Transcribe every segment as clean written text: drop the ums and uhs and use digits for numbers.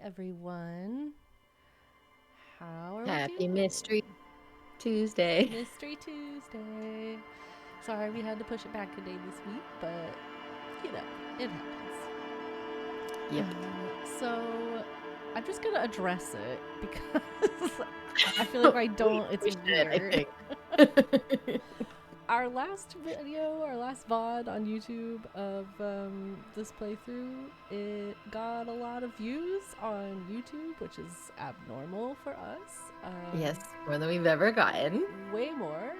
everyone. How are we Happy doing? Mystery Tuesday. Mystery Tuesday. Sorry we had to push it back a day this week, but it happens. Yep. So I'm just gonna address it because I feel like if I don't, it's we should, weird. I think. Our last video, our last VOD on YouTube of this playthrough, it got a lot of views on YouTube, which is abnormal for us. Yes, more than we've ever gotten. Way more.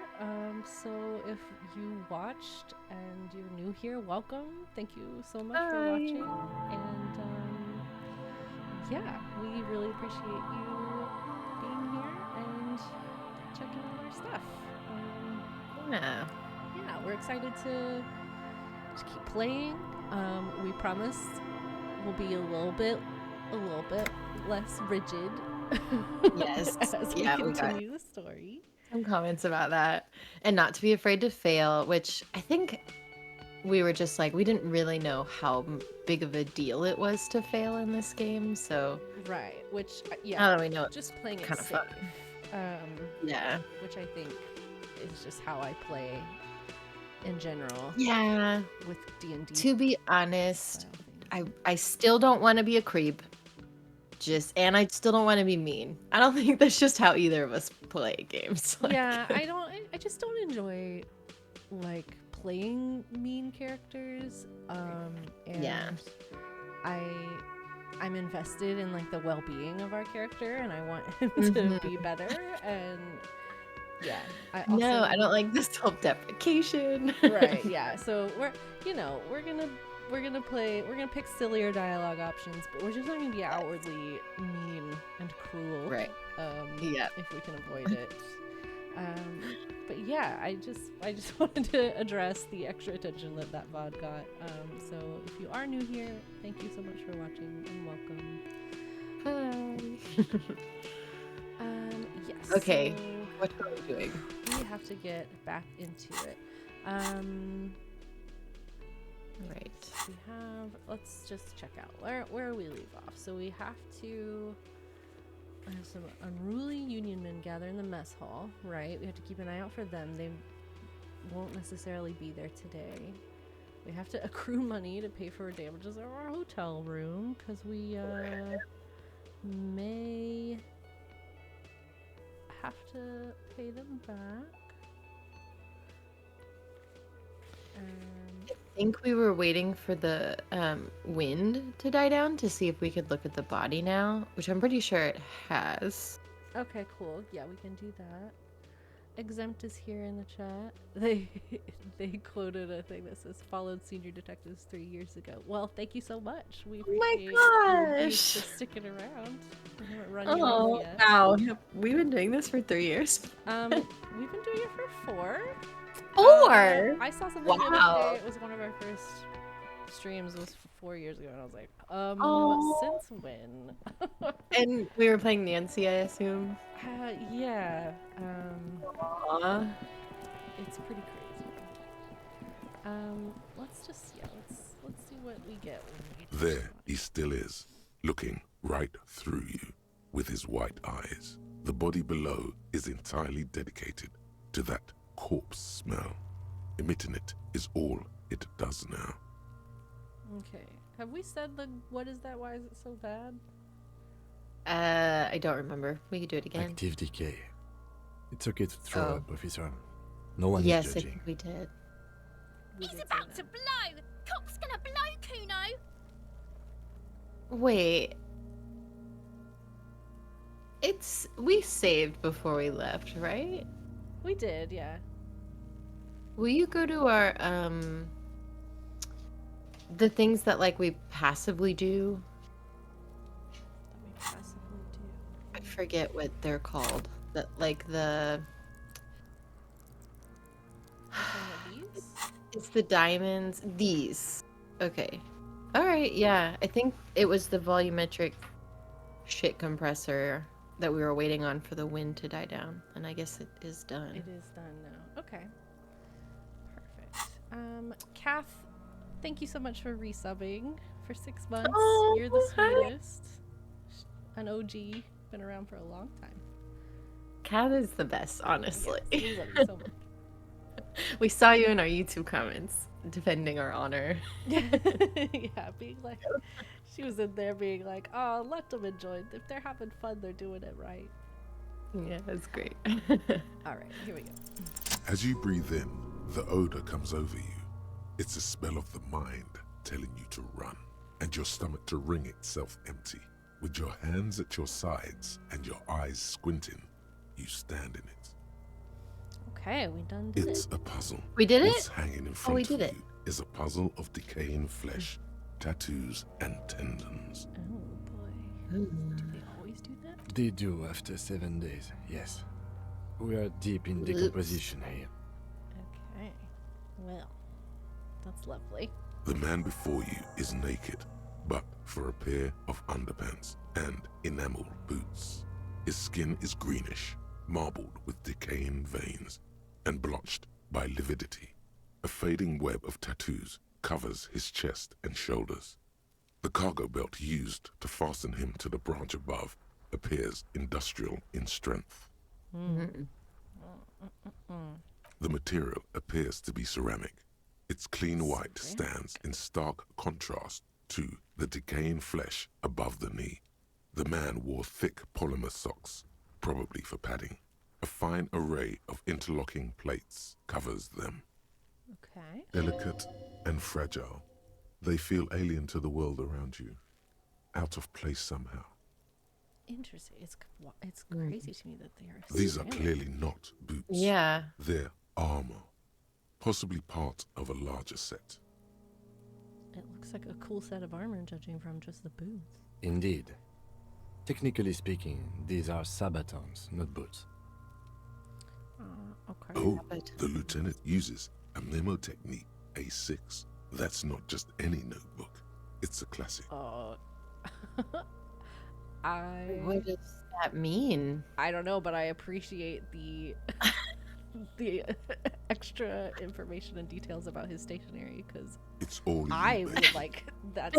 So if you watched and you're new here, welcome. Thank you so much for watching. And yeah, we really appreciate you being here and checking out our stuff. Yeah. Yeah, we're excited to just keep playing. We promise we'll be a little bit less rigid. Yes. As we Yeah, continue the story. some comments about that. And not to be afraid to fail, which I think we were just like, we didn't really know how big of a deal it was to fail in this game. So, Right, which, yeah, now that we know, just playing it kind of safe. fun. Yeah. Which I think is just how I play in general. Yeah. With D&D. To be honest, I still don't want to be a creep. And I still don't want to be mean. I don't think that's just how either of us play games. Like, yeah, I just don't enjoy like playing mean characters. And yeah. I'm invested in like the well-being of our character, and I want him to be better. And yeah, I don't like the self-deprecation. Right. Yeah. So we're gonna pick sillier dialogue options, but we're just not gonna be outwardly mean and cruel. Right. If we can avoid it. But yeah, I just wanted to address the extra attention that VOD got. So if you are new here, thank you so much for watching and welcome. Hi. Yes. Okay. So what are we doing? we have to get back into it. Right. We have. Let's just check out where we leave off. So we have to. There's some unruly union men gather in the mess hall, right? We have to keep an eye out for them. They won't necessarily be there today. We have to accrue money to pay for damages of our hotel room, because we may have to pay them back. I think we were waiting for the wind to die down to see if we could look at the body now, which I'm pretty sure it has. Okay, cool. Yeah, we can do that. Exempt is here in the chat. They quoted a thing that says followed senior detectives 3 years ago. Well, thank you so much. We appreciate you just sticking around. We haven't run you off yet. Wow. We've been doing this for 3 years. We've been doing it for 4. 4? I saw something the other day. It was one of our first streams. It was 4 years ago, and I was like, since when? And we were playing Nancy, I assume. Yeah. Aww. It's pretty crazy. Let's see what we get. There he still is, looking right through you with his white eyes. The body below is entirely dedicated to that corpse smell. Emitting it is all it does now. Okay. Have we said what is that? Why is it so bad? I don't remember. We could do it again. Active decay. It's okay to throw up, officer. No one is Yes, I judging. think we did. He's about to blow! Cop's gonna blow, Kuno! Wait. We saved before we left, right? We did, yeah. Will you go to our, the things that, like, we passively do? That we passively do. I forget what they're called. That, like, These? It's the diamonds. These. Okay. Alright, yeah. I think it was the volumetric shit compressor that we were waiting on for the wind to die down. And I guess it is done. It is done now. Okay. Perfect. Kath, thank you so much for resubbing for 6 months. Oh, You're the hi. sweetest. an OG, been around for a long time. Cat is the best, honestly. Yes, we love you so much. We saw you in our YouTube comments defending our honor. Yeah, being like, she was in there being like, oh, let them enjoy it. If they're having fun, they're doing it right. Yeah, that's great. All right, here we go. As you breathe in, the odor comes over you. It's a smell of the mind telling you to run, and your stomach to wring itself empty. With your hands at your sides and your eyes squinting, you stand in it. Okay, we done did It's it. a puzzle. We did What's it? hanging in front we of did it. you is a puzzle of decaying flesh, tattoos, and tendons. Oh boy. Do they always do that? They do after 7 days, yes. We are deep in Oops. decomposition here. Okay. Well, that's lovely. The man before you is naked, but for a pair of underpants and enamel boots. His skin is greenish, marbled with decaying veins, and blotched by lividity. A fading web of tattoos covers his chest and shoulders. The cargo belt used to fasten him to the branch above appears industrial in strength. The material appears to be ceramic. Its clean white stands in stark contrast to the decaying flesh above the knee. The man wore thick polymer socks, probably for padding. A fine array of interlocking plates covers them. Okay. Delicate and fragile, they feel alien to the world around you, out of place somehow. Interesting. It's crazy to me that they are. These are ceramic. clearly not boots. Yeah. They're armor, possibly part of a larger set. It looks like a cool set of armor, judging from just the boots. Indeed. Technically speaking, these are sabatons, not boots. Okay. Oh, But the lieutenant uses a memo technique A6. That's not just any notebook. It's a classic. Oh. what does that mean? I don't know, but I appreciate the the extra information and details about his stationery because It's all you, I baby. would like that's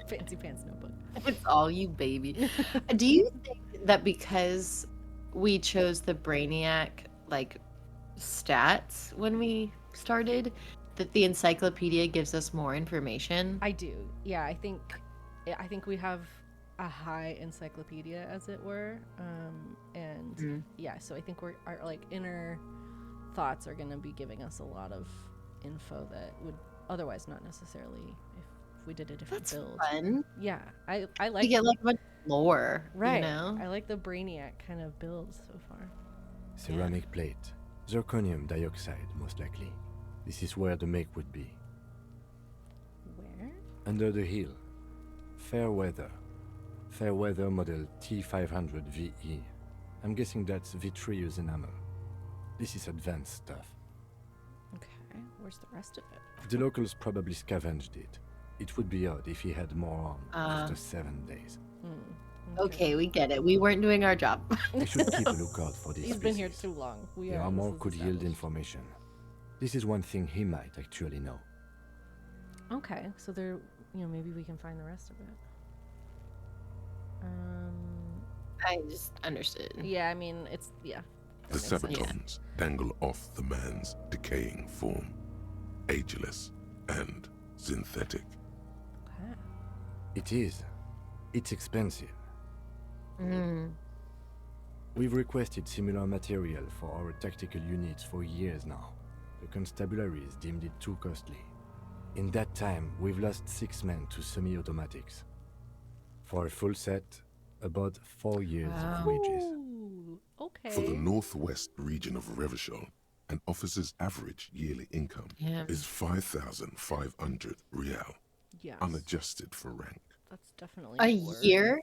fancy pants notebook. It's all you, baby. Do you think that because we chose the Brainiac like stats when we started, that the encyclopedia gives us more information? I do. Yeah, I think we have a high encyclopedia, as it were, and yeah. So I think our like inner thoughts are going to be giving us a lot of info that would otherwise not necessarily if we did a different That's build. fun. Yeah, I like You get like a bunch of lore, right. you know? I like the Brainiac kind of build so far. Ceramic plate. Zirconium dioxide, most likely. This is where the make would be. Where? Under the hill. Fair weather. Fair weather model T500 VE. I'm guessing that's vitreous enamel. This is advanced stuff. Okay, where's the rest of it? The locals probably scavenged it. It would be odd if he had more on after 7 days. Okay, we get it. We weren't doing our job. We should keep a lookout for this He's been here species. too long. We The are. armor this is could yield established. information. This is one thing he might actually know. Okay, so there, maybe we can find the rest of it. I just understood. Yeah, I mean, it's yeah. The that makes sense. sabatons dangle off the man's decaying form, ageless and synthetic. Okay. It is. It's expensive. Mm. We've requested similar material for our tactical units for years now. The constabularies deemed it too costly. In that time, we've lost 6 men to semi-automatics. For a full set, about 4 years of wages. Ooh, okay. For the northwest region of Revachol, an officer's average yearly income Yeah. is 5,500 real, Yes, unadjusted for rank. that's definitely A worth- year?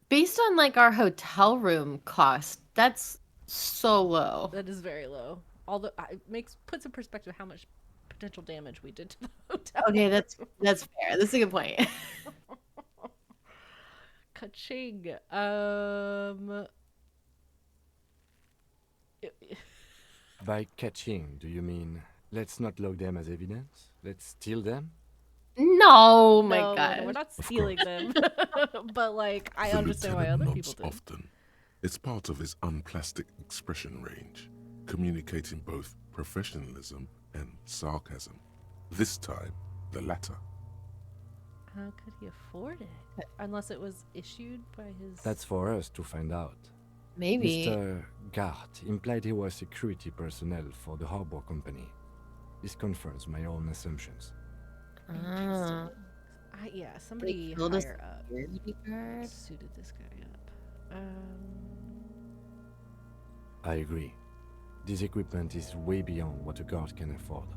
Based on like our hotel room cost, that's so low. That is very low. Although it puts in perspective how much potential damage we did to the hotel. Okay, that's fair. That's a good point. Ka-ching. By catching, do you mean let's not log them as evidence? Let's steal them? No, No, my No, God. we're not Of stealing them. But like, I The understand why lieutenant other nods people do. often. It's part of his unplastic expression range, communicating both professionalism and sarcasm. This time, the latter. How could he afford it? Unless it was issued by his. That's for us to find out. Maybe. Mr. Gart implied he was security personnel for the harbor company. This confirms my own assumptions. Ah, Yeah, somebody killed a higher up security guard? suited this guy up. I agree. This equipment is way beyond what a guard can afford.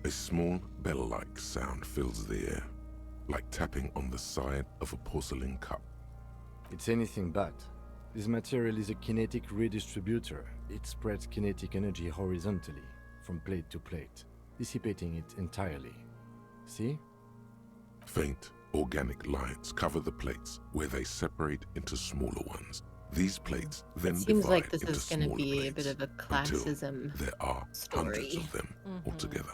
A small bell-like sound fills the air, like tapping on the side of a porcelain cup. It's anything but. This material is a kinetic redistributor. It spreads kinetic energy horizontally, from plate to plate, dissipating it entirely. See? Faint, organic lines cover the plates where they separate into smaller ones. These plates then Seems divide like this into is going to smaller be a plates bit of a until classism. there are hundreds story. of them altogether.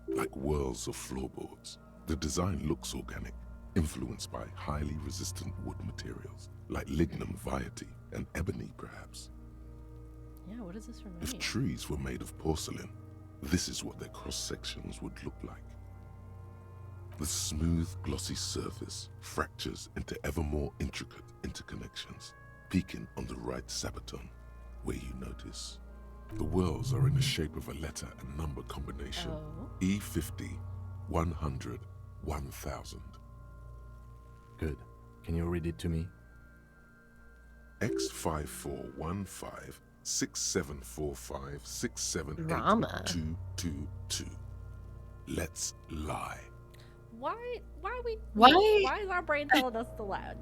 Like whirls of floorboards, the design looks organic, influenced by highly resistant wood materials, like lignum vitae and ebony perhaps. Yeah, what is this remind If me? trees were made of porcelain, this is what their cross-sections would look like. The smooth, glossy surface fractures into ever more intricate interconnections, peaking on the right sabaton, where you notice the whirls are in the shape of a letter and number combination. Oh. E50, 100, 1000. Good. Can you read it to me? X5415 6745 Drama. 678 Let's lie. Why is our brain telling us to lie?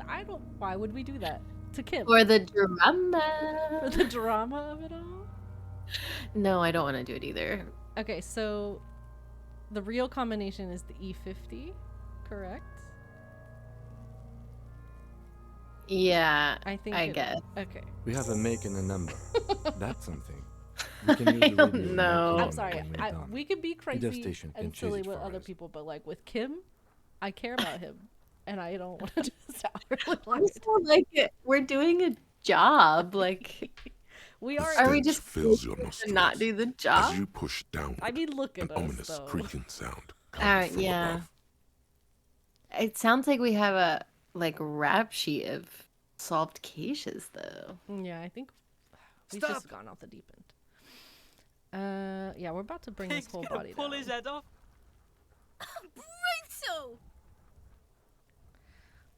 Why would we do that to Kim? For the drama. For the drama of it all? No, I don't want to do it either. Okay, so the real combination is the E50, correct? Yeah, I think I it- guess. Okay. We have a make and a number. That's something. We can use I the don't radio and know. make I'm it sorry. when we're done. We could be crazy station can and choose silly it with for other us. people, but like with Kim, I care about him, and I don't want to just outright lie. Also, like, we're doing a job. Like, We The are. are we stench just fills your supposed to not nostrils do the as job? you push downward. I mean, look An at us, ominous though. creaking sound comes from Yeah. above. It sounds like we have a rap sheet of solved cases, though. Yeah, I think we've Stop. just gone off the deep end. Yeah, we're about to bring this Pig's whole gonna body pull down. his head off. Brutal!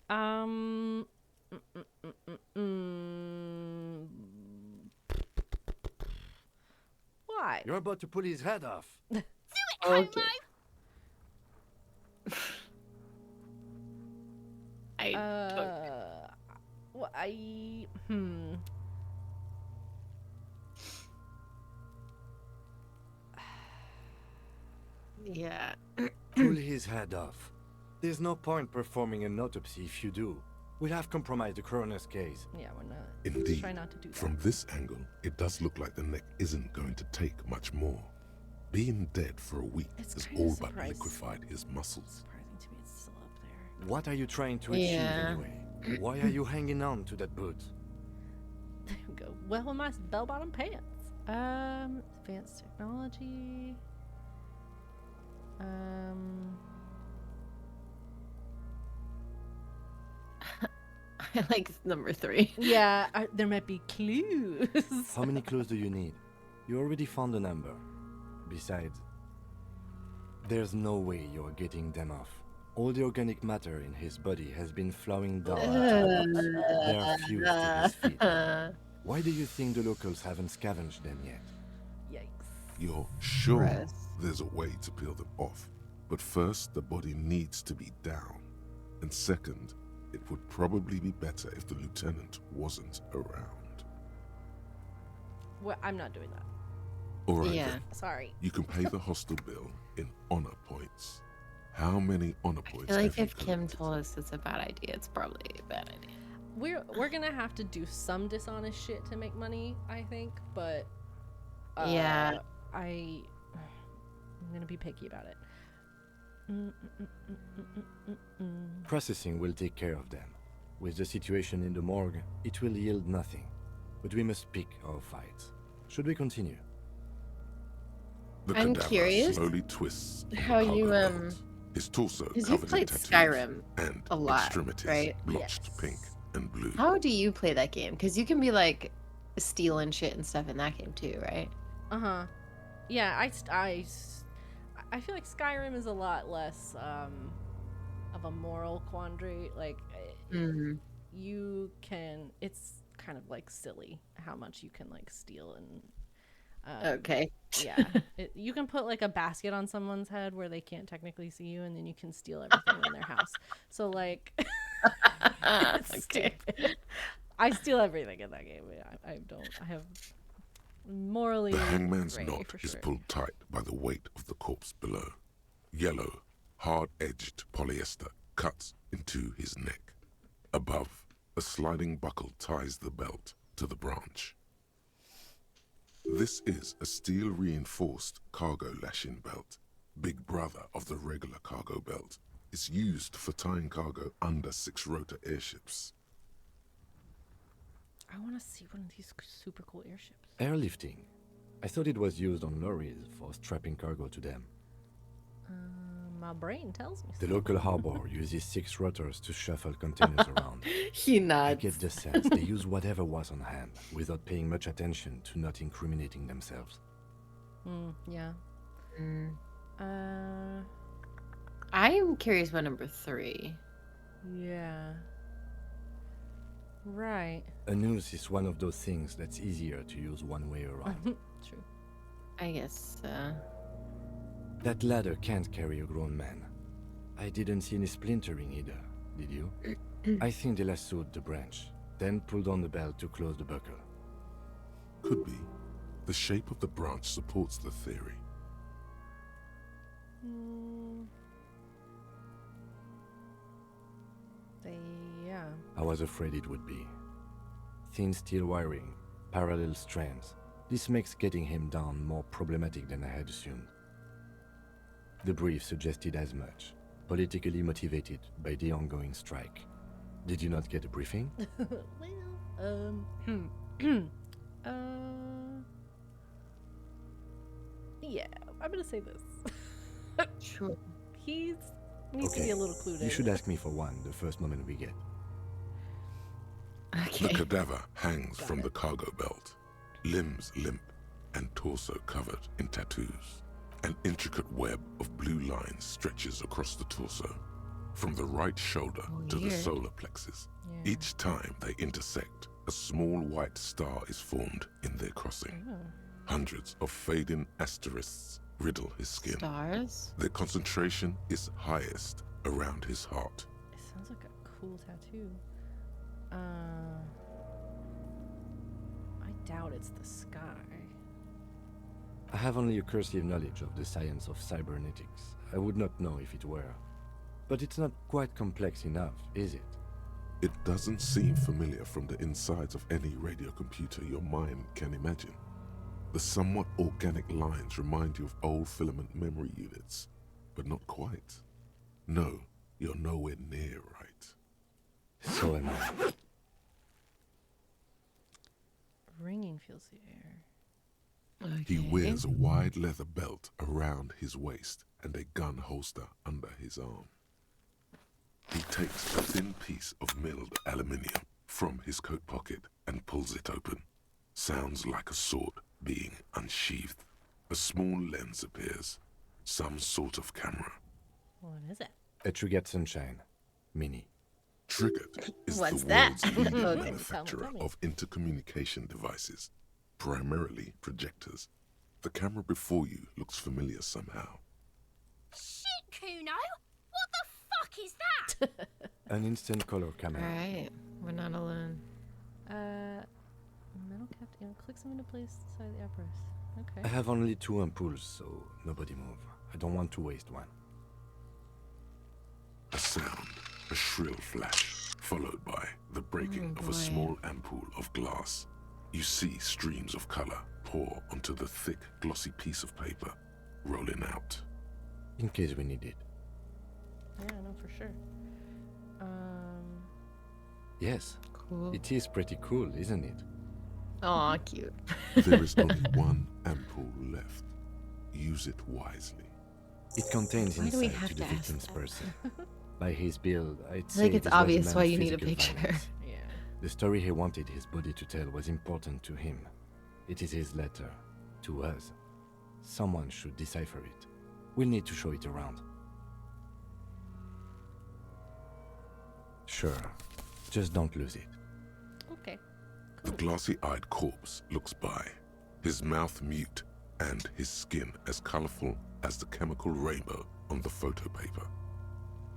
Um. mm, mm, mm, mm, mm. Why? You're about to pull his head off. Okay. Homo! I Well, yeah. Pull his head off. There's no point performing an autopsy if you do. We'll have compromised the coroner's case. Yeah, we're not. Indeed, Try not to do that. from this angle, it does look like the neck isn't going to take much more. Being dead for a week It's has kinda all but surprising. liquefied his muscles. Surprising to me, it's still up there. What are you trying to achieve Yeah. anyway? Why are you hanging on to that boot? There we go. Well, with my bell-bottom pants. Advanced technology. I like number 3. Yeah, there might be clues. How many clues do you need? You already found a number. Besides, there's no way you're getting them off. All the organic matter in his body has been flowing down. They are fused to his feet. Why do you think the locals haven't scavenged them yet? Yikes. You're sure Gross. there's a way to peel them off, but first the body needs to be down. And second, it would probably be better if the lieutenant wasn't around. Well, I'm not doing that. Alright Yeah. then, Sorry. you can pay the hostel bill in honor points. How many honor I points feel like have you if Kim collected? told us it's a bad idea, it's probably a bad idea. We're gonna have to do some dishonest shit to make money, I think, but Yeah. I'm gonna be picky about it. Processing will take care of them. With the situation in the morgue, it will yield nothing. But we must pick our fights. Should we continue? The I'm cadaver curious slowly twists on the how you, cargo belt. His torso because covered you've played in tattoos Skyrim and a lot, extremities right? blotched Yes. pink and blue. How do you play that game? Because you can be like stealing shit and stuff in that game too, right? Uh-huh. Yeah, I feel like Skyrim is a lot less of a moral quandary. Like Mm-hmm. you can, it's kind of like silly how much you can like steal and Okay. yeah, you can put like a basket on someone's head where they can't technically see you, and then you can steal everything in their house. So like, it's Okay. stupid. I steal everything in that game. I have morally The hangman's gray knot for is sure. pulled tight by the weight of the corpse below. Yellow, hard-edged polyester cuts into his neck. Above, a sliding buckle ties the belt to the branch. This is a steel-reinforced cargo lashing belt, big brother of the regular cargo belt. It's used for tying cargo under six-rotor airships. I want to see one of these super cool airships. Airlifting. I thought it was used on lorries for strapping cargo to them. My brain tells me. The so. local harbor uses 6 rotors to shuffle containers around. He I nods. get the sense they use whatever was on hand, without paying much attention to not incriminating themselves. Yeah. Mm. Uh, I'm curious about number 3. yeah. Right. A noose is one of those things that's easier to use one way around. True. I guess. That ladder can't carry a grown man. I didn't see any splintering either, did you? I think they lassoed the branch, then pulled on the belt to close the buckle. Could be. The shape of the branch supports the theory. Yeah. I was afraid it would be. Thin steel wiring, parallel strands. This makes getting him down more problematic than I had assumed. The brief suggested as much, politically motivated by the ongoing strike. Did you not get a briefing? Yeah, I'm gonna say this. Sure. He needs to be a little clued in. You should ask me for one the first moment we get. Okay. The cadaver hangs from the cargo belt, limbs limp and torso covered in tattoos. An intricate web of blue lines stretches across the torso, from the right shoulder to the Weird. solar plexus. Yeah. Each time they intersect, a small white star is formed in their crossing. Oh. Hundreds of fading asterisks riddle his skin. Stars? Their concentration is highest around his heart. It sounds like a cool tattoo. I doubt it's the sky. I have only a cursive knowledge of the science of cybernetics. I would not know if it were. But it's not quite complex enough, is it? It doesn't seem familiar from the insides of any radio computer your mind can imagine. The somewhat organic lines remind you of old filament memory units, but not quite. No, you're nowhere near right. So am I. Ringing fills the air. He wears a wide leather belt around his waist and a gun holster under his arm. He takes a thin piece of milled aluminium from his coat pocket and pulls it open. Sounds like a sword being unsheathed. A small lens appears. Some sort of camera. What is it? A Trigger Sunshine. Mini. Triggered is What's the that? world's leading Okay. manufacturer Tell me. of intercommunication devices, primarily projectors. The camera before you looks familiar somehow. Shit, Kuno! What the fuck is that? An instant color camera. Alright. We're not alone. Metal capped and clicks them into place inside the apparatus. Okay. I have only 2 ampoules, so nobody move. I don't want to waste one. A sound, a shrill flash, followed by the breaking Oh, of a boy. small ampoule of glass. You see streams of color pour onto the thick, glossy piece of paper, rolling out. In case we need it. Yeah, no, for sure. Yes, Cool. it is pretty cool, isn't it? Aw, cute. There is only one ampoule left. Use it wisely. It contains Why do we insight have to the to ask victim's that? person. By his build, I'd I say think it's this was obvious man's why you need a physical picture. violence. Yeah. The story he wanted his body to tell was important to him. It is his letter to us. Someone should decipher it. We'll need to show it around. Sure. Just don't lose it. Okay. The glassy-eyed corpse looks by, his mouth mute and his skin as colorful as the chemical rainbow on the photo paper,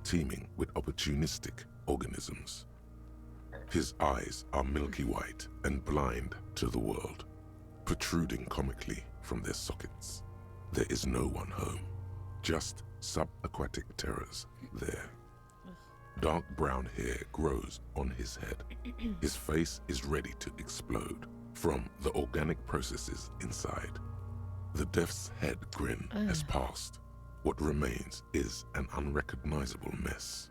teeming with opportunistic organisms. His eyes are milky white and blind to the world, protruding comically from their sockets. There is no one home, just subaquatic terrors there. Dark brown hair grows on his head. His face is ready to explode from the organic processes inside. The death's head grin has passed. What remains is an unrecognizable mess.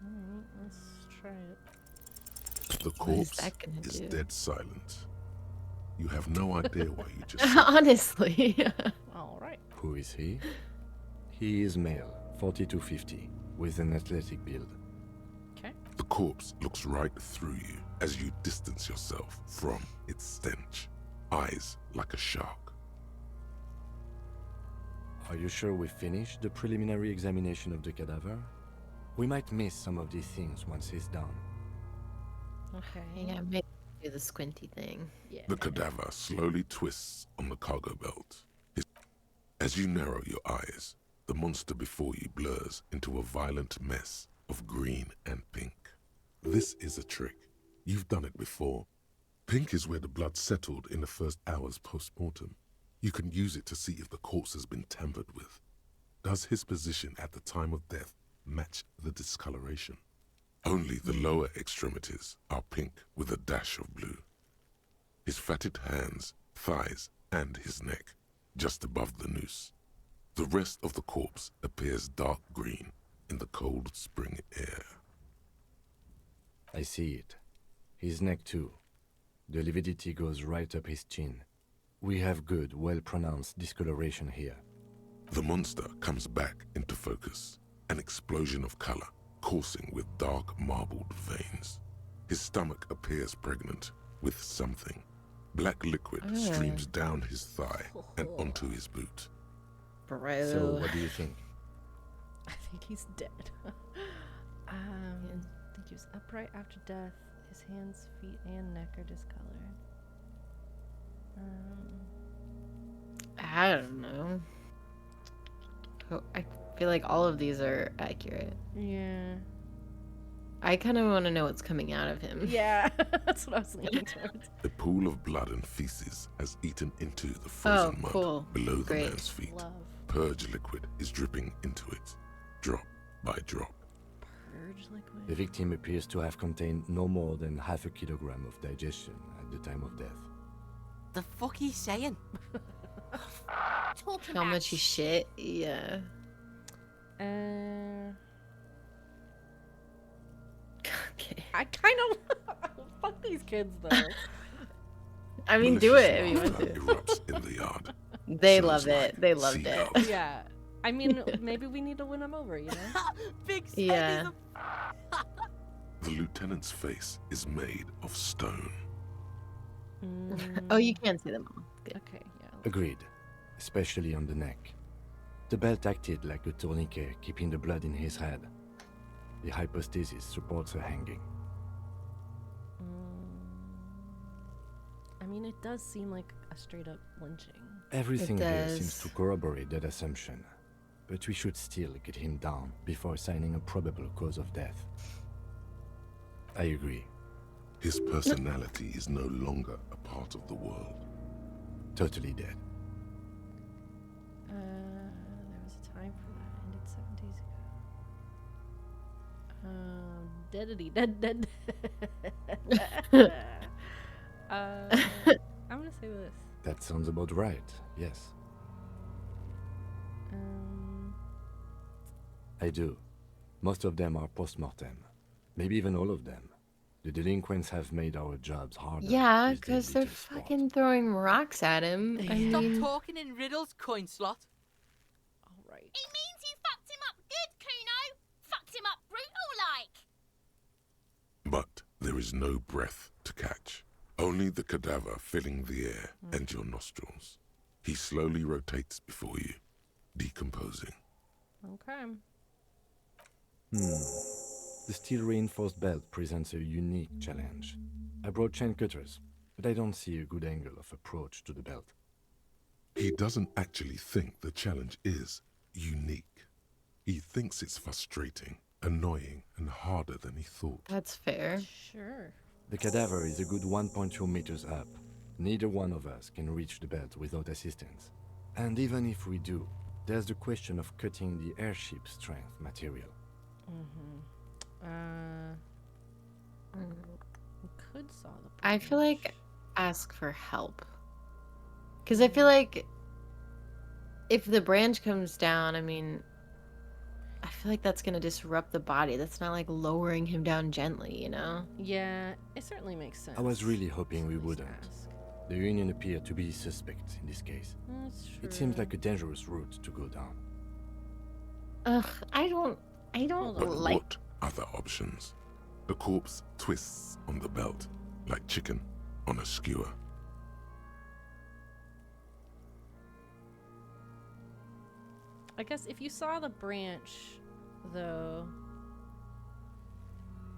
Alright, let's try it. The What is corpse that gonna is do? dead silent. You have no idea why you just Honestly. Alright. Who is he? He is male, 40 to 50, with an athletic build. Okay. The corpse looks right through you as you distance yourself from its stench, eyes like a shark. Are you sure we finished the preliminary examination of the cadaver? We might miss some of these things once he's done. Okay. Yeah, maybe do the squinty thing. Yeah. The cadaver slowly twists on the cargo belt. As you narrow your eyes, the monster before you blurs into a violent mess of green and pink. This is a trick. You've done it before. Pink is where the blood settled in the first hours post-mortem. You can use it to see if the corpse has been tampered with. Does his position at the time of death match the discoloration? Only the lower extremities are pink with a dash of blue. His fatted hands, thighs, and his neck, just above the noose. The rest of the corpse appears dark green in the cold spring air. I see it. His neck too. The lividity goes right up his chin. We have good, well-pronounced discoloration here. The monster comes back into focus, an explosion of color, coursing with dark marbled veins. His stomach appears pregnant with something. Black liquid streams down his thigh and onto his boot. Bro. So, what do you think? I think he's dead. I think he was upright after death. His hands, feet, and neck are discolored. I don't know. Oh, I feel like all of these are accurate. Yeah. I kind of want to know what's coming out of him. Yeah. That's what I was leaning towards. A pool of blood and feces has eaten into the frozen mud cool. below the Great. man's feet. Love. Purge liquid is dripping into it, drop by drop. Purge liquid. The victim appears to have contained no more than half a kilogram of digestion at the time of death. The fuck he's saying? Talking How about much he shit? Yeah. Okay. I kind of fuck these kids though. I mean, do Malicious it if you want laughter to. erupts in the yard. They Sounds love it. like They loved it. seagulls. Yeah. I mean, maybe we need to win them over, you know? Big Sed Yeah. is a The lieutenant's face is made of stone. Oh, you can't see them all. Good. Okay, yeah. Agreed, especially on the neck. The belt acted like a tourniquet, keeping the blood in his head. The hypostasis supports a hanging. I mean, it does seem like a straight up lynching. Everything here does. seems to corroborate that assumption, but we should still get him down before assigning a probable cause of death. I agree. His personality is no longer a part of the world. Totally dead. There was a time for that. Ended 7 days ago. Deadity, dead. I'm gonna say this. That sounds about right, yes. Um, I do. Most of them are post-mortem. Maybe even all of them. The delinquents have made our jobs harder. Yeah, with their because they're little sport. fucking throwing rocks at him. I Stop mean, talking in riddles, coin slot. All right. He means you fucked him up good, Kuno. Fucked him up brutal like. But there is no breath to catch. Only the cadaver filling the air and your nostrils. He slowly rotates before you, decomposing. Okay. The steel-reinforced belt presents a unique challenge. I brought chain cutters, but I don't see a good angle of approach to the belt. He doesn't actually think the challenge is unique. He thinks it's frustrating, annoying, and harder than he thought. that's fair. Sure. The cadaver is a good 1.2 meters up. Neither one of us can reach the belt without assistance. And even if we do, there's the question of cutting the airship strength material. We could saw the I feel like branch. ask for help. Because I feel like if the branch comes down, I mean, I feel like that's going to disrupt the body. That's not like lowering him down gently, you know? Yeah, it certainly makes sense. I was really hoping we Just wouldn't. ask. The Union appeared to be suspect in this case. That's true. It seems like a dangerous route to go down. Ugh, I don't Hold But on. like. what other options? The corpse twists on the belt, like chicken on a skewer. I guess if you saw the branch, though,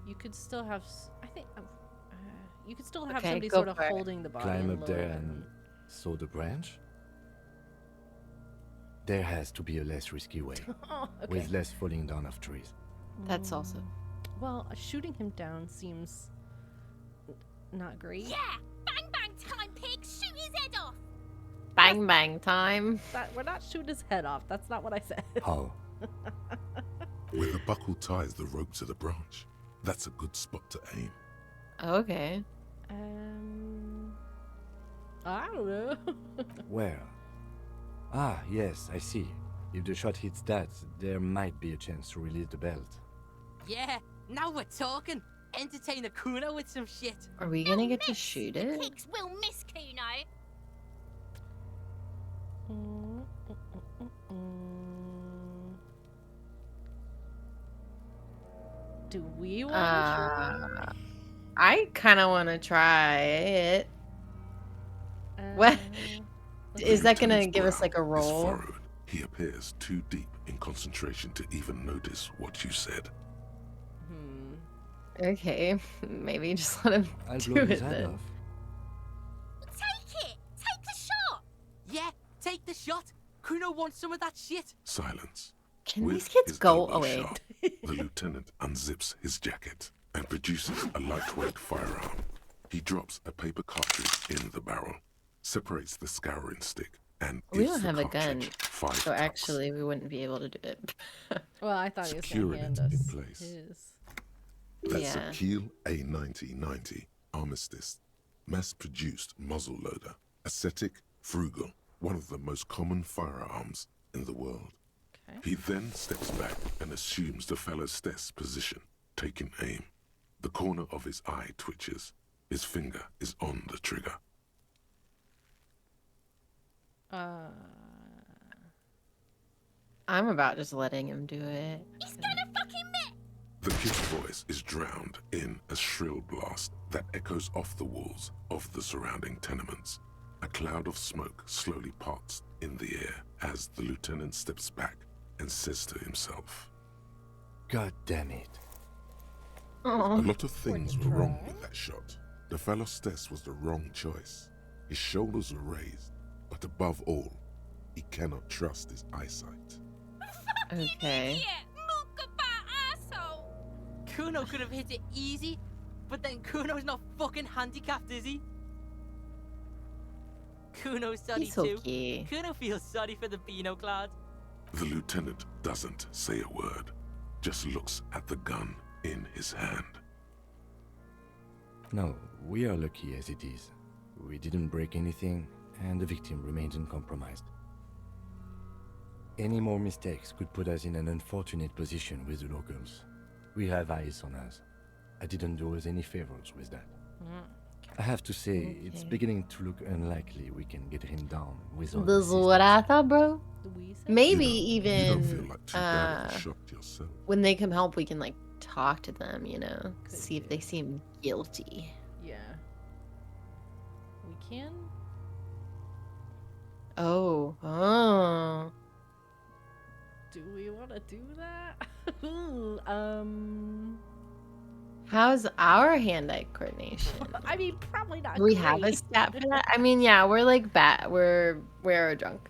you could still have. I think you could still have Okay, somebody go sort of for it. holding the body. Climb and up there lower and them. saw the branch? There has to be a less risky way, Oh, okay. with less falling down of trees. That's also. Well, shooting him down seems not great. Yeah! Bang bang time, pig! Shoot his head off! Bang bang time. We're not shooting his head off. That's not what I said. How? Where the buckle ties the rope to the branch. That's a good spot to aim. Okay. I don't know. Where? Ah, yes, I see. If the shot hits that, there might be a chance to release the belt. Yeah, now we're talking. Entertain the Kuno with some shit. Are we gonna get to Miss. shoot The it? pigs will miss Kuno. Do we want to try? I kind of want to try it. what? The Is that gonna lieutenant's give us brow like a is roll? furrowed. He appears too deep in concentration to even notice what you said. Okay, maybe just let him I'll do blow it his head then. off. Take it! Take the shot! Yeah, take the shot. Kuno wants some of that shit. Silence. Can With these kids his go elbow away? sharp, the lieutenant unzips his jacket and produces a lightweight firearm. He drops a paper cartridge in the barrel, separates the scouring stick, and We gives don't the have a gun, cartridge 5 so tucks. actually we wouldn't be able to do it. Well, I thought he was Securing going to hand it in us place. his. That's Yeah. a Kiel A9090 Armistice, mass-produced muzzleloader, ascetic, frugal, one of the most common firearms in the world. Okay. He then steps back and assumes the fellow's desk position, taking aim. The corner of his eye twitches. His finger is on the trigger. I'm about just letting him do it. He's gonna fucking miss! The kid's voice is drowned in a shrill blast that echoes off the walls of the surrounding tenements. A cloud of smoke slowly parts in the air as the lieutenant steps back and says to himself, God damn it. "A Oh, lot of things were wrong with that shot. The fellow's test was the wrong choice. His shoulders were raised, but above all, he cannot trust his eyesight." okay. Idiot! Mookabat asshole! Kuno could have hit it easy, but then Kuno's not fucking handicapped, is he? Kuno's sorry He's too. okay. Kuno feels sorry for the Beano Cloud. The lieutenant doesn't say a word, just looks at the gun in his hand. No, we are lucky as it is. We didn't break anything, and the victim remains uncompromised. Any more mistakes could put us in an unfortunate position with the locals. We have eyes on us. I didn't do us any favors with that. I have to say, it's Okay. beginning to look unlikely we can get him down without This is what I assistance. thought, bro. We said Maybe You don't feel even like too bad of a shot yourself. when they come help, we can like talk to them, Could see if they do. seem guilty. Yeah. We can. Oh. Do we want to do that? Ooh, How's our hand-eye coordination? I mean, probably not. Do we have a great. stat for that? I mean, yeah, we're like we're drunk.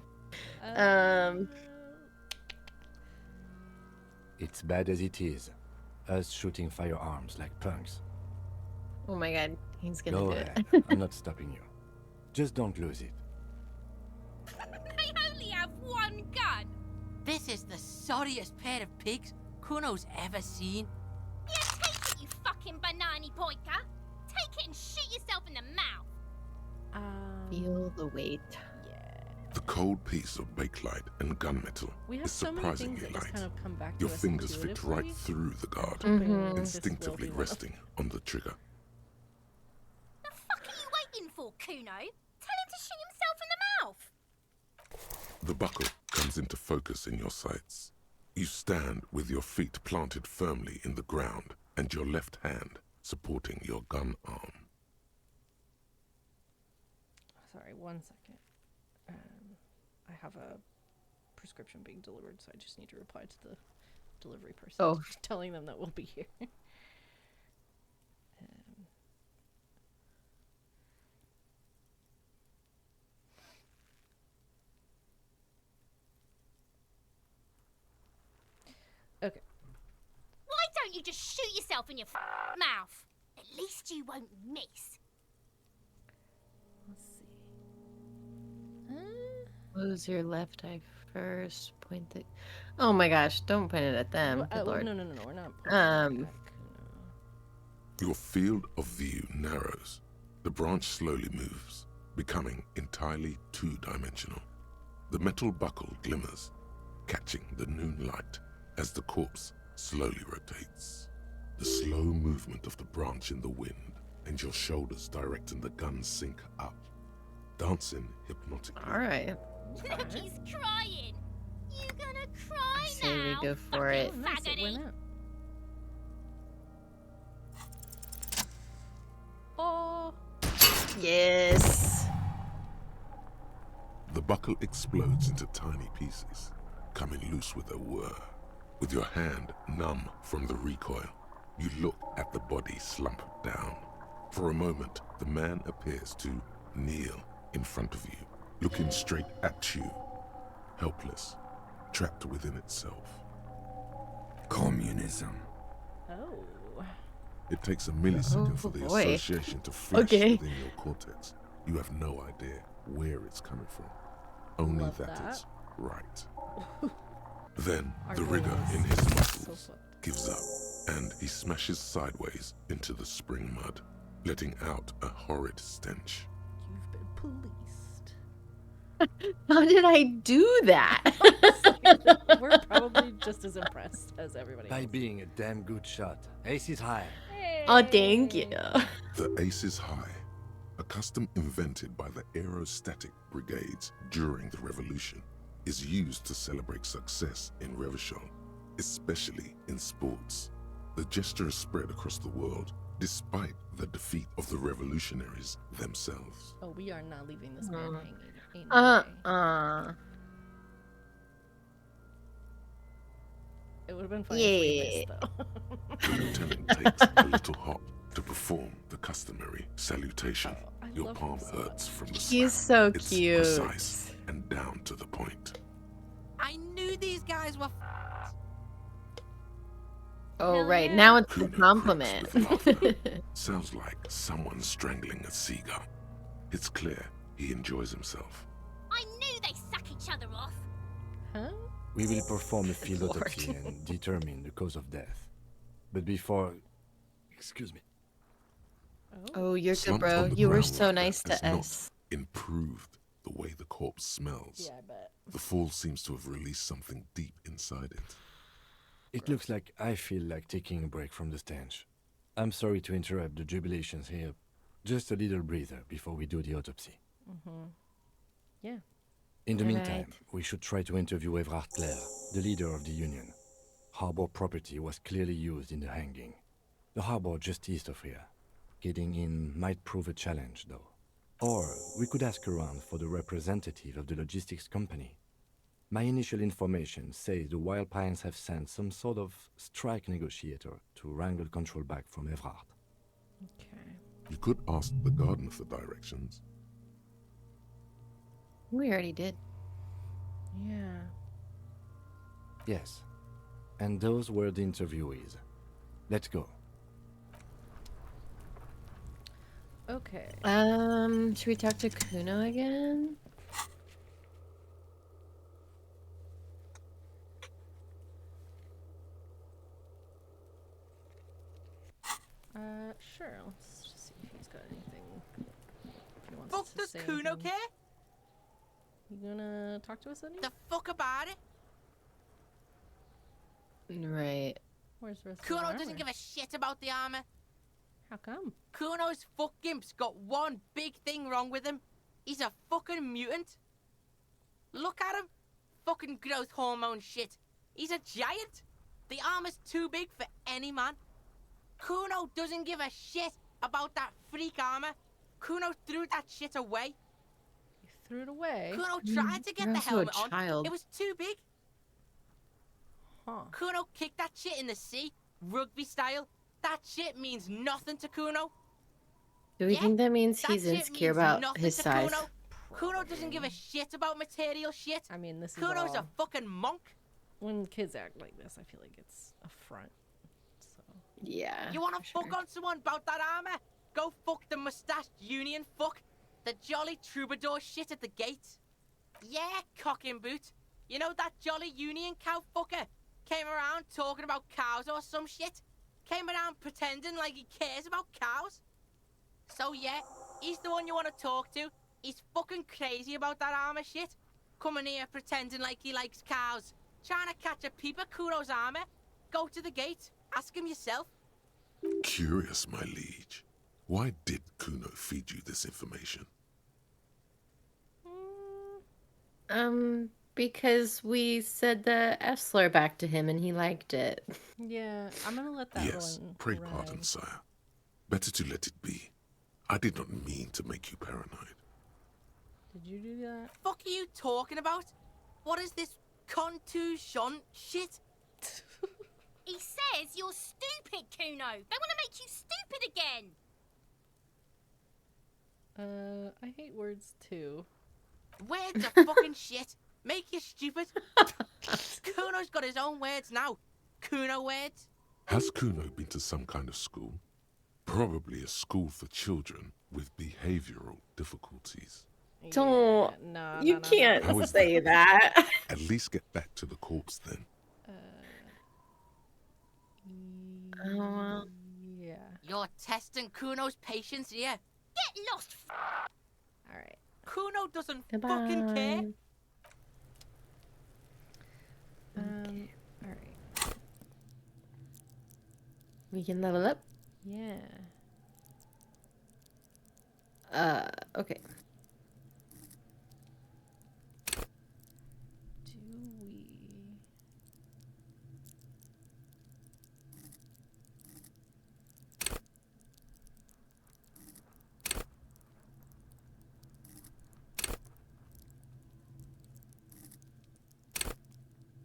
It's bad as it is. Us shooting firearms like punks. Oh my god, he's gonna Go do it. ahead. I'm not stopping you. Just don't lose it. They only have one gun. This is the sorriest pair of pigs Kuno's ever seen. Yeah, take it, you fucking banana pointer. Take it and shoot yourself in the mouth. Feel the weight. Yeah. The cold piece of bakelite and gunmetal We have is so many things surprisingly that just light. kind of come back Your to us fingers fit right intuitively. through the guard, Mhm. Hoping this will instinctively be one of- resting on the trigger. The fuck are you waiting for, Kuno? Tell him to shoot himself in the mouth. The buckle comes into focus in your sights. You stand with your feet planted firmly in the ground and your left hand supporting your gun arm. Sorry, 1 second. I have a prescription being delivered, so I just need to reply to the delivery person. Oh. Telling them that we'll be here. Okay. Why don't you just shoot yourself in your mouth? At least you won't miss. Let's see. Close your left eye first. Point the. Oh my gosh! Don't point it at them. Good lord. No, we're not. Um, Your field of view narrows. The branch slowly moves, becoming entirely two-dimensional. The metal buckle glimmers, catching the noon light as the corpse slowly rotates. The slow movement of the branch in the wind and your shoulders directing the gun sink up, dancing hypnotically. All right. Look, he's crying. You gonna cry say we now? go for fucking it. Oh, nice, it faggoty? went out. Oh, Yes. The buckle explodes into tiny pieces, coming loose with a whir. With your hand numb from the recoil, you look at the body slump down. For a moment, the man appears to kneel in front of you, looking straight at you, helpless, trapped within itself. Communism. oh. It takes a millisecond for the boy. association to flash Okay. within your cortex. You have no idea where it's coming from, only Love that that. it's right. Then Our the rigor brains in his so muscles fucked. gives up, and he smashes sideways into the spring mud, letting out a horrid stench. You've been policed. How did I do that? We're probably just as impressed as everybody By else. being a damn good shot. Ace is high. Oh, thank you. The ace is high, a custom invented by the aerostatic brigades during the revolution, is used to celebrate success in Revachol, especially in sports. The gesture is spread across the world, despite the defeat of the revolutionaries themselves. Oh, we are not leaving this man hanging. Ain't no way. It would have been funny if we missed, though. The lieutenant takes a little hop to perform the customary salutation. Oh, I Your love palm him so hurts much. from the He's slap. so It's cute. precise and down to the point. I knew these guys were Oh, Hell right. yeah. Now it's a Kuno compliment. creaks with laughter. Sounds like someone strangling a seagull. It's clear he enjoys himself. I knew they suck each other off. Huh? We will perform a field Lord. autopsy and determine the cause of death. But before... Excuse me. Oh, you're good, Slumped bro. on the You were ground so like that nice has to not us. improved the way the corpse smells. Yeah, I bet. The fall seems to have released something deep inside it. It looks like I feel like taking a break from the stench. I'm sorry to interrupt the jubilations here. Just a little breather before we do the autopsy. Mm-hmm. Yeah. In the All meantime, right. we should try to interview Evrard Clare, the leader of the Union. Harbor property was clearly used in the hanging. The harbor just east of here. Getting in might prove a challenge, though. Or we could ask around for the representative of the logistics company. My initial information says the Wild Pines have sent some sort of strike negotiator to wrangle control back from Evrard. Okay. You could ask the gardener for directions. We already did. Yeah. Yes. And those were the interviewees. Let's go. Okay. Should we talk to Kuno again? Sure. Let's just see if he's got anything. If he wants Fuck to does say Kuno anything. care? You gonna talk to us, Eddie? The fuck about it? Right. Where's the rest of Kuno the armor? doesn't give a shit about the armor. How come? Kuno's fuck gimp's got one big thing wrong with him. He's a fucking mutant. Look at him. Fucking growth hormone shit. He's a giant. The armor's too big for any man. Kuno doesn't give a shit about that freak armor. Kuno threw that shit away. You threw it away. Kuno tried to get You're the also a helmet on. child. It was too big. Huh. Kuno kicked that shit in the sea, rugby style. That shit means nothing to Kuno. Do we Yeah, think that means That he's shit insecure means about nothing his to size? Kuno. Kuno doesn't give a shit about material shit. I mean, this is Kuno's all... a fucking monk. When kids act like this, I feel like it's a front. So... Yeah. You wanna for fuck sure. on someone about that armor? Go fuck the mustached union fuck. The jolly troubadour shit at the gate. Yeah, cock and boot. You know that jolly union cow fucker? Came around talking about cows or some shit. Came around pretending like he cares about cows. So yeah, he's the one you wanna talk to. He's fucking crazy about that armor shit. Coming here pretending like he likes cows. Trying to catch a peep at Kuno's armor. Go to the gate. Ask him yourself. Curious, my liege. Why did Kuno feed you this information? Because we said the F slur back to him and he liked it. Yeah, I'm gonna let that Yes, one pray ride. pardon, sire. Better to let it be. I did not mean to make you paranoid. Did you do that? Fuck are you talking about? What is this contusion shit? He says you're stupid, Kuno. They want to make you stupid again. I hate words too. Words are fucking shit. Make you stupid. Kuno's got his own words now. Kuno words. Has Kuno been to some kind of school? Probably a school for children with behavioral difficulties. Don't- Yeah, no, You no, no, can't How is say that? that. At least get back to the corpse then. No. well. Yeah. You're testing Kuno's patience here. Get lost. All right. Kuno doesn't fucking care. Goodbye. All right. We can level up. Yeah. Okay. Do we?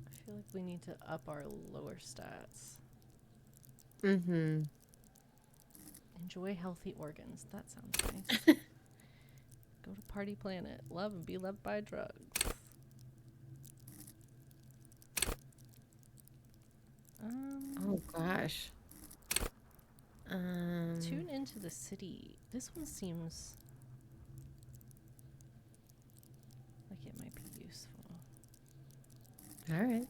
I feel like we need to up our lower stats. Mm-hmm. Enjoy healthy organs. That sounds nice. Go to Party Planet. Love and be loved by drugs. Oh gosh. Tune into the city. This one seems like it might be useful. All right.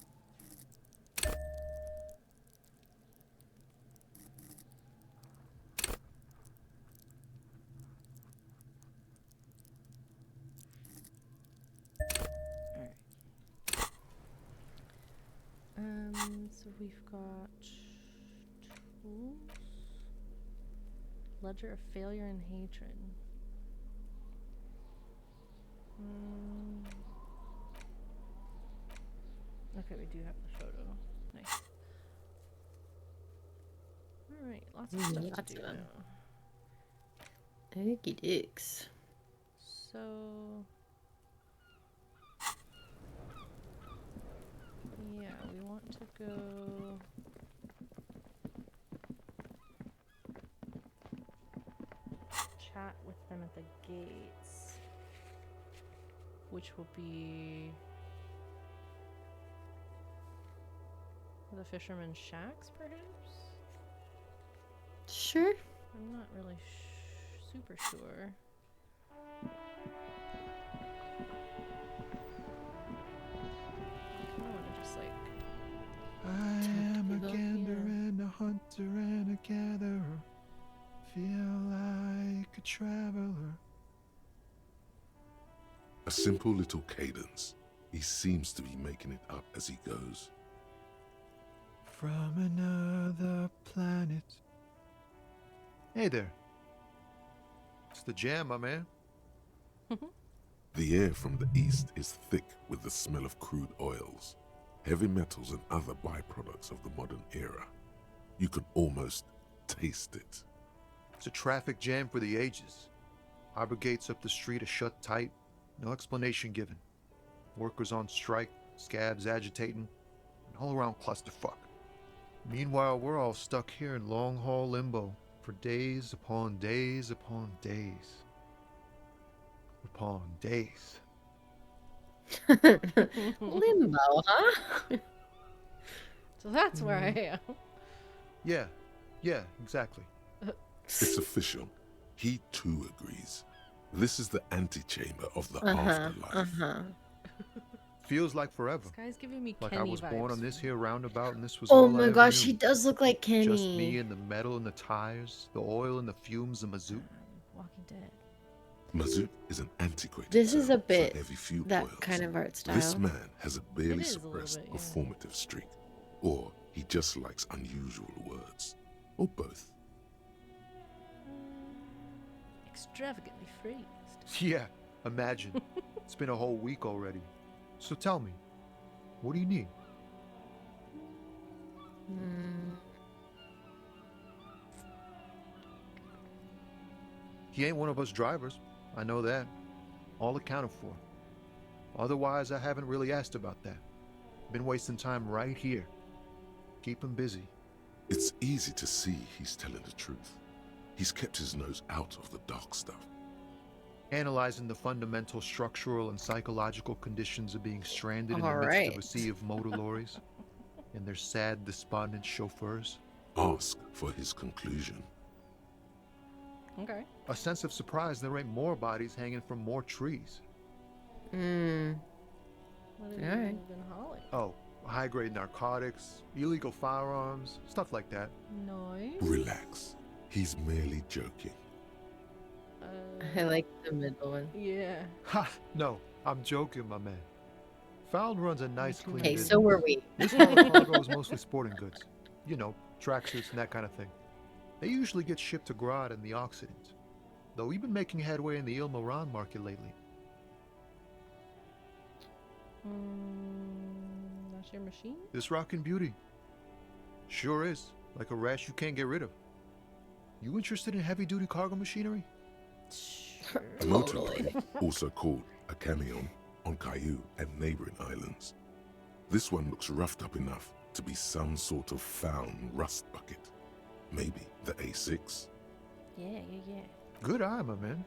we've got tools. Ledger of failure and hatred. Okay, we do have the photo. Nice. Alright, lots of stuff Lots to do of 'em. now. Okey dicks. So... yeah, we want to go... chat with them at the gates. Which will be... the fisherman's shacks, perhaps? Sure. I'm not really super sure. I want to just like... I am a people gander here. and a hunter and a gatherer. Feel like a traveler. A simple little cadence. He seems to be making it up as he goes. From another planet. Hey there. It's the jam, my man. The air from the east is thick with the smell of crude oils, heavy metals and other byproducts of the modern era. You can almost taste it. It's a traffic jam for the ages. Harbor gates up the street are shut tight. No explanation given. Workers on strike, scabs agitating, an all-around clusterfuck. Meanwhile, we're all stuck here in long-haul limbo for days upon days upon days. Upon days. Limbo, huh? So that's where I am. Yeah, exactly. It's official. He too agrees. This is the antechamber of the afterlife. Feels like forever. This guy's giving me Like Kenny I was born vibes. on this here roundabout and this was Oh all I my ever gosh, knew. he does look like Kenny. Just me and the metal and the tires, the oil and the fumes of mazout. Walking Dead. Mazout is an antiquated This is term a bit for heavy fuel that oils. kind of art style. This man has a barely is a little suppressed bit, yeah. performative streak, or he just likes unusual words, or both. Extravagantly phrased. Yeah, imagine. It's been a whole week already. So tell me, what do you need? He ain't one of us drivers. I know that. All accounted for. Otherwise, I haven't really asked about that. Been wasting time right here. Keep him busy. It's easy to see he's telling the truth. He's kept his nose out of the dark stuff. Analyzing the fundamental structural and psychological conditions of being stranded in the All midst right. of a sea of motor lorries and their sad, despondent chauffeurs. Ask for his conclusion. Okay. A sense of surprise there ain't more bodies hanging from more trees. What have Alright. you been hauling? Oh, high-grade narcotics, illegal firearms, stuff like that. Nice. Relax. He's merely joking. I like the middle one. Yeah. Ha! No, I'm joking, my man. Found runs a nice, clean Hey, business. so were we. This haul of cargo is mostly sporting goods. You know, tracksuits and that kind of thing. They usually get shipped to Grad and the Occident. Though we've been making headway in the Il Moran market lately. That's your machine? This rockin' beauty. Sure is. Like a rash you can't get rid of. You interested in heavy-duty cargo machinery? Sure. A motorbike, also called a camion, on Caillou and neighboring islands. This one looks roughed up enough to be some sort of found rust bucket. Maybe the A6? Yeah. Good eye, my man.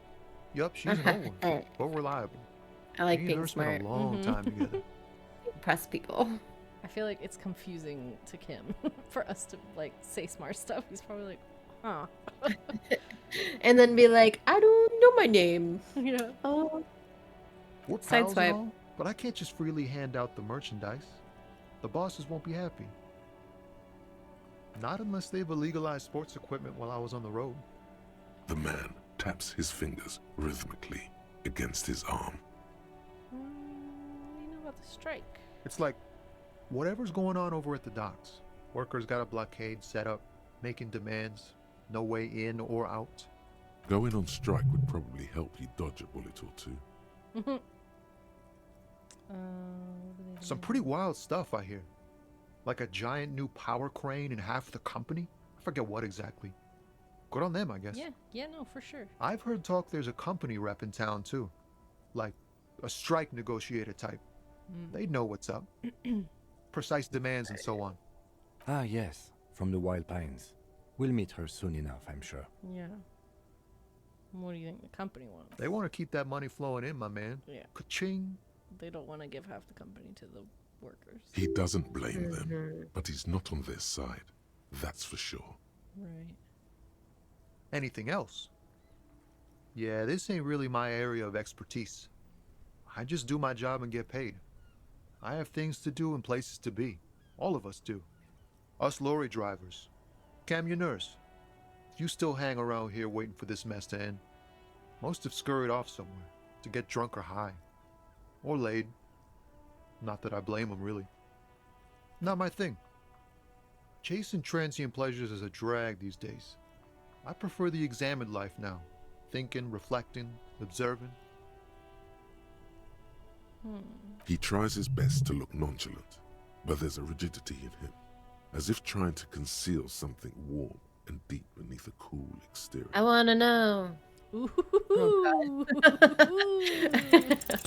Yup, she's an old one, but reliable. I like Me and being her spent smart. a long time together. Impress people. I feel like it's confusing to Kim for us to like say smart stuff. He's probably like, huh. And then be like, I don't know my name. Yeah. Oh, We're pals and Sideswipe. all, but I can't just freely hand out the merchandise. The bosses won't be happy. Not unless they've illegalized sports equipment while I was on the road. The man taps his fingers rhythmically against his arm. You know about the strike? It's like, whatever's going on over at the docks, Workers got a blockade set up, making demands, no way in or out. Going on strike would probably help you dodge a bullet or two. What do they Some do? pretty wild stuff, I hear. Like a giant new power crane in half the company? I forget what exactly. Good on them, I guess. Yeah, no, for sure. I've heard talk there's a company rep in town, too. Like a strike negotiator type. They'd know what's up. Precise demands and so on. Ah, yes, from the Wild Pines. We'll meet her soon enough, I'm sure. Yeah. What do you think the company wants? They want to keep that money flowing in, my man. Yeah. Ka-ching. They don't want to give half the company to the workers. He doesn't blame them, but he's not on their side. That's for sure. Right. Anything else? Yeah, this ain't really my area of expertise. I just do my job and get paid. I have things to do and places to be. All of us do. Us lorry drivers. Camionneurs. You still hang around here waiting for this mess to end. Most have scurried off somewhere to get drunk or high. Or laid. Not that I blame them, really. Not my thing. Chasing transient pleasures is a drag these days. I prefer the examined life now. Thinking, reflecting, observing. He tries his best to look nonchalant, but there's a rigidity in him, as if trying to conceal something warm and deep beneath a cool exterior. I want to know. Ooh.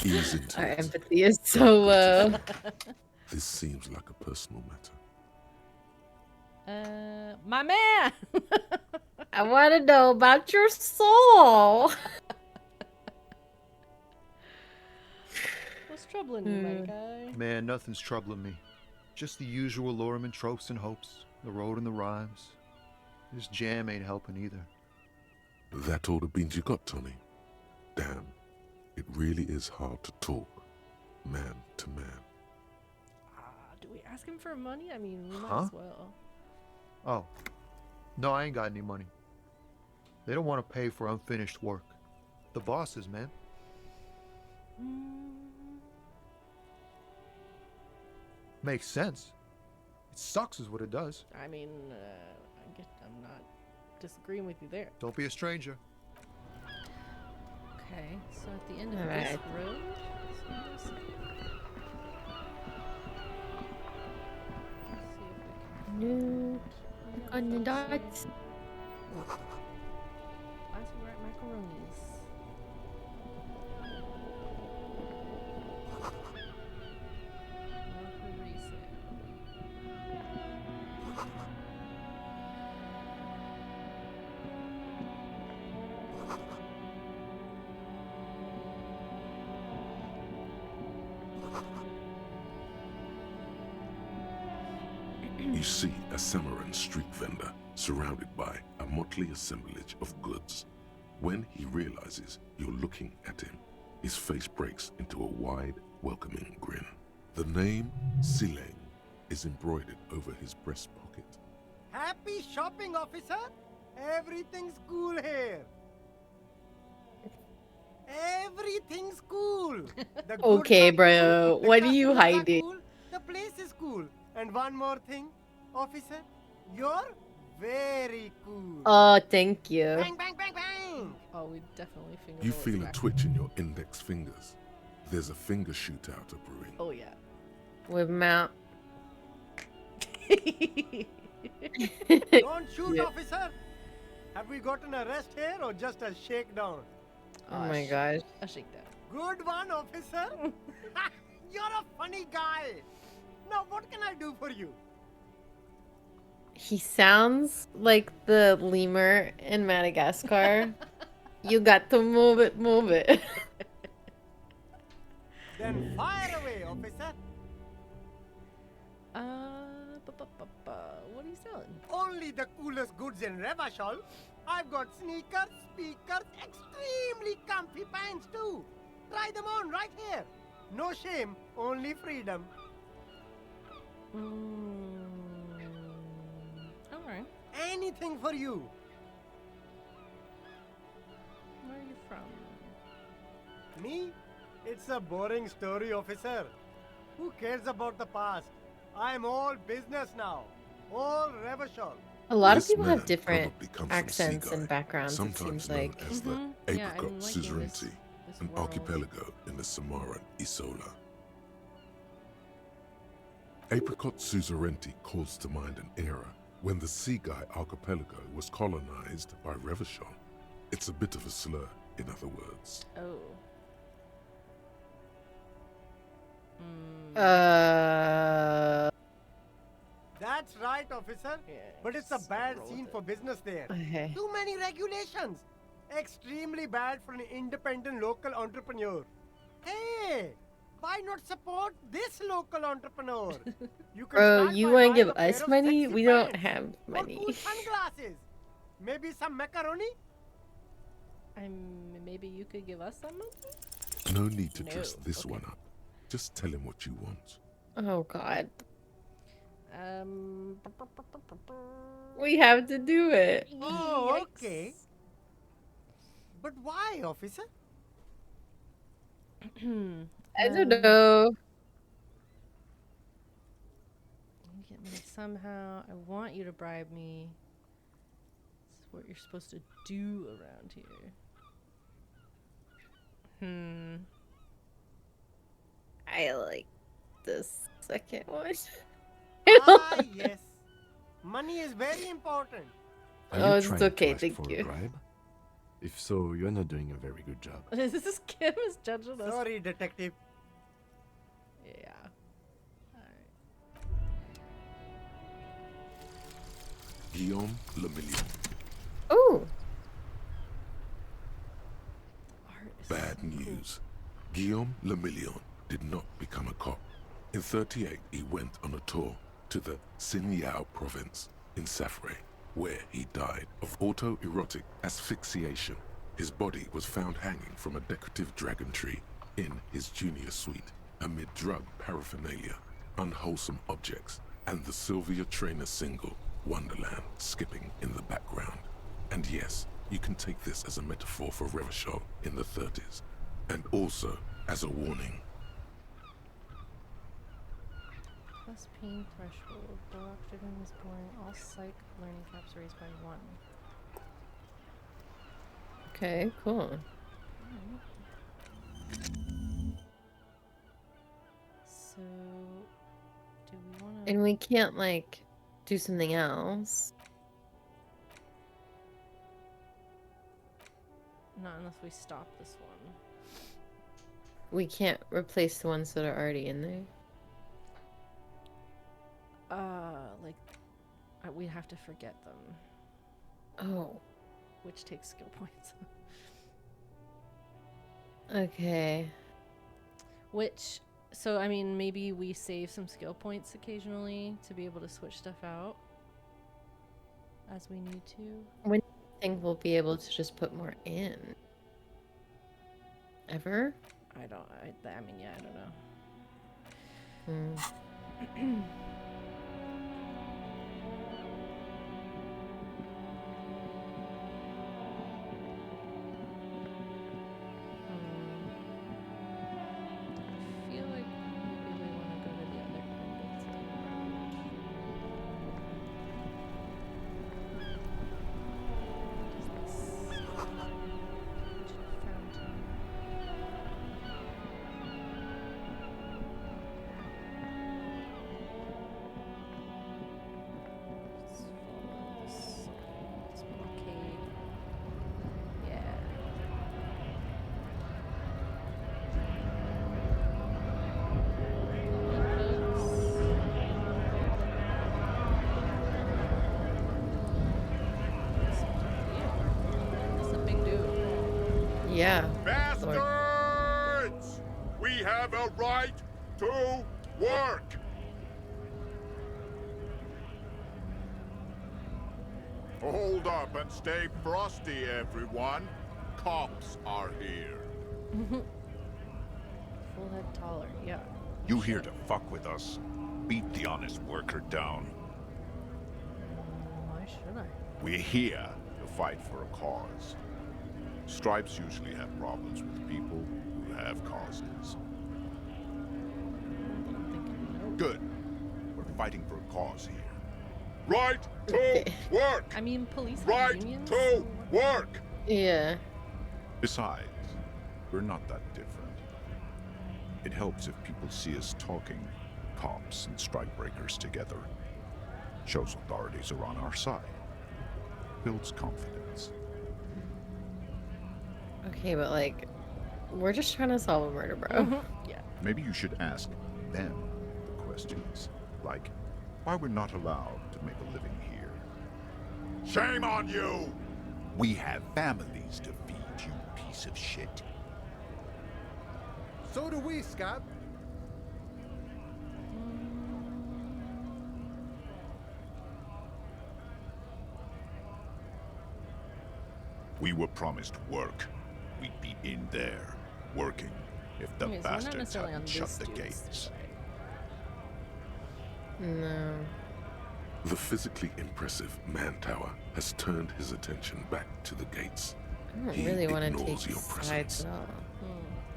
Ease into Our it. empathy is so low. This seems like a personal matter. My man. I want to know about your soul. What's troubling you, my guy? Man, nothing's troubling me. Just the usual Lorman tropes and hopes. The road and the rhymes. This jam ain't helping either. That all the beans you got, Tommy? Damn, it really is hard to talk, man to man. Do we ask him for money? I mean, we might Huh? as well. Oh. No, I ain't got any money. They don't want to pay for unfinished work. The bosses, man. Makes sense. It sucks is what it does. I mean, I'm not disagreeing with you there. Don't be a stranger. Okay, so at the end of this Alright. road. So let's see. Let's see if we No. can. On the let's see. dots. Last we're at macaronis. More for resale. You see a Samaran street vendor surrounded by a motley assemblage of goods. When he realizes you're looking at him, his face breaks into a wide, welcoming grin. The name Sileng is embroidered over his breast pocket. Happy shopping, officer. Everything's cool here. Everything's cool. The goods Okay, are bro. cool, the What are you customers are hiding? cool, the place is cool. And one more thing, officer. You're very cool. Oh, thank you. Bang, bang, bang, bang. Oh, we definitely finger You bullets feel a back. twitch in your index fingers. There's a finger shootout brewing. Oh yeah. With Mount. Don't shoot, Yeah. officer. Have we got an arrest here or just a shakedown? Oh my gosh. A shakedown. Good one, officer. You're a funny guy. Now, what can I do for you? He sounds like the lemur in Madagascar. You got to move it, move it. Then fire away, officer. What are you selling? Only the coolest goods in Revachol. I've got sneakers, speakers, extremely comfy pants too. Try them on right here. No shame, only freedom. Alright. Anything for you. Where are you from? Me? It's a boring story, officer. Who cares about the past? I'm all business now. All Revachol. A lot of This people have man different probably comes from accents and Seaguy, backgrounds, it sometimes seems known like. as the Yeah, Apricot I'm liking Suzerainty, this an world. archipelago in the Samaran Isola. Apricot Suzerainty calls to mind an era when the Seaguy archipelago was colonized by Revachol. It's a bit of a slur, in other words. Oh. That's right, officer. Yeah, But it's a just gonna bad roll scene with for it. business there. Okay. Too many regulations. Extremely bad for an independent local entrepreneur. Hey, why not support this local entrepreneur? You can Bro, start you by want to buying give a pair us of money? sexy We don't pants have or money. cool sunglasses. Maybe some macaroni. Maybe you could give us some money? No need to No, dress this okay. one up. Just tell him what you want. Oh god. Um. We have to do it. Oh, Yikes. okay. But why, officer? I don't know. Get me somehow. I want you to bribe me. This is what you're supposed to do around here. I like the second one. Ah, yes. Money is very important. Are Oh, you it's trying okay, to ask thank for you. a bribe? If so, you're not doing a very good job. This is Kim is judging us. Sorry, detective. Yeah. Alright. Guillaume Lemillion. Oh, Art is Bad so cool. news. Guillaume Lemillion did not become a cop. In 38, he went on a tour to the Sinyao province in Safre, where he died of autoerotic asphyxiation. His body was found hanging from a decorative dragon tree in his junior suite, amid drug paraphernalia, unwholesome objects, and the Sylvia Trainer single, Wonderland, skipping in the background. And yes, you can take this as a metaphor for Revachol in the 30s, and also as a warning. Plus pain threshold. Though oxygen is pouring, all psych learning caps raised by 1. okay, cool. So, do we want to? And we can't, like, do something else. Not unless we stop this one. We can't replace the ones that are already in there. Like, we have to forget them, Oh, which takes skill points. okay. Which, so I mean, maybe we save some skill points occasionally to be able to switch stuff out as we need to. When do you think we'll be able to just put more in? Ever? I mean, yeah, I don't know. Hmm. I feel like maybe we want to go to the other end of town. What is this? Fountain. Let's follow this blockade. Yeah. That's a big dude. Yeah. Bastards! We have a right to work! Hold up and stay frosty, everyone. Cops are here. Full head taller, yeah. You here to fuck with us? Beat the honest worker down. Why should I? We're here to fight for a cause. Stripes usually have problems with people who have causes. I'm thinking no. Good. We're fighting for a cause here. Right to Okay. work! I mean, police have Right unions. to so what- work! Yeah. Besides, we're not that different. It helps if people see us talking, cops and strikebreakers together. Shows authorities are on our side. Builds confidence. Okay, but like, we're just trying to solve a murder, bro. Yeah. Maybe you should ask them the questions. Like, why we're not allowed to make a living here. Shame on you! We have families to feed, you piece of shit. So do we, Scab. We were promised work. We'd be in there, working, if the Okay, so we're not bastards necessarily on hadn't shut this the dude's gates. side. No. The physically impressive man tower has turned his attention back to the gates. I don't He really want to ignores take your sides presence. at all.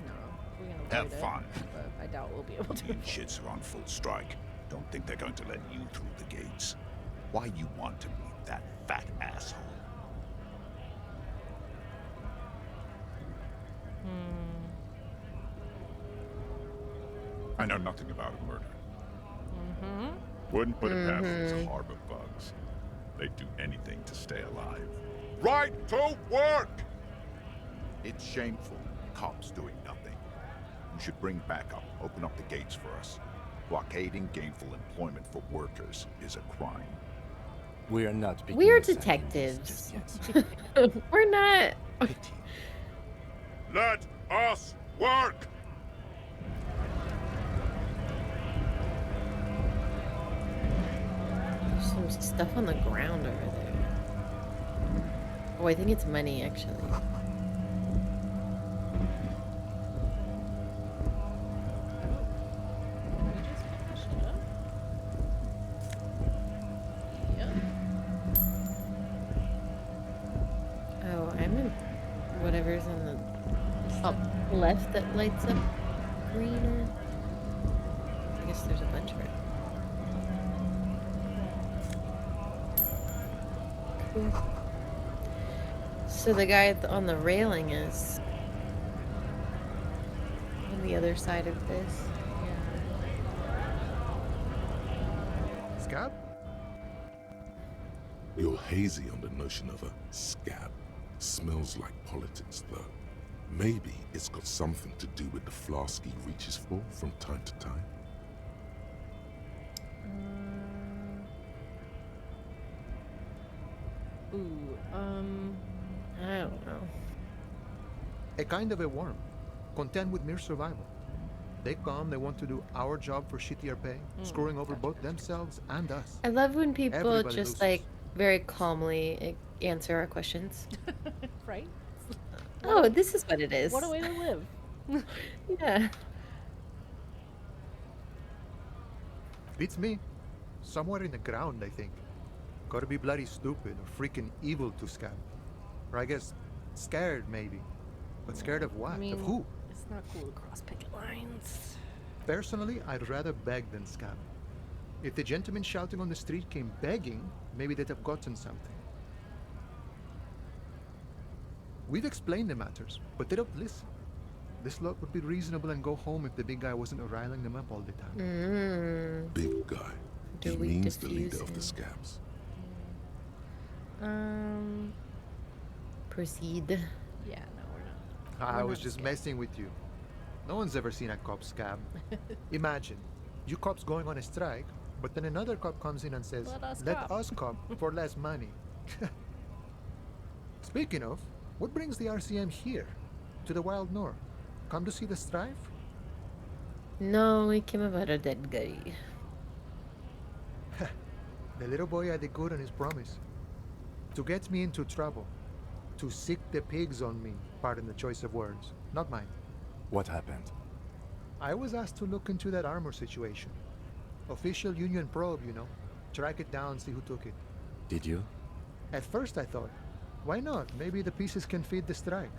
No, we're gonna Have avoid it, fun. but I doubt we'll be able to. You shits are on full strike. Don't think they're going to let you through the gates. Why you want to meet that fat asshole? I know nothing about a murder. Wouldn't put it past these harbor bugs. They'd do anything to stay alive. Right to work! It's shameful. Cops doing nothing. You should bring backup. Open up the gates for us. Blockading gainful employment for workers is a crime. We are not picking We're a side in this detectives. just yet. We're not. Pity. Let us work! There's some stuff on the ground over there. Oh, I think it's money, actually. We just finished it up. Yep. Oh, I'm in whatever's in the top left that lights up greener. I guess there's a bunch of it. Cool. So the guy on the railing is on the other side of this. Scab? You're hazy on the notion of a scab. Smells like politics, though. Maybe it's got something to do with the flask he reaches for from time to time. I don't know. A kind of a worm, content with mere survival. They come, they want to do our job for shittier pay, screwing over both themselves and us. I love when people Everybody just loses. like very calmly answer our questions. Right? Oh, this is what it is. What a way to live. Yeah. Beats me. Somewhere in the ground, I think. Gotta be bloody stupid or freaking evil to scab. Or I guess scared, maybe. But scared of what? I mean, of who? it's not cool to cross picket lines. Personally, I'd rather beg than scab. If the gentleman shouting on the street came begging, maybe they'd have gotten something. We've explained the matters, but they don't listen. This lot would be reasonable and go home if the big guy wasn't riling them up all the time. Big guy. Do he we means the defuse leader of the him? scabs. Proceed. Yeah, no, we're not. I We're was not just scared. messing with you. No one's ever seen a cop scab. Imagine, you cops going on a strike, but then another cop comes in and says, Let us cop." us cop for less money. Speaking of, what brings the RCM here? To the Wild North? Come to see the strife? No, we came about a dead guy. The little boy had it good on his promise. To get me into trouble. To sick the pigs on me, pardon the choice of words. Not mine. What happened? I was asked to look into that armor situation. Official union probe, you know. Track it down, see who took it. Did you? At first I thought, why not? Maybe the pieces can feed the strike.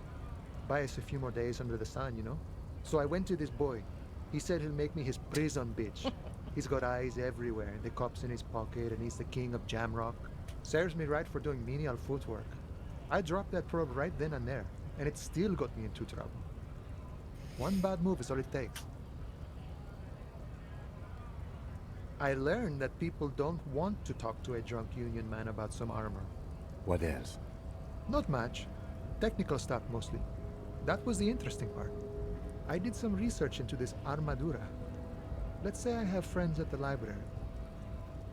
Buy us a few more days under the sun, you know? So I went to this boy. He said he'll make me his prison bitch. He's got eyes everywhere, the cop's in his pocket, and he's the king of Jamrock. Serves me right for doing menial footwork. I dropped that probe right then and there, and it still got me into trouble. One bad move is all it takes. I learned that people don't want to talk to a drunk Union man about some armor. What else? Not much. Technical stuff mostly. That was the interesting part. I did some research into this armadura. Let's say I have friends at the library.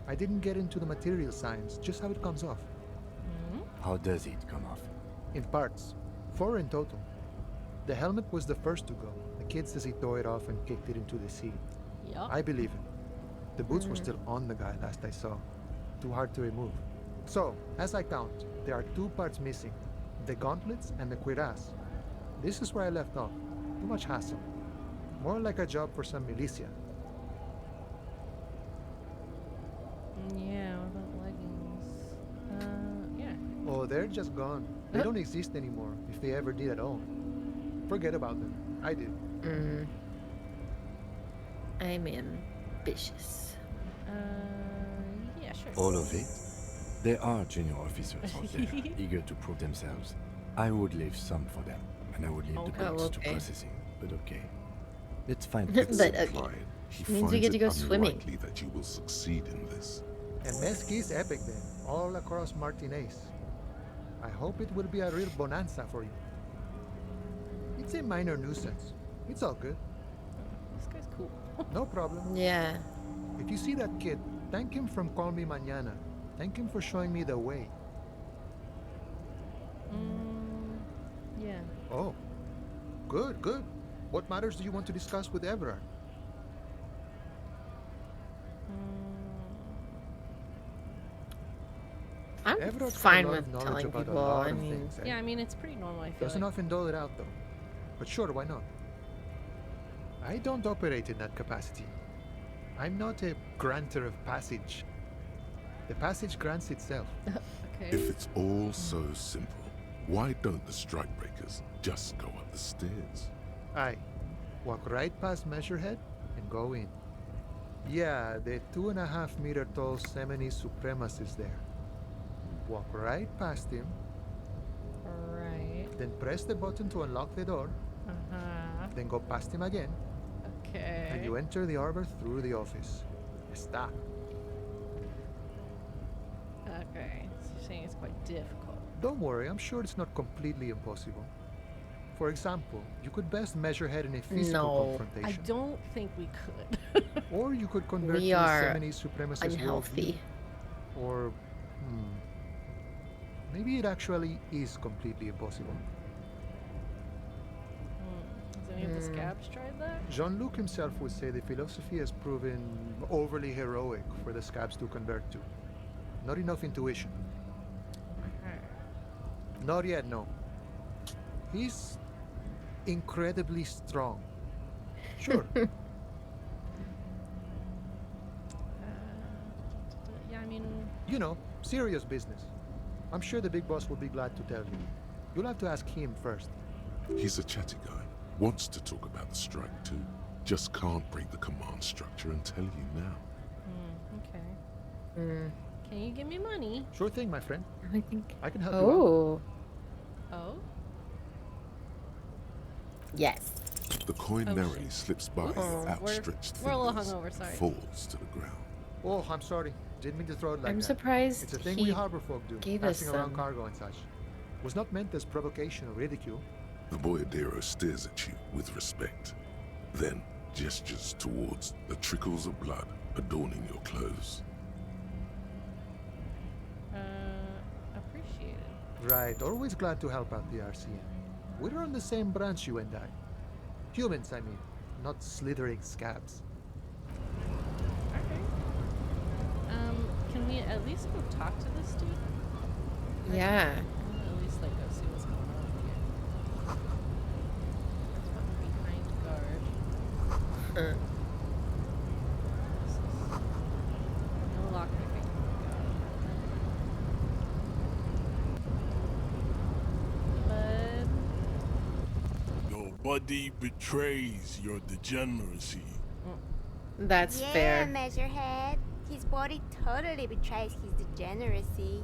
I didn't get into the material science, just how it comes off. How does it come off? In parts. 4 in total. The helmet was the first to go. The kid says he tore it off and kicked it into the sea. Yup. I believe him. The boots were still on the guy last I saw. Too hard to remove. So, as I count, there are 2 parts missing. The gauntlets and the cuirass. This is where I left off. Too much hassle. More like a job for some militia. Yeah, what about leggings? Yeah. Oh, they're just gone. They don't exist anymore, if they ever did at all. Forget about them. I did. I'm ambitious. Yeah, sure. All of it? There are junior officers out there, eager to prove themselves. I would leave some for them, and I would leave the Okay. goods to okay. processing. But okay. Let's find But It's okay. implied he Means we finds get to it go swimming. unlikely that you will succeed in this. And Mesqui's epic then, all across Martinez. I hope it will be a real bonanza for you. It's a minor nuisance. It's all good. This guy's cool. No problem. Yeah. If you see that kid, thank him from Call Me Mañana. Thank him for showing me the way. Yeah. Oh, good, good. What matters do you want to discuss with Everard? I'm Everard's got a fine lot with of knowledge telling about a people. lot I of mean, things, eh? Yeah, I mean, it's pretty normal, I feel Doesn't like. often dole it out though. But sure, why not? I don't operate in that capacity. I'm not a granter of passage. The passage grants itself. Okay. If it's all so simple, why don't the strikebreakers just go up the stairs? Aye. Walk right past Measurehead and go in. Yeah, the 2.5 meter tall Semini Supremus is there. Walk right past him, Right. then press the button to unlock the door, Uh-huh. then go past him again, Okay. and you enter the arbor through the office. Está. Okay. So you're saying it's quite difficult. Don't worry, I'm sure it's not completely impossible. For example, you could best Measurehead in a physical No. I confrontation. don't think we could. Or you could convert We to are Semini Supremacist worldview. unhealthy. Or, maybe it actually is completely impossible. Has any of the scabs tried that? Jean-Luc himself would say the philosophy has proven overly heroic for the scabs to convert to. Not enough intuition. Not yet, no. He's incredibly strong. Sure. Yeah, I mean, You know, serious business. I'm sure the big boss will be glad to tell you. You'll have to ask him first. He's a chatty guy, wants to talk about the strike too. Just can't break the command structure and tell you now. okay. Can you give me money? Sure thing, my friend. I think. I can help you out. Oh. Oh? Yes. The coin Oh, narrowly shit. slips by Oops. your We're- outstretched we're a little fingers hungover, and sorry. falls to the ground. Oh, I'm sorry. Didn't mean to throw it like I'm that. surprised It's a thing he we harbor folk do, gave us passing around some. cargo and such. Was not meant as provocation or ridicule. The boyadero stares at you with respect, then gestures towards the trickles of blood adorning your clothes. Appreciate it. Right, always glad to help out the RCM. We're on the same branch, you and I. Humans, I mean, not slithering scabs. Okay. Can we at least go talk to this dude? Yeah. At least like go see what's going on here. There's one behind guard. This is no lockpicking. Bud. Your body betrays your degeneracy. That's Yeah, fair. Measurehead. His body totally betrays his degeneracy.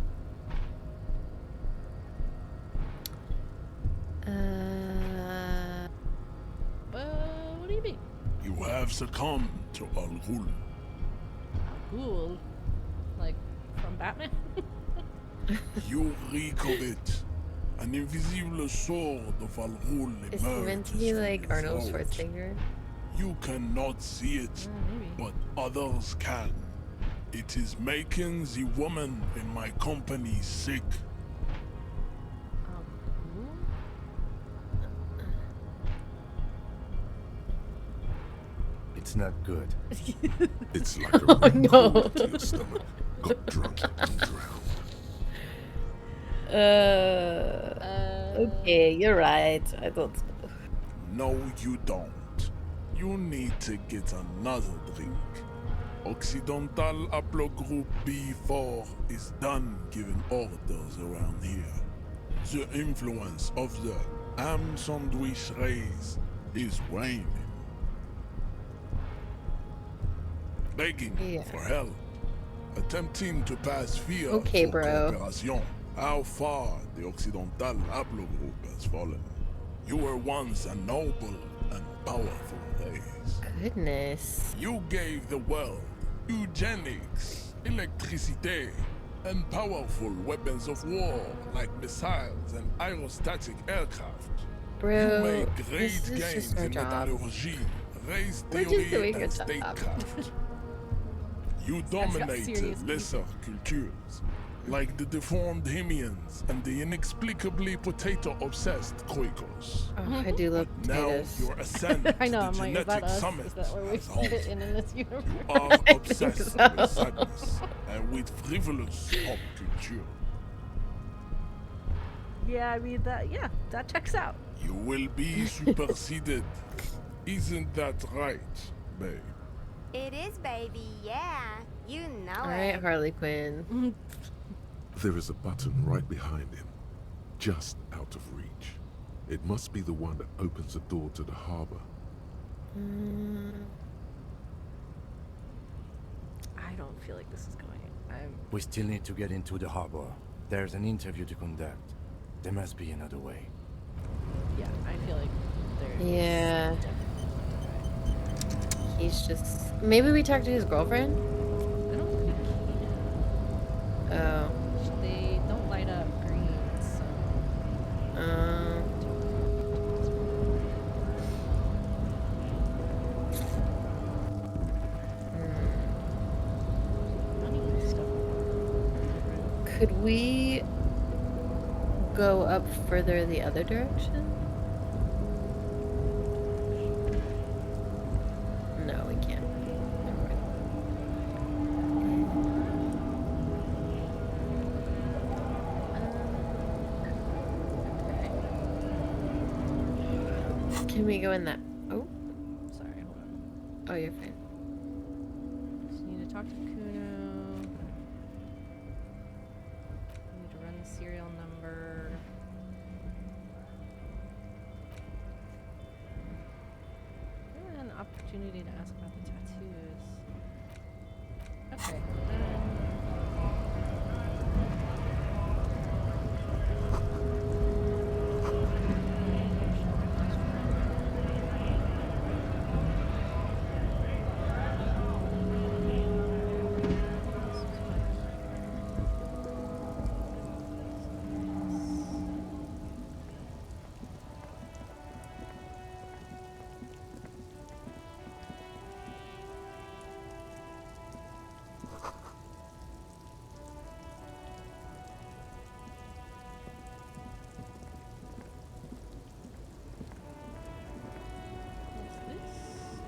What do you mean? You have succumbed to Al Ghul. Ghoul? Like, from Batman? You reek of it. An invisible sword of Al Ghul Is he meant to be emerges like from your Arnold throat. Schwarzenegger? You cannot see it, Maybe. but others can. It is making the woman in my company sick. Ghoul? It's not good. It's like a red no. crawled to your stomach, got drunk and drowned. Okay, you're right. I thought so. No, you don't. You need to get another drink. Occidental Haplogroup B4 is done giving orders around here. The influence of the ham sandwich race is waning. Begging Yeah. for help. Attempting to pass fear Okay, for bro. cooperation. How far the Occidental Haplogroup has fallen. You were once a noble and powerful race. Goodness. You gave the world eugenics, electricity, and powerful weapons of war like missiles and aerostatic aircraft. You Bro, made this great is gains just our in job. metallurgy, race We're just theory, doing our and job. statecraft. You guy's got serious dominated lesser cultures, like the deformed Hemians and the inexplicably potato-obsessed Quakers. Oh, I do love Now potatoes. your ascent I know, to I'm the like, is that genetic us? summit Is that where we has halted. fit in this universe? You are obsessed so. with sadness and with frivolous pop culture. Yeah, I mean, that checks out. You will be superseded. Isn't that right, babe? It is, baby, yeah. You know Alright, it. Harley Quinn. There is a button right behind him, just out of reach. It must be the one that opens the door to the harbor. I don't feel like this is going. We still need to get into the harbor. There's an interview to conduct. There must be another way. Yeah, I feel like there. Yeah. He's just. Maybe we talk to his girlfriend? I don't think we can. Oh. They don't light up green, so. Money and stuff. Could we go up further the other direction? No, we can't. Never mind. Can we go in that? Oh, Sorry, hold on. oh, you're fine. Just need to talk to Kuno. Need to run the serial number. And an opportunity to ask about the tattoos. Okay. What's this?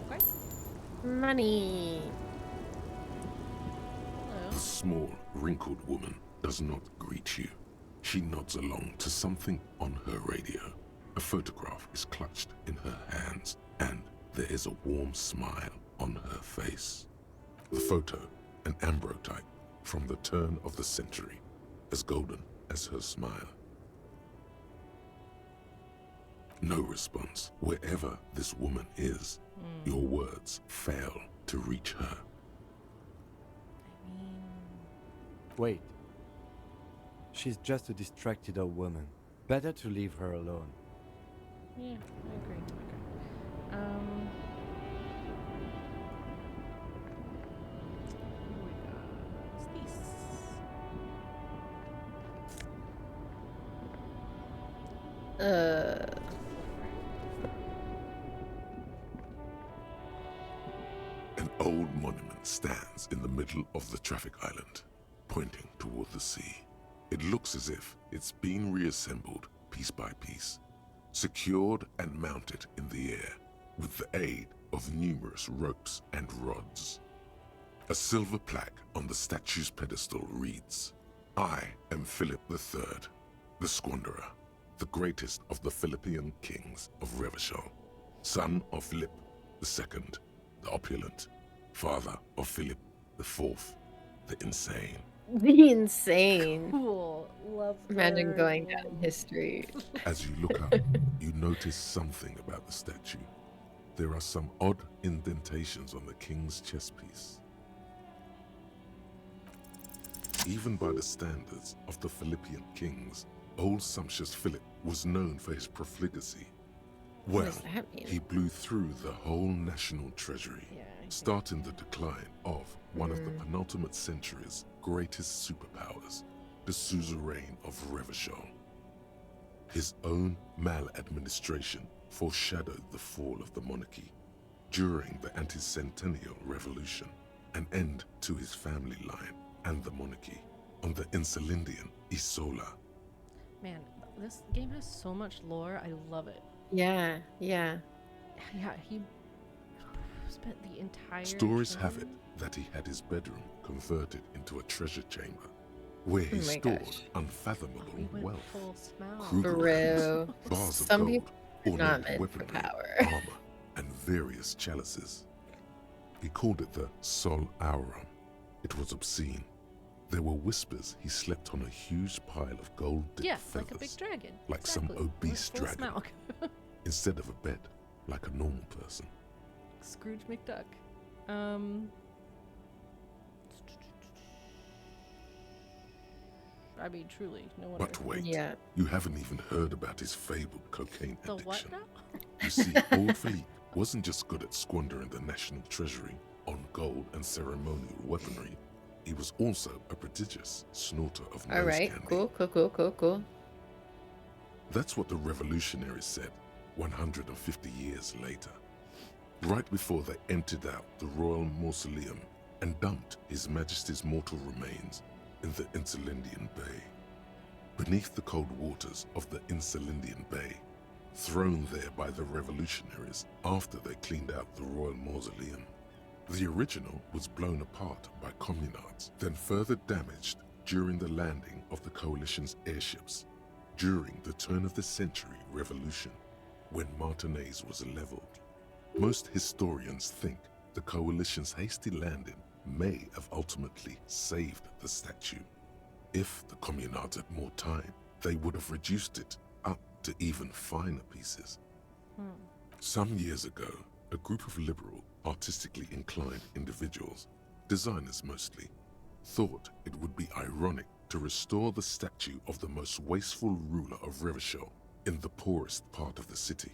Okay. Money. Hello. The small, wrinkled woman does not greet you. She nods along to something on her radio. A photograph is clutched in her hands, and there is a warm smile on her face. The photo, an ambrotype from the turn of the century, as golden as her smile. No response. Wherever this woman is, your words fail to reach her. I mean, Wait. She's just a distracted old woman. Better to leave her alone. yeah, I agree. What's this? An old monument stands in the middle of the traffic island, pointing toward the sea. It looks as if it's been reassembled piece by piece, secured and mounted in the air with the aid of numerous ropes and rods. A silver plaque on the statue's pedestal reads, "I am Philip III, the Squanderer, the greatest of the Philippian kings of Revachol, son of Philip II, the opulent, father of Philip IV, the insane." The insane. Cool. Love Imagine her going name. down in history. As you look up, you notice something about the statue. There are some odd indentations on the king's chest piece. Even by the standards of the Philippian kings, old sumptuous Philip was known for his profligacy. What Well, does that mean? he blew through the whole national treasury, Yeah, I starting the decline of one of the penultimate century's greatest superpowers, the suzerain of Revachol. His own maladministration foreshadowed the fall of the monarchy during the anti-centennial revolution, an end to his family line and the monarchy on the Insulindian Isola. Man, this game has so much lore. I love it. Yeah, yeah. Yeah, he spent the entire Stories have it time- that he had his bedroom converted into a treasure chamber, where he Oh my stored gosh. unfathomable We went wealth. full smell. Kruger Bro. rings, bars of Some gold, people are not ornate meant for weaponry, power. armor, and various chalices. He called it the Sol Auron. It was obscene. There were whispers he slept on a huge pile of gold-dipped Yeah, feathers, like a big dragon. like some Exactly. obese Full dragon, Smaug. instead of a bed, like a normal person. Scrooge McDuck. I mean, truly, no wonder. But wait, Yeah. you haven't even heard about his fabled cocaine The addiction. what now? You see, old Philippe wasn't just good at squandering the national treasury on gold and ceremonial weaponry. He was also a prodigious snorter of nose All right. candy. Cool. That's what the revolutionaries said 150 years later, right before they emptied out the royal mausoleum and dumped His Majesty's mortal remains in the Insulindian Bay. Beneath the cold waters of the Insulindian Bay, thrown there by the revolutionaries after they cleaned out the royal mausoleum. The original was blown apart by communards, then further damaged during the landing of the coalition's airships during the turn-of-the-century revolution, when Martinez was leveled. Most historians think the coalition's hasty landing may have ultimately saved the statue. If the communards had more time, they would have reduced it up to even finer pieces. Some years ago, a group of liberal, artistically inclined individuals, designers mostly, thought it would be ironic to restore the statue of the most wasteful ruler of Revachol in the poorest part of the city.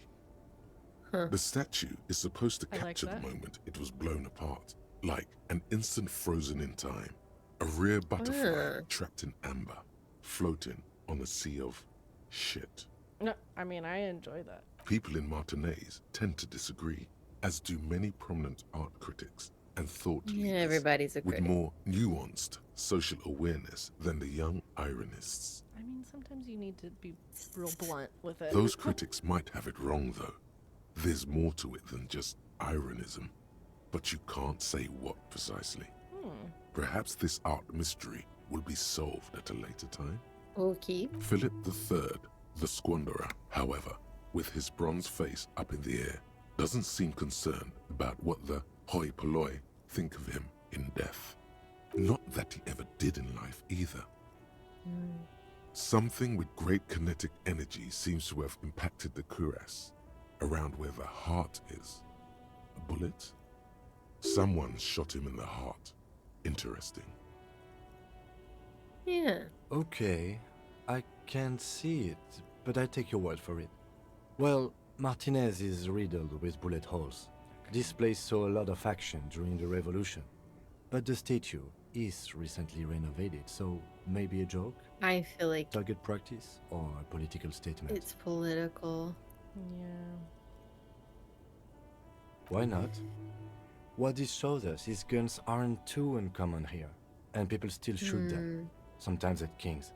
The statue is supposed to I like capture the that. moment it was blown apart, like an instant frozen in time, a rare butterfly trapped in amber, floating on a sea of shit. No, I mean, I enjoy that. People in Martinez tend to disagree, as do many prominent art critics and thought Yeah, leaders everybody's a with critic. more nuanced social awareness than the young ironists. I mean, sometimes you need to be real blunt with it. Those critics might have it wrong, though. There's more to it than just ironism, but you can't say what precisely. Perhaps this art mystery will be solved at a later time. Okay. Philip III, the Squanderer, however, with his bronze face up in the air, doesn't seem concerned about what the hoi polloi think of him in death. Not that he ever did in life either. Something with great kinetic energy seems to have impacted the cuirass, around where the heart is. A bullet? Someone shot him in the heart. Interesting. Yeah. Okay, I can't see it, but I take your word for it. Well, Martinez is riddled with bullet holes. This place saw a lot of action during the revolution. But the statue is recently renovated, so maybe a joke? I feel like Target practice? Or a political statement? it's political. Yeah. Why not? What this shows us is guns aren't too uncommon here, and people still shoot them, sometimes at kings.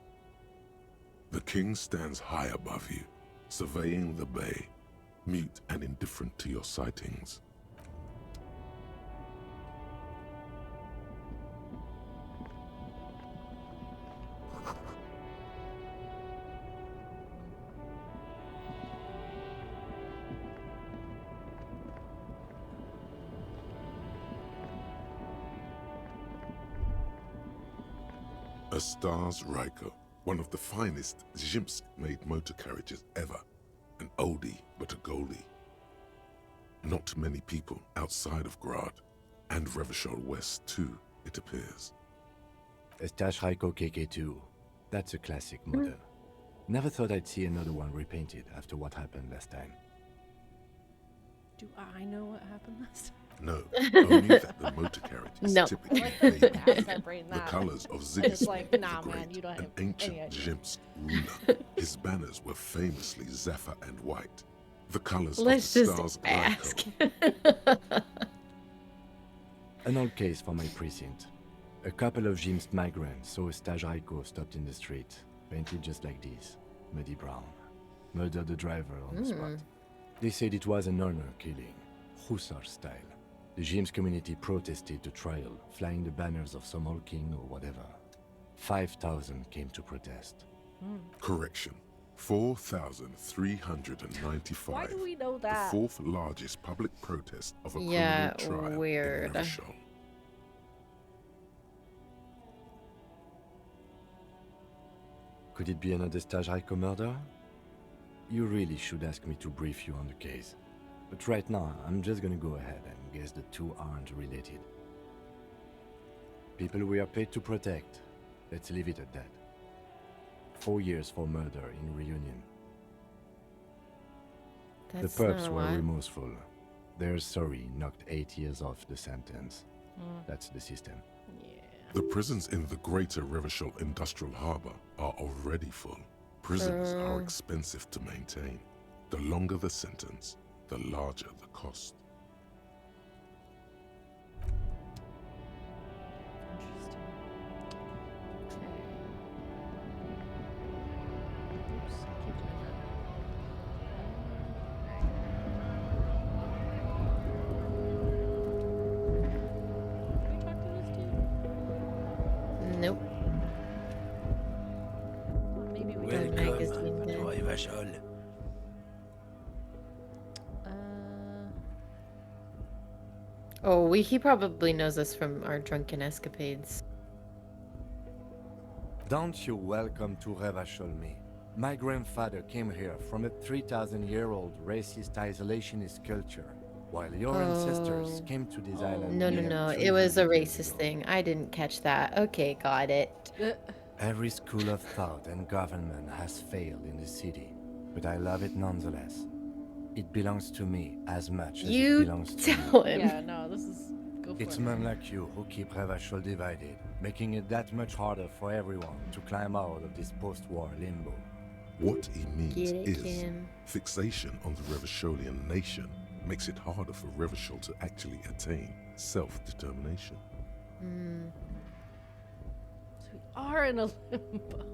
The king stands high above you, surveying the bay, mute and indifferent to your sightings. A Stars Riker, one of the finest Zhimsk-made motor carriages ever. An oldie, but a goldie. Not many people outside of Grad, and Revachol West too, it appears. A Stashraiko KK2. That's a classic model. Never thought I'd see another one repainted after what happened last time. Do I know what happened last time? No, only that the motor carriage is No. typically Like, painted ask in my brain the that. colors of It's Sigismund like, the nah, man, Great, you don't an have any ancient idea. Zhimsk ruler. His banners were famously zephyr and white, the colors Let's of the just Stars ask. Riker. An old case for my precinct. A couple of Zhimsk migrants saw a Stashraiko stopped in the street, painted just like this, muddy brown. Murdered the driver on the spot. They said it was an honor killing, Hussar style. The Zhimsk community protested the trial, flying the banners of some old king or whatever. 5,000 came to protest. Correction. 4,395. Why do we know The that? fourth largest public protest of a Yeah, criminal trial weird. in Revachol. Could it be another Stashraiko murder? You really should ask me to brief you on the case. But right now, I'm just gonna go ahead and guess the two aren't related. People we are paid to protect. Let's leave it at that. 4 years for murder in Reunion. That's The perps not a were lot. remorseful. Their sorry knocked 8 years off the sentence. That's the system. Yeah. The prisons in the greater Revachol Industrial Harbour are already full. Prisons are expensive to maintain. The longer the sentence, the larger the cost. Interesting. Okay. Oops, I keep doing that. Did we talk to this dude? Nope. Maybe we Welcome did. magazine to then. Revachol. Oh, he probably knows us from our drunken escapades. Don't you welcome to Revachol me. My grandfather came here from a 3,000-year-old racist isolationist culture, while your ancestors came to this island. No, no, nearly no. It was a 300 years racist ago. thing. I didn't catch that. Okay, got it. Every school of thought and government has failed in the city, but I love it nonetheless. It belongs to me as much as it You belongs to you. tell him. Yeah, no, this is go for It's it. men like you who keep Revachol divided, making it that much harder for everyone to climb out of this post-war limbo. What he means Get it, is Kim. fixation on the Revacholian nation makes it harder for Revachol to actually attain self-determination. So we are in a limbo.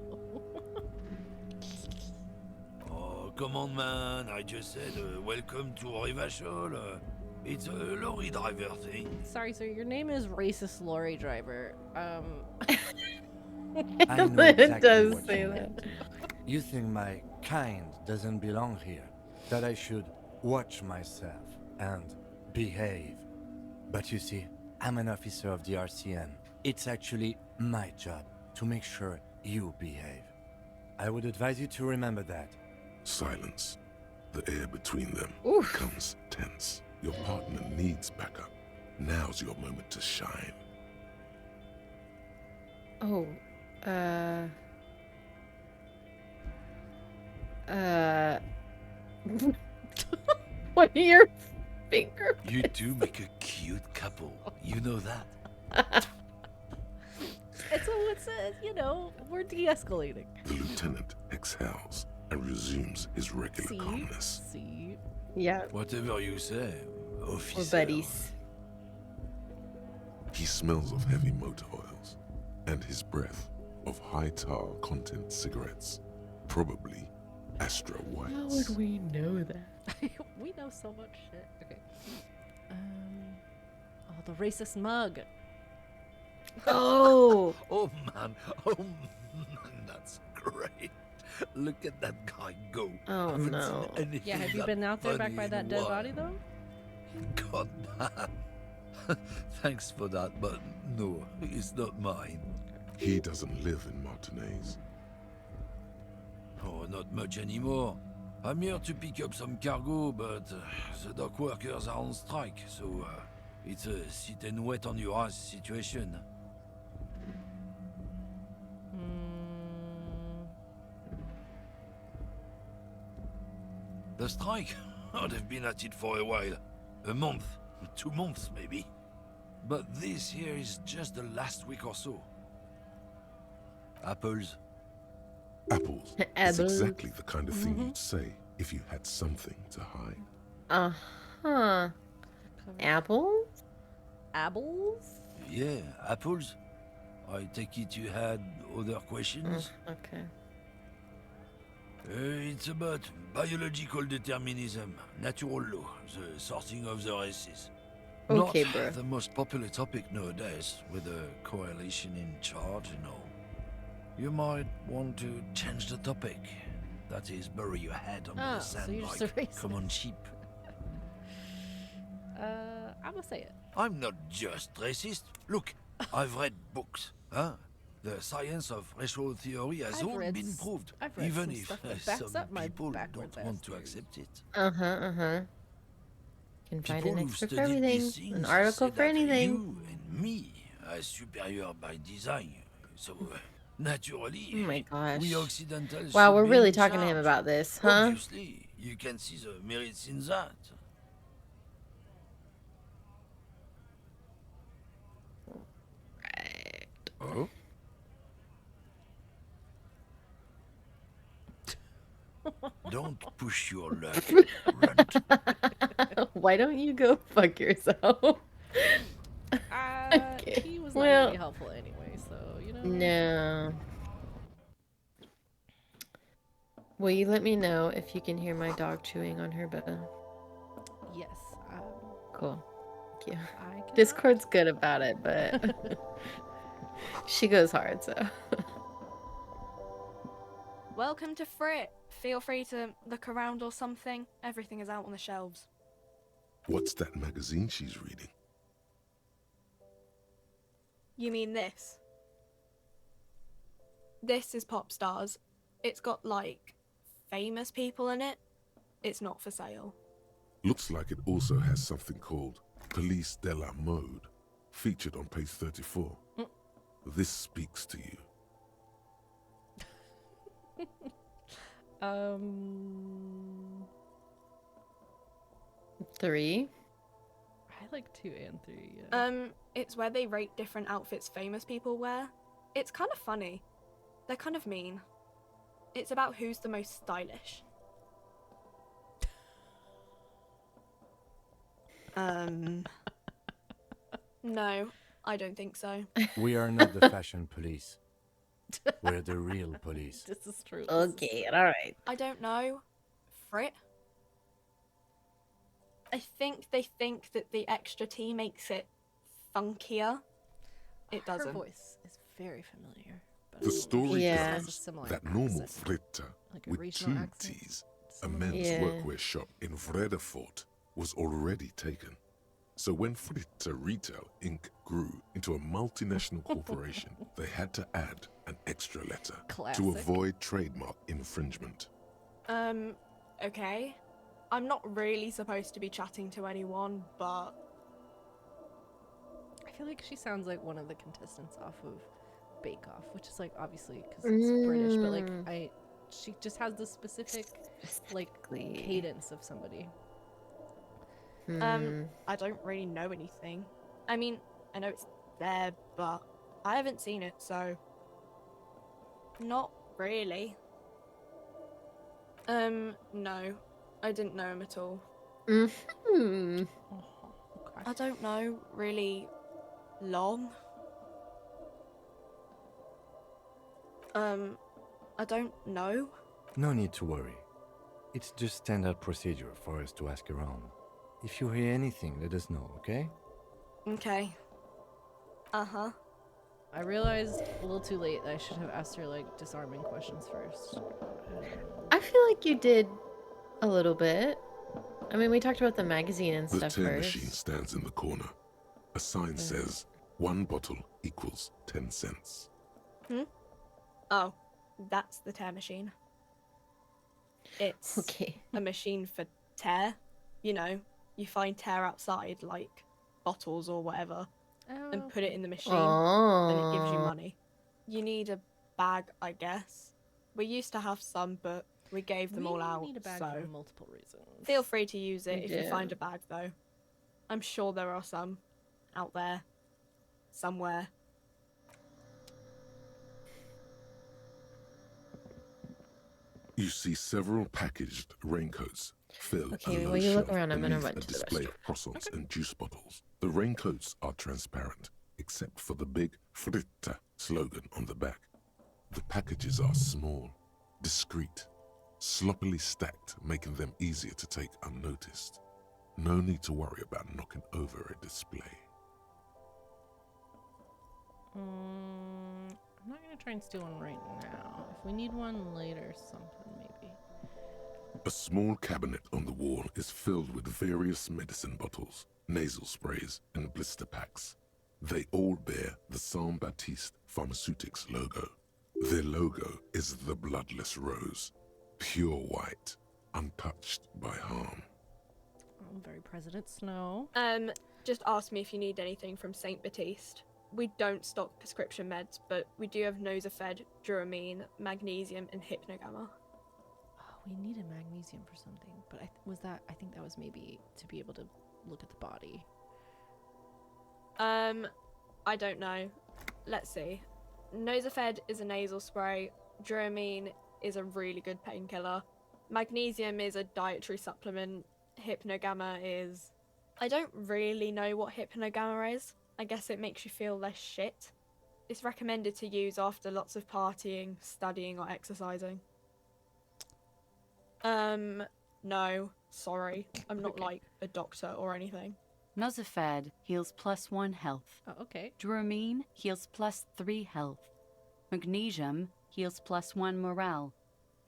Oh, come on, man. I just said welcome to Revachol. It's a lorry driver thing. Sorry, sir. Your name is racist lorry driver. I know It exactly does what say you that. meant. You think my kind doesn't belong here, that I should watch myself and behave. But you see, I'm an officer of the RCN. It's actually my job to make sure you behave. I would advise you to remember that. Silence. The air between them Oof. becomes tense. Your partner needs backup. Now's your moment to shine. Oh, what are your finger? You two make a cute couple. You know that. We're de-escalating. The lieutenant exhales and resumes his regular calmness. See? Yeah, Whatever you say, we're officer. buddies. He smells of heavy motor oils and his breath of high tar content cigarettes, probably Astra How Whites. would we know that? We know so much shit. Okay. Oh, the racist mug. Oh, Oh man, that's great. Look at that guy go. Oh, Haven't no. seen anything Yeah, have you that been out there back funny by in that a dead while. body though? God damn. Thanks for that, but no, it's not mine. He doesn't live in Martinez. Oh, not much anymore. I'm here to pick up some cargo, but the dock workers are on strike, so it's a sit and wait on your ass situation. The strike? Oh, they've been at it for a while. A month, 2 months maybe. But this here is just the last week or so. Apples. Apples. It's Apples. exactly the kind of thing you'd say if you had something to hide. uh-huh. Apple? Apples? Yeah, apples. I take it you had other questions? Okay. It's about biological determinism, natural law, the sorting of the races. Okay, Not bro. the most popular topic nowadays, with a coalition in charge and all. You might want to change the topic. That is, bury your head under Oh, the so sand you're just a like racist. common sheep. I'm gonna say it. I'm not just racist. Look, I've read books, huh? The science of racial theory has I've all read been s- proved, I've read even some if stuff that backs some up my people backwards don't want ass to theories. accept it. Can find People an who've expert for studied everything. these things An article say for that anything. You and me are superior by design, so naturally, Oh my gosh. we Occidentals. Wow, should we're be really in talking to him charge. about this, huh? Obviously, you can see the merits in that. Oh? Don't push your luck, runt. Why don't you go fuck yourself? Okay, He was not well- gonna be helpful anyway, so you know. No. Will you let me know if you can hear my dog chewing on her bone? Yes. Cool. Thank you. I cannot- Discord's good about it, but she goes hard, so. Welcome to Frit. Feel free to look around or something. Everything is out on the shelves. What's that magazine she's reading? You mean this? This is Pop Stars. It's got, like, famous people in it. It's not for sale. Looks like it also has something called Police de la Mode, featured on page 34. This speaks to you. 3. I like 2 and 3. Yeah. It's where they rate different outfits famous people wear. It's kind of funny. They're kind of mean. It's about who's the most stylish. No, I don't think so. We are not the fashion police. We're the real police. This is true. Okay, alright. I don't know. Frit? I think they think that the extra T makes it funkier. It Her doesn't. voice is very familiar. But The story Yeah. has a goes similar that normal accent, fritta like a with regional 2 accent. T's, a Similar. men's Yeah. workwear shop in Vredefort, was already taken. So when Fritta Retail Inc. grew into a multinational corporation, they had to add an extra letter to Classic. avoid trademark infringement. Okay. I'm not really supposed to be chatting to anyone, but I feel like she sounds like one of the contestants off of Bake Off, which is like obviously because it's British, but like she just has the specific like cadence of somebody. I don't really know anything. I mean, I know it's there, but I haven't seen it, so not really. No. I didn't know him at all. Mm-hmm. Okay. I don't know really long. I don't know. No need to worry. It's just standard procedure for us to ask around. If you hear anything, let us know, okay? Okay. Uh-huh. I realized a little too late that I should have asked her like disarming questions first. I feel like you did a little bit. I mean, we talked about the magazine and The stuff tear first. machine stands in the corner. A sign says 1 bottle equals 10 cents. Oh, that's the tear machine. It's a machine for tear. You know, you find tear outside, like bottles or whatever, and put it in the machine, then it gives you money. You need a bag, I guess. We used to have some, but we gave them all out, We need a bag so for multiple reasons. feel free to use it if you Yeah. find a bag, though. I'm sure there are some out there, somewhere. You see several packaged raincoats fill Okay, a low while you look shelf around, I'm gonna beneath run a to the display restroom. of croissants and juice bottles. The raincoats are transparent, except for the big Fritta slogan on the back. The packages are small, discreet, sloppily stacked, making them easier to take unnoticed. No need to worry about knocking over a display. I'm not gonna try and steal one right now. If we need one later, something maybe. A small cabinet on the wall is filled with various medicine bottles, nasal sprays, and blister packs. They all bear the Saint Baptiste Pharmaceutics logo. Their logo is the bloodless rose, pure white, untouched by harm. Very President Snow. Just ask me if you need anything from St. Baptiste. We don't stock prescription meds, but we do have Nosafed, Duramine, magnesium, and Hypnogamma. Oh, we needed magnesium for something, but I think that was maybe to be able to look at the body. I don't know. Let's see. Nosafed is a nasal spray. Duramine is a really good painkiller. Magnesium is a dietary supplement. Hypnogamma is... I don't really know what Hypnogamma is. I guess it makes you feel less shit. It's recommended to use after lots of partying, studying, or exercising. No. Sorry. I'm not like a doctor or anything. Nosafed heals +1 health. Oh, okay. Duramine heals +3 health. Magnesium heals +1 morale.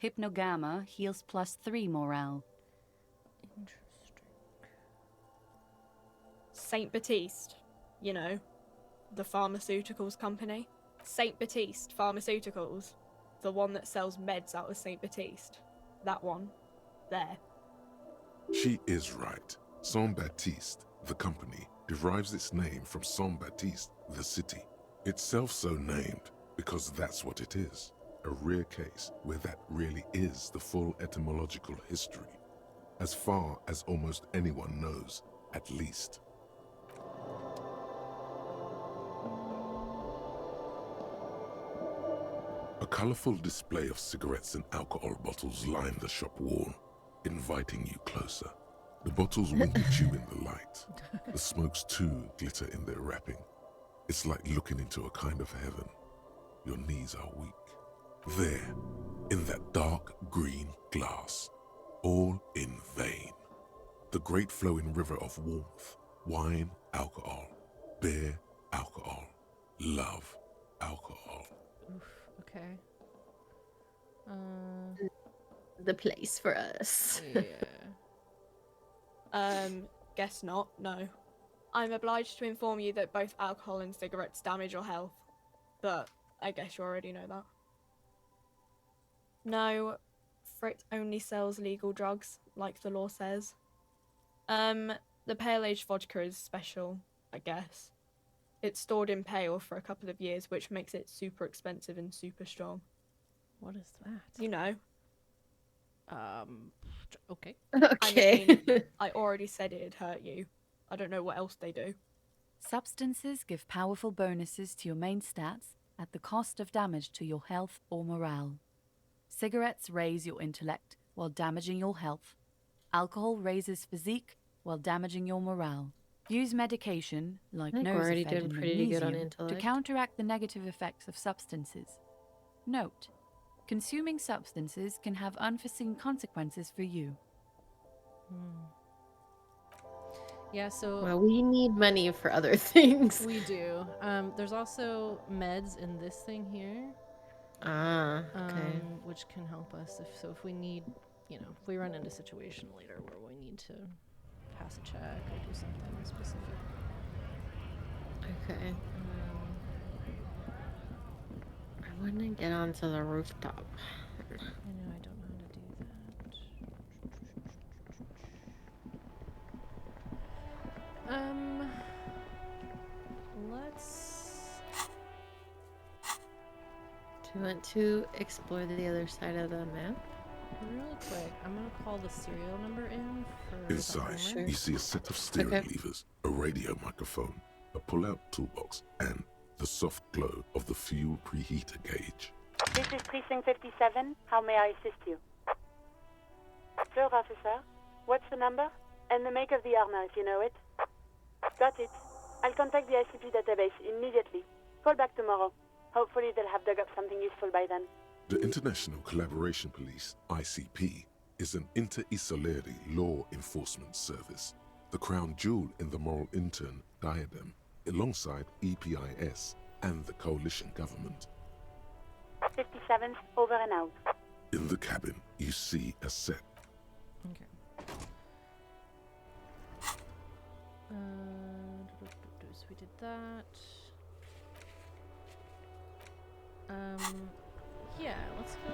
Hypnogamma heals +3 morale. Interesting. St. Baptiste. You know, the pharmaceuticals company. St. Baptiste Pharmaceuticals. The one that sells meds out of St. Baptiste. That one. There. She is right. Saint Baptiste, the company, derives its name from Saint Baptiste, the city. Itself so named because that's what it is. A rare case where that really is the full etymological history. As far as almost anyone knows, at least. A colorful display of cigarettes and alcohol bottles line the shop wall, inviting you closer. The bottles wink at you in the light. The smokes too glitter in their wrapping. It's like looking into a kind of heaven. Your knees are weak. There, in that dark green glass, all in vain. The great flowing river of warmth, wine, alcohol, beer, alcohol, love, alcohol. Oof, okay. The place for us. Yeah. Guess not, no. I'm obliged to inform you that both alcohol and cigarettes damage your health. But I guess you already know that. No, Frit only sells legal drugs, like the law says. The pale aged vodka is special, I guess. It's stored in pale for a couple of years, which makes it super expensive and super strong. What is that? You know. Okay. Okay. I mean, I already said it'd hurt you. I don't know what else they do. Substances give powerful bonuses to your main stats at the cost of damage to your health or morale. Cigarettes raise your intellect while damaging your health. Alcohol raises physique while damaging your morale. Use medication, like I think we're already Nosafed doing and pretty good on magnesium, to intellect. counteract the negative effects of substances. Note: consuming substances can have unforeseen consequences for you. Yeah, so Well, we need money for other things. we do. There's also meds in this thing here. Okay. Which can help us if we need, if we run into a situation later where we need to pass a check or do something specific. Okay. I want to get onto the rooftop. I know I don't know how to do that. Let's. Do you want to explore the other side of the map? Really quick, I'm gonna call the serial number in for Inside, the armor. you see a set of steering levers, a radio microphone, a pull-out toolbox, and the soft glow of the fuel preheater gauge. This is Precinct 57. How may I assist you? Sir, officer. What's the number? And the make of the armor, if you know it. Got it. I'll contact the ICP database immediately. Call back tomorrow. Hopefully they'll have dug up something useful by then. The International Collaboration Police, ICP, is an inter-Isolari law enforcement service, the crown jewel in the moral intern diadem, alongside EPIS and the coalition government. 57's over and out. In the cabin, you see a set. Okay. So we did that. Yeah, let's go.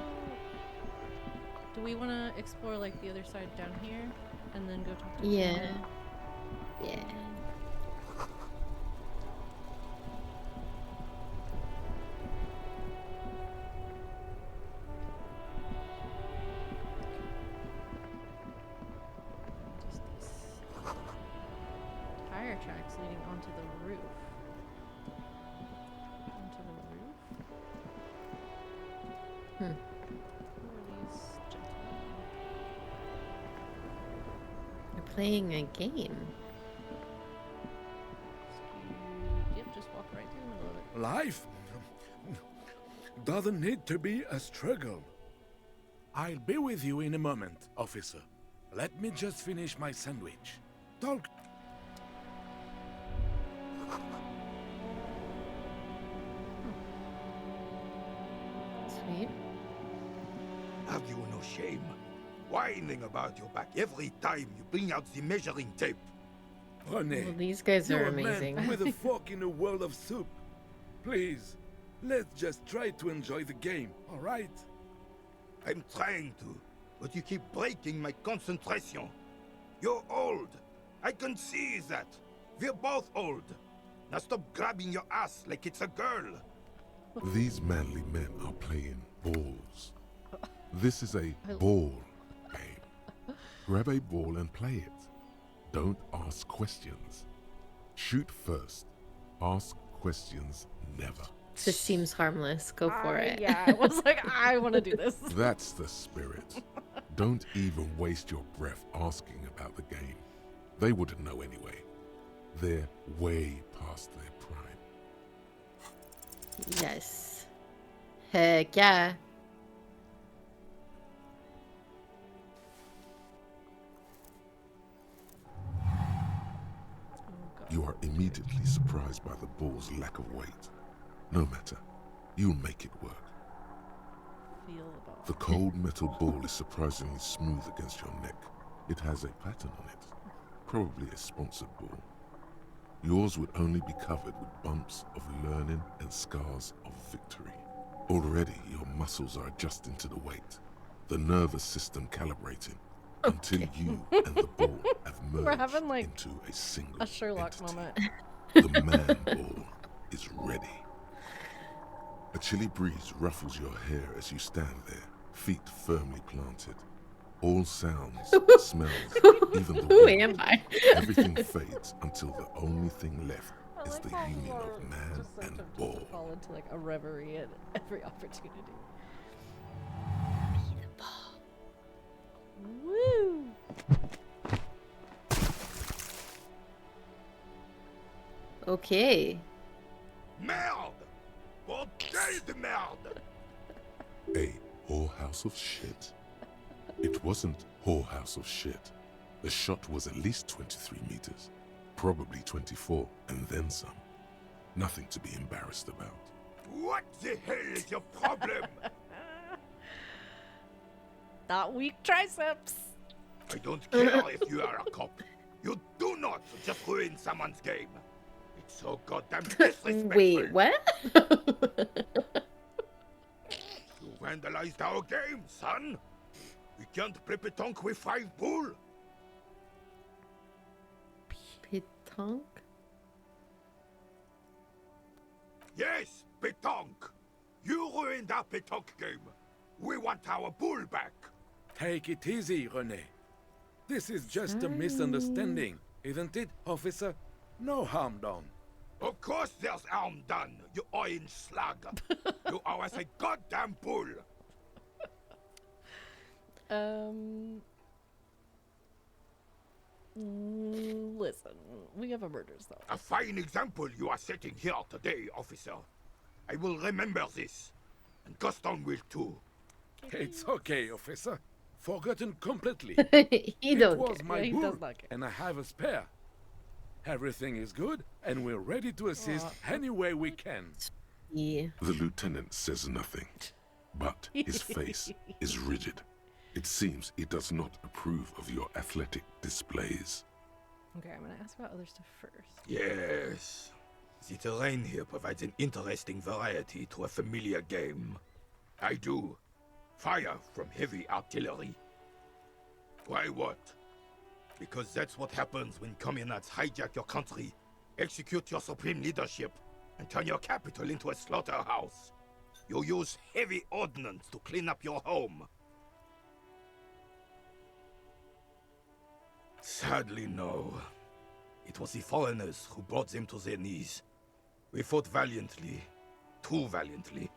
Do we want to explore like the other side down here, and then go talk to Yeah. Shannon? Yeah. Just these tire tracks leading onto the roof. Onto the roof. Who are these gentlemen? We're playing a game. Yep, just walk right through the middle of it. Life doesn't need to be a struggle. I'll be with you in a moment, officer. Let me just finish my sandwich. Talk. Sweet. Have you no shame? Whining about your back every time you bring out the measuring tape. René, Well, these guys you're are a man amazing. with a fork in a world of soup. Please, let's just try to enjoy the game, all right? I'm trying to, but you keep breaking my concentration. You're old. I can see that. We're both old. Now stop grabbing your ass like it's a girl. These manly men are playing balls. This is a ball game. Grab a ball and play it. Don't ask questions. Shoot first. Ask questions never. This seems harmless. Go for it. Yeah, I was like, I want to do this. That's the spirit. Don't even waste your breath asking about the game. They wouldn't know anyway. They're way past their prime. Yes. Heck yeah. You are immediately surprised by the ball's lack of weight. No matter, you'll make it work. Feel the ball. The cold metal ball is surprisingly smooth against your neck. It has a pattern on it. Probably a sponsored ball. yours would only be covered with bumps of learning and scars of victory. Already, your muscles are adjusting to the weight, the nervous system calibrating, until you and the ball have We're merged having like into a single a Sherlock entity. moment. The man ball is ready. A chilly breeze ruffles your hair as you stand there, feet firmly planted. All sounds, smells, even the Who wind, am I? everything fades until the only thing left I is like the how union we're of man just so and tempted ball. to fall into like a reverie at every opportunity. Woo! Okay. Merde! Bordel de merde! A whorehouse of shit? It wasn't whorehouse of shit. The shot was at least 23 meters, probably 24, and then some. Nothing to be embarrassed about. What the hell is your problem? That weak triceps. I don't care if you are a cop. You do not just ruin someone's game. It's so goddamn disrespectful. Wait, what? You vandalized our game, son. We can't play pétanque with 5 bull. Pétanque? Yes, pétanque. You ruined our pétanque game. We want our bull back. Take it easy, René. This is just a misunderstanding, isn't it, officer? No harm done. Of course there's harm done, you orange slug. You owe us a goddamn bull. Listen, we have a murder zone. A fine example you are setting here today, officer. I will remember this. And Gaston will too. It's okay, officer. Forgotten completely. He don't It was care. my Yeah, he bull, does not care. and I have a spare. Everything is good, and we're ready to assist any way we can. Yeah. The lieutenant says nothing, but his face is rigid. It seems he does not approve of your athletic displays. Okay, I'm gonna ask about other stuff first. Yes. The terrain here provides an interesting variety to a familiar game. I do. Fire from heavy artillery. Why what? Because that's what happens when communists hijack your country, execute your supreme leadership, and turn your capital into a slaughterhouse. You use heavy ordnance to clean up your home. Sadly, no. It was the foreigners who brought them to their knees. We fought valiantly. Too valiantly.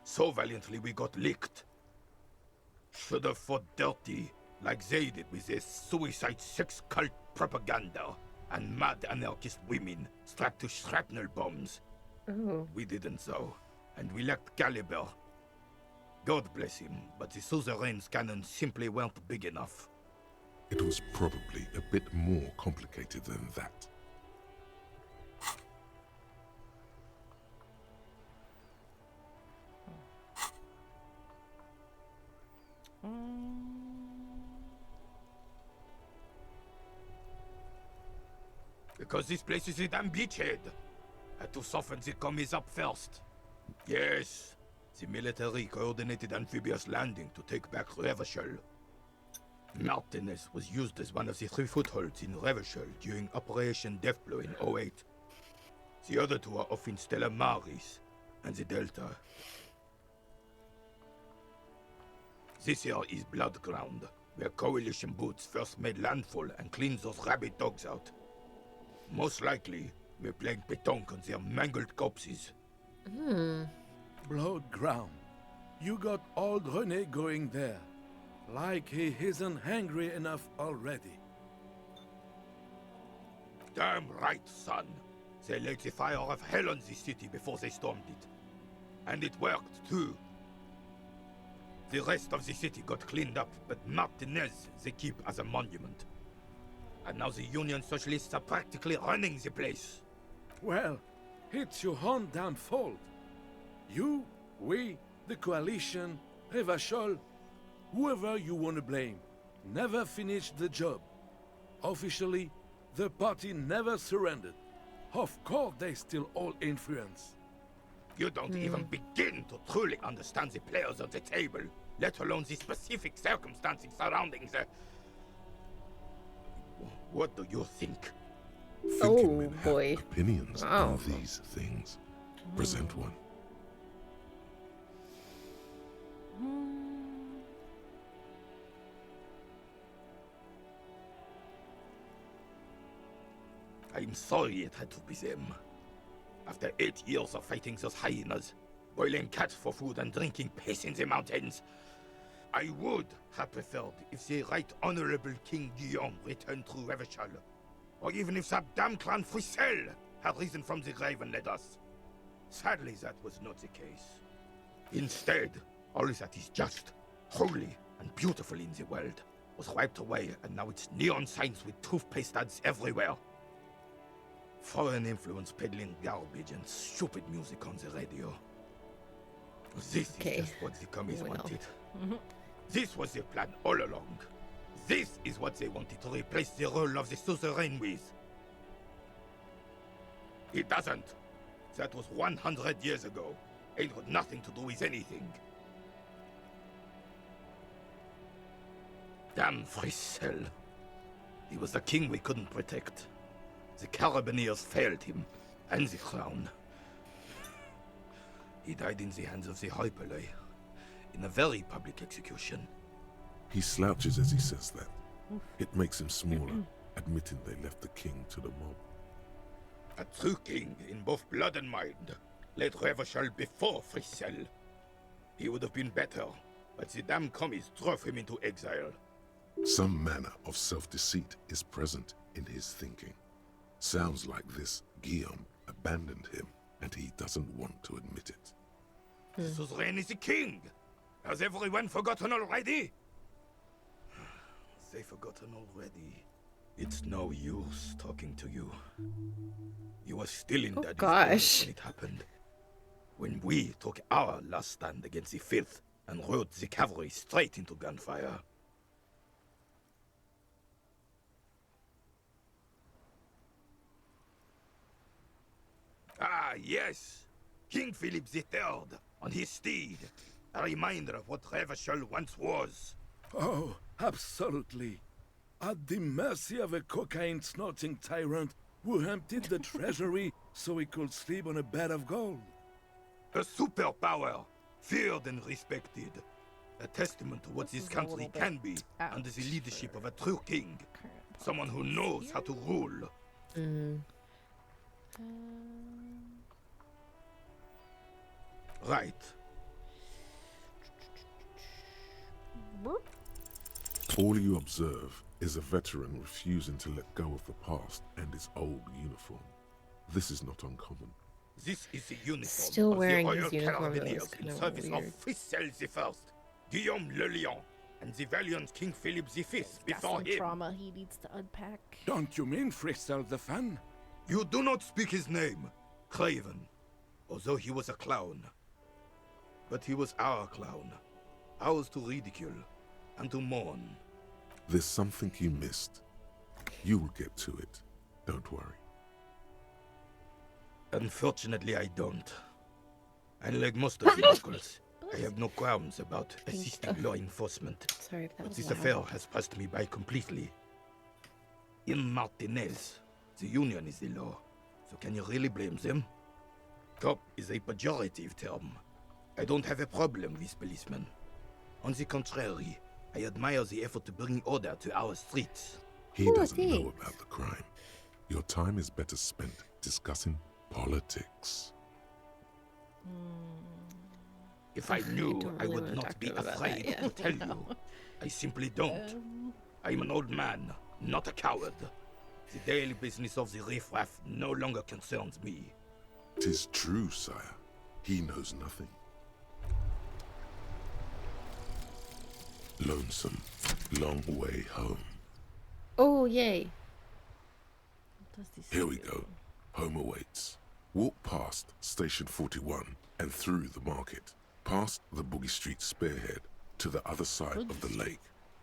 So valiantly we got licked. Should have fought dirty, like they did with their suicide sex cult propaganda and mad anarchist women strapped to shrapnel bombs. Oh. We didn't so, and we lacked caliber. God bless him, but the suzerain's cannons simply weren't big enough. It was probably a bit more complicated than that. Because this place is a damn beachhead. Had to soften the commies up first. Yes, the military coordinated amphibious landing to take back Revachol. Martinez was used as one of the 3 footholds in Revachol during Operation Deathblow in 08. The other 2 are off in Stella Maris and the Delta. This here is Blood Ground, where Coalition boots first made landfall and cleaned those rabid dogs out. Most likely, we're playing pétanque on their mangled corpses. Blood ground. You got old René going there. Like he isn't hungry enough already. Damn right, son. They laid the fire of hell on the city before they stormed it. And it worked, too. The rest of the city got cleaned up, but Martinez they keep as a monument. And now the Union Socialists are practically running the place. Well, it's your own damn fault. You, we, the coalition, Revachol, whoever you want to blame, never finished the job. Officially, the party never surrendered. Of course they still all influence. You don't even begin to truly understand the players of the table, let alone the specific circumstances surrounding the... What do you think? Thinking men have opinions on these things. Present one. I'm sorry it had to be them. After 8 years of fighting those hyenas, boiling cats for food and drinking piss in the mountains, I would have preferred if the Right Honorable King Guillaume returned through Revachol, or even if that damn clan Frissel had risen from the grave and led us. Sadly, that was not the case. Instead, all that is just, holy, and beautiful in the world was wiped away, and now it's neon signs with toothpaste ads everywhere. Foreign influence peddling garbage and stupid music on the radio. This is just what the commies wanted. This was their plan all along. This is what they wanted to replace the role of the suzerain with. It doesn't. That was 100 years ago. Ain't got nothing to do with anything. Damn Frissel. He was the king we couldn't protect. The Carabineers failed him, and the crown. He died in the hands of the Hyperlay, in a very public execution. He slouches as he says that. It makes him smaller, admitting they left the king to the mob. A true king in both blood and mind led Revachol before Frissel. He would have been better, but the damn commies drove him into exile. Some manner of self-deceit is present in his thinking. Sounds like this Guillaume abandoned him, and he doesn't want to admit it. The suzerain is the king! Has everyone forgotten already? They forgotten already. It's no use talking to you. You were still in Daddy's place when it happened. When we took our last stand against the filth and rode the cavalry straight into gunfire. Ah, yes! King Philip III, on his steed. A reminder of what Revachol once was. Oh, absolutely. At the mercy of a cocaine-snorting tyrant who emptied the treasury so he could sleep on a bed of gold. A superpower, feared and respected. A testament to what this country can be under the leadership of a true king. Someone who knows how to rule. Right. All you observe is a veteran refusing to let go of the past and his old uniform. This is not uncommon. This is the uniform Still of wearing the his Royal uniform, that was Carabineers in kinda service weird. of Frissel I, Guillaume le Lion, and the valiant King Philip V before him. Trauma he needs to unpack. Don't you mean Frissel the fan? You do not speak his name, Craven, although he was a clown. But he was our clown, ours to ridicule and to mourn. There's something you missed. You will get to it. Don't worry. Unfortunately, I don't. Unlike most of the locals, I have no qualms about assisting law enforcement. Sorry if that But was this loud. affair has passed me by completely. In Martinez, the union is the law, so can you really blame them? Cop is a pejorative term. I don't have a problem with policemen. On the contrary, I admire the effort to bring order to our streets. He doesn't know about the crime. Your time is better spent discussing politics. If I knew, don't I really would wanna not talk be to him about afraid that yet. to tell you. I simply don't. I'm an old man, not a coward. The daily business of the riffraff no longer concerns me. 'Tis true, sire. He knows nothing. Lonesome, long way home. Oh, yay. Here we go. Home awaits. Walk past Station 41 and through the market, past the Boogie Street spearhead to the other side of the lake,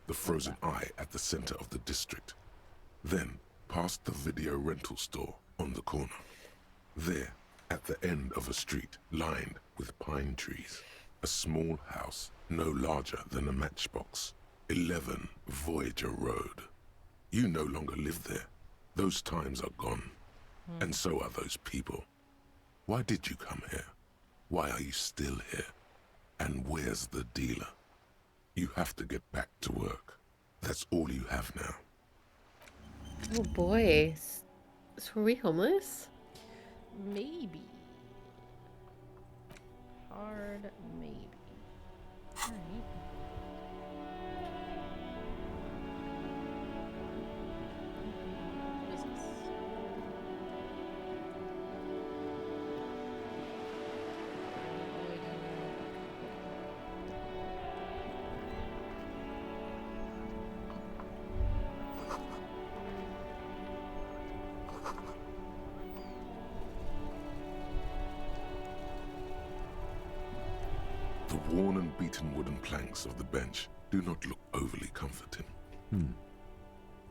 the frozen eye at the center of the district. Then past the video rental store on the corner. There, at the end of a street lined with pine trees, a small house no larger than a matchbox, 11 Voyager Road. You no longer live there. Those times are gone. And so are those people. Why did you come here? Why are you still here? And where's the dealer? You have to get back to work. That's all you have now. Oh boy. So were we homeless? Maybe. Hard maybe. Alright. Business. The worn and beaten wooden planks of the bench do not look overly comforting.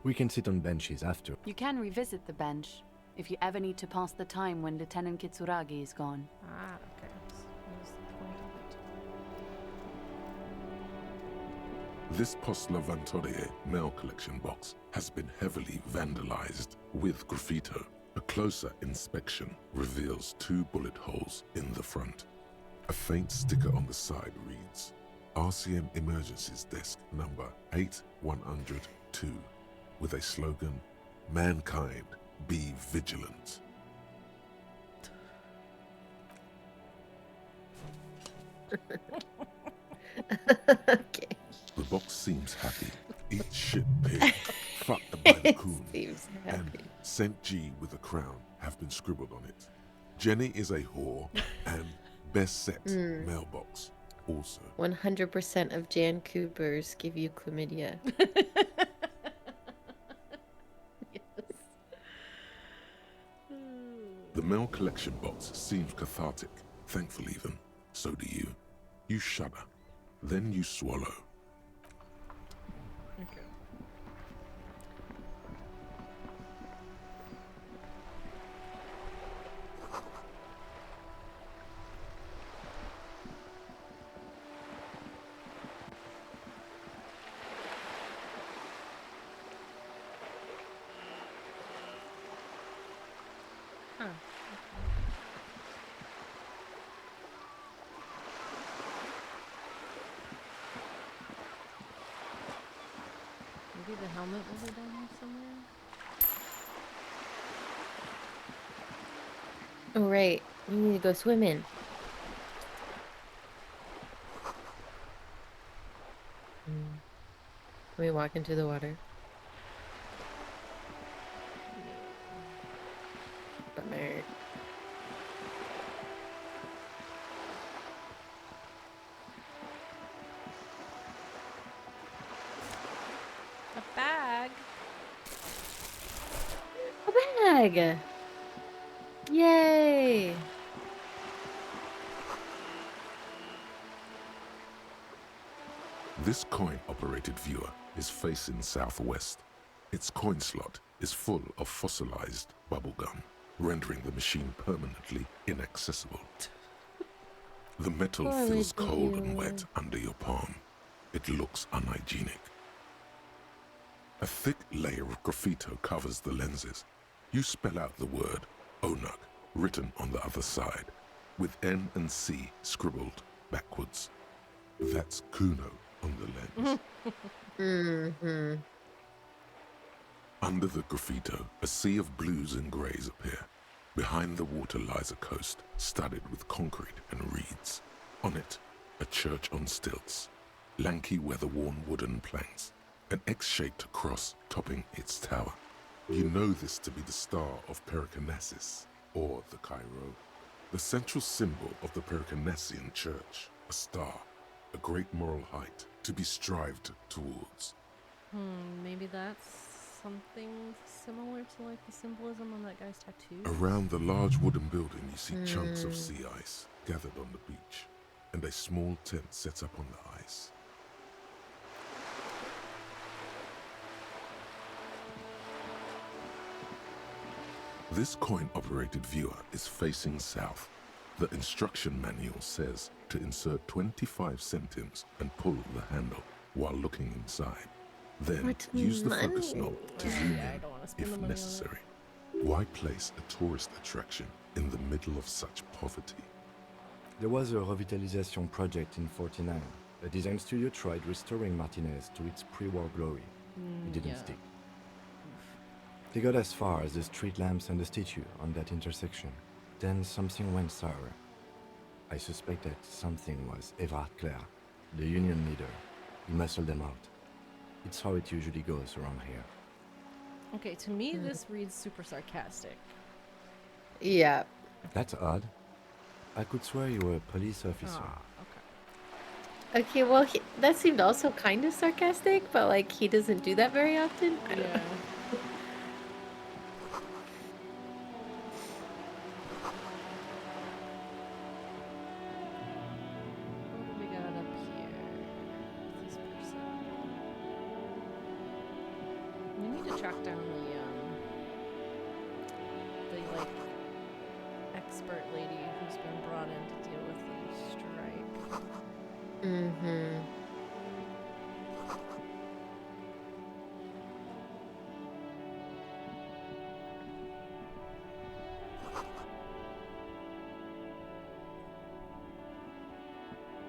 We can sit on benches after. You can revisit the bench if you ever need to pass the time when Lieutenant Kitsuragi is gone. Ah, okay. What was the point of it? This Postler Vantorie mail collection box has been heavily vandalized with graffito. A closer inspection reveals 2 bullet holes in the front. A faint sticker on the side reads, RCM Emergencies Desk number 8102, with a slogan, Mankind, be vigilant. Okay. The box seems happy. Eat shit, pig. Fucked by the coon. Seems And happy. Saint G with a crown have been scribbled on it. Jenny is a whore and best set mailbox also. 100% of Jan Coopers give you chlamydia. The mail collection box seems cathartic, thankful even. So do you. You shudder. Then you swallow. Okay. Huh. Maybe the helmet will be down here somewhere? Oh, right. We need to go swimming. Can we walk into the water? Bummer. A bag? A bag! Yay! This coin-operated viewer is facing southwest. Its coin slot is full of fossilized bubblegum, rendering the machine permanently inaccessible. The metal Poor feels little cold and viewer. wet under your palm. It looks unhygienic. A thick layer of graffito covers the lenses. You spell out the word Onuk written on the other side, with N and C scribbled backwards. That's Kuno on the lens. Mm-hmm. Under the graffito, a sea of blues and greys appear. Behind the water lies a coast studded with concrete and reeds. On it, a church on stilts, lanky weather-worn wooden planks, an X-shaped cross topping its tower. You know this to be the Star of Pericarnassus, or the Cairo, the central symbol of the Pericarnassian Church, a star, a great moral height to be strived towards. Maybe that's something similar to like the symbolism on that guy's tattoo. Around the large wooden building, you see chunks of sea ice gathered on the beach, and a small tent set up on the ice. This coin-operated viewer is facing south. The instruction manual says to insert 25 centimes and pull the handle while looking inside. Then What use the money? focus knob to zoom Yeah, I in don't wanna spend the if money on it. necessary. Why place a tourist attraction in the middle of such poverty? There was a revitalization project in 49. A design studio tried restoring Martinez to its pre-war glory. It didn't yeah. stick. They got as far as the street lamps and the statue on that intersection. Then something went sour. I suspect that something was Everard Clare, the union leader. He muscled them out. It's how it usually goes around here. Okay, to me, this reads super sarcastic. Yeah. That's odd. I could swear you were a police officer. Okay, well, that seemed also kind of sarcastic, but like he doesn't do that very often. I don't know. What do we got up here? This person. We need to track down the like expert lady who's been brought in to deal with the strike. Mm-hmm.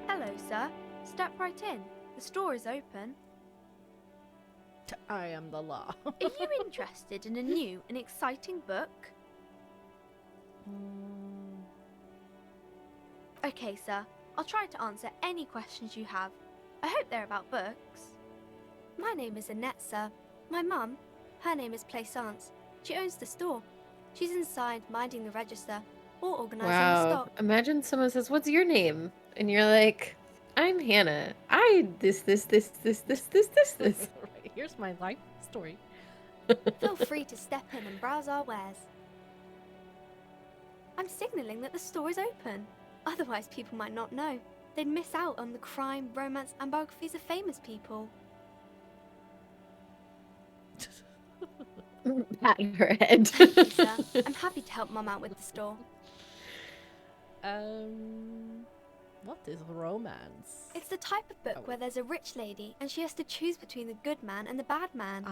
Hello, sir. Step right in. The store is open. I am the law. Are you interested in a new and exciting book? Okay, sir. I'll try to answer any questions you have. I hope they're about books. My name is Annette, sir. My mum, her name is Plaisance. She owns the store. She's inside minding the register or organising the Wow. stock. Imagine someone says, "What's your name?" And you're like, "I'm Hannah. I this." Right, here's my life story. Feel free to step in and browse our wares. I'm signalling that the store is open. Otherwise, people might not know. They'd miss out on the crime, romance, and biographies of famous people. Pat her head. Thank you, sir. I'm happy to help Mum out with the store. What is romance? It's the type of book where there's a rich lady and she has to choose between the good man and the bad man.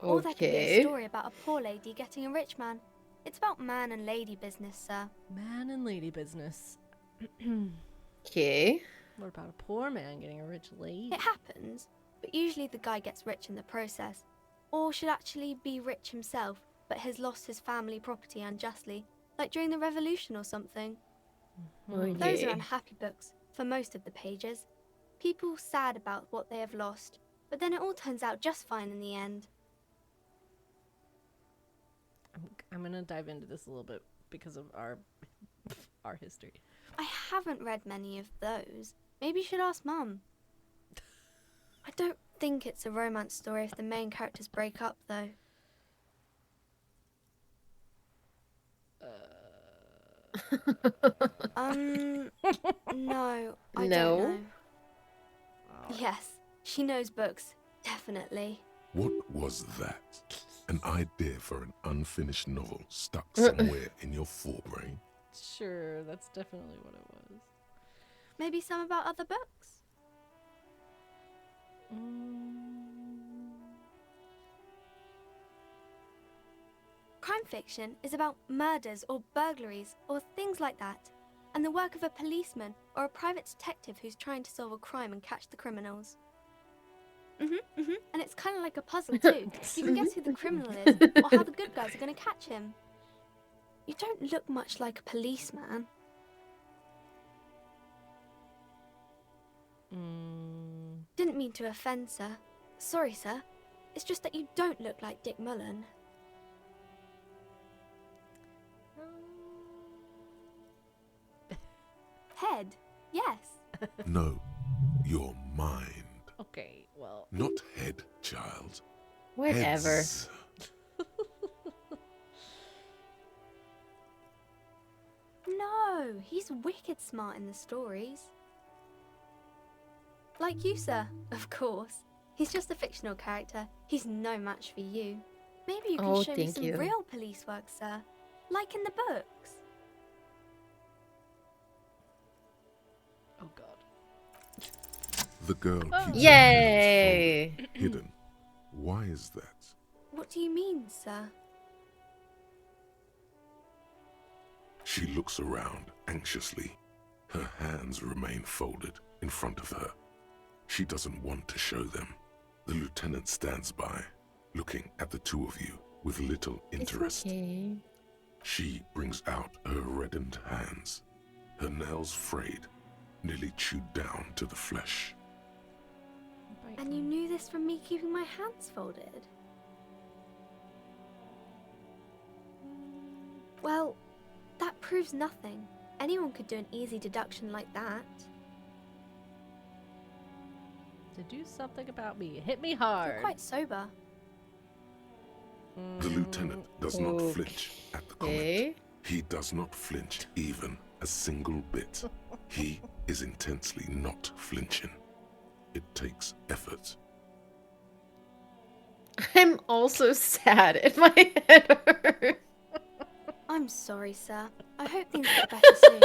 Or there can be a story about a poor lady getting a rich man. It's about man and lady business, sir. Man and lady business. Okay. What about a poor man getting a rich lady? It happens, but usually the guy gets rich in the process. Or should actually be rich himself, but has lost his family property unjustly, like during the revolution or something. Those are unhappy books, for most of the pages. People sad about what they have lost, but then it all turns out just fine in the end. I'm gonna dive into this a little bit because of our history. I haven't read many of those. Maybe you should ask Mum. I don't think it's a romance story if the main characters break up, though. No, I don't know. Yes, she knows books, definitely. What was that? An idea for an unfinished novel stuck somewhere in your forebrain? Sure, that's definitely what it was. Maybe some about other books? Crime fiction is about murders or burglaries or things like that, and the work of a policeman or a private detective who's trying to solve a crime and catch the criminals. And it's kind of like a puzzle too. You can guess who the criminal is or how the good guys are going to catch him. You don't look much like a policeman. Didn't mean to offend, sir. Sorry, sir. It's just that you don't look like Dick Mullen. Head, yes. No, your mind. Okay, well. Not head, child. Whatever. Heads. No, he's wicked smart in the stories. Like you, sir, of course. He's just a fictional character. He's no match for you. Maybe you can Oh, show me thank some you. real police work, sir. Like in the books. Oh god. The girl keeps her hands Yay! folded, hidden. Why is that? What do you mean, sir? She looks around anxiously. Her hands remain folded in front of her. She doesn't want to show them. The lieutenant stands by, looking at the two of you with little interest. It's okay. She brings out her reddened hands, her nails frayed, nearly chewed down to the flesh. And you knew this from me keeping my hands folded? Well, that proves nothing. Anyone could do an easy deduction like that. To do something about me. Hit me hard. You're quite sober. The lieutenant does not flinch at the comment. Okay. He does not flinch even a single bit. He is intensely not flinching. It takes effort. I'm also sad and my head hurts. I'm sorry, sir. I hope things get better soon.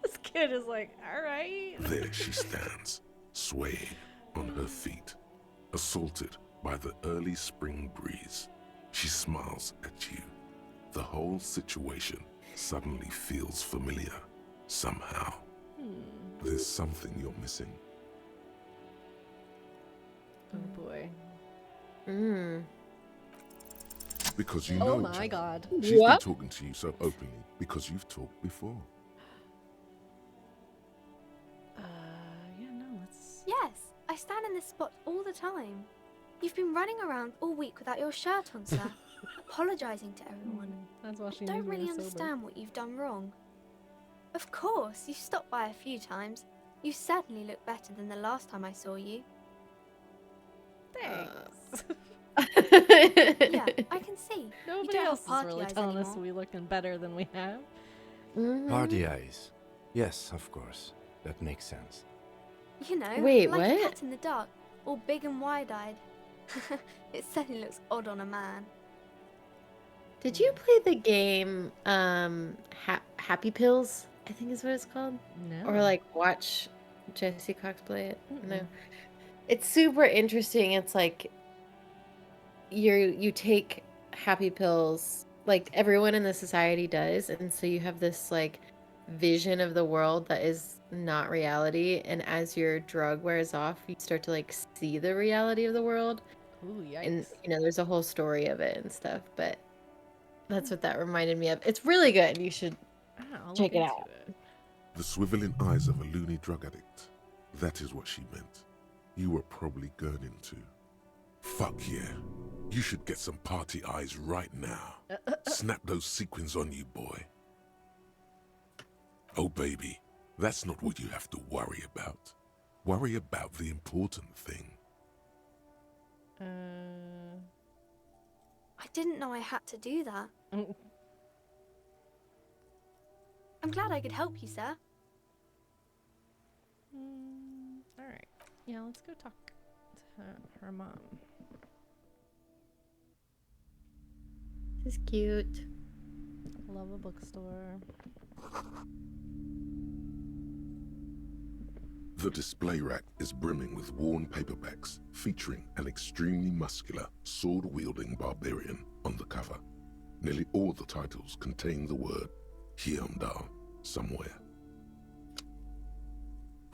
This kid is like, alright. There she stands, swaying on her feet, assaulted by the early spring breeze. She smiles at you. The whole situation suddenly feels familiar, somehow. There's something you're missing. Oh boy. Because you Oh know my each other. god. She's What? been talking to you so openly because you've talked before. Yeah, no, let's... Yes, I stand in this spot all the time. You've been running around all week without your shirt on, sir, apologising to everyone. That's why she Don't knew we really were sober. understand what you've done wrong. Of course, you stopped by a few times. You certainly look better than the last time I saw you. Thanks. Yeah, I can see. Nobody don't have else is party really eyes telling us anymore. we're looking better than we have. Party eyes. Yes, of course. That makes sense. You know, Wait, like a what? cat in the dark, all big and wide-eyed. It certainly looks odd on a man. Did you play the game Happy Pills? I think is what it's called. No. Or like watch Jesse Cox play it. No. It's super interesting. It's like you take happy pills like everyone in the society does, and so you have this like vision of the world that is not reality, and as your drug wears off you start to like see the reality of the world. Ooh, yikes. And you know there's a whole story of it and stuff, but that's what that reminded me of. It's really good. You should I'll check look it into out. The swiveling eyes of a loony drug addict. That is what she meant. You were probably gurning too. Fuck yeah. You should get some party eyes right now. Snap those sequins on you, boy. Oh, baby, that's not what you have to worry about. Worry about the important thing. I didn't know I had to do that. I'm glad I could help you, sir. Alright. Yeah, let's go talk to her mom. This is cute. Love a bookstore. The display rack is brimming with worn paperbacks featuring an extremely muscular, sword-wielding barbarian on the cover. Nearly all the titles contain the word Heimdall somewhere.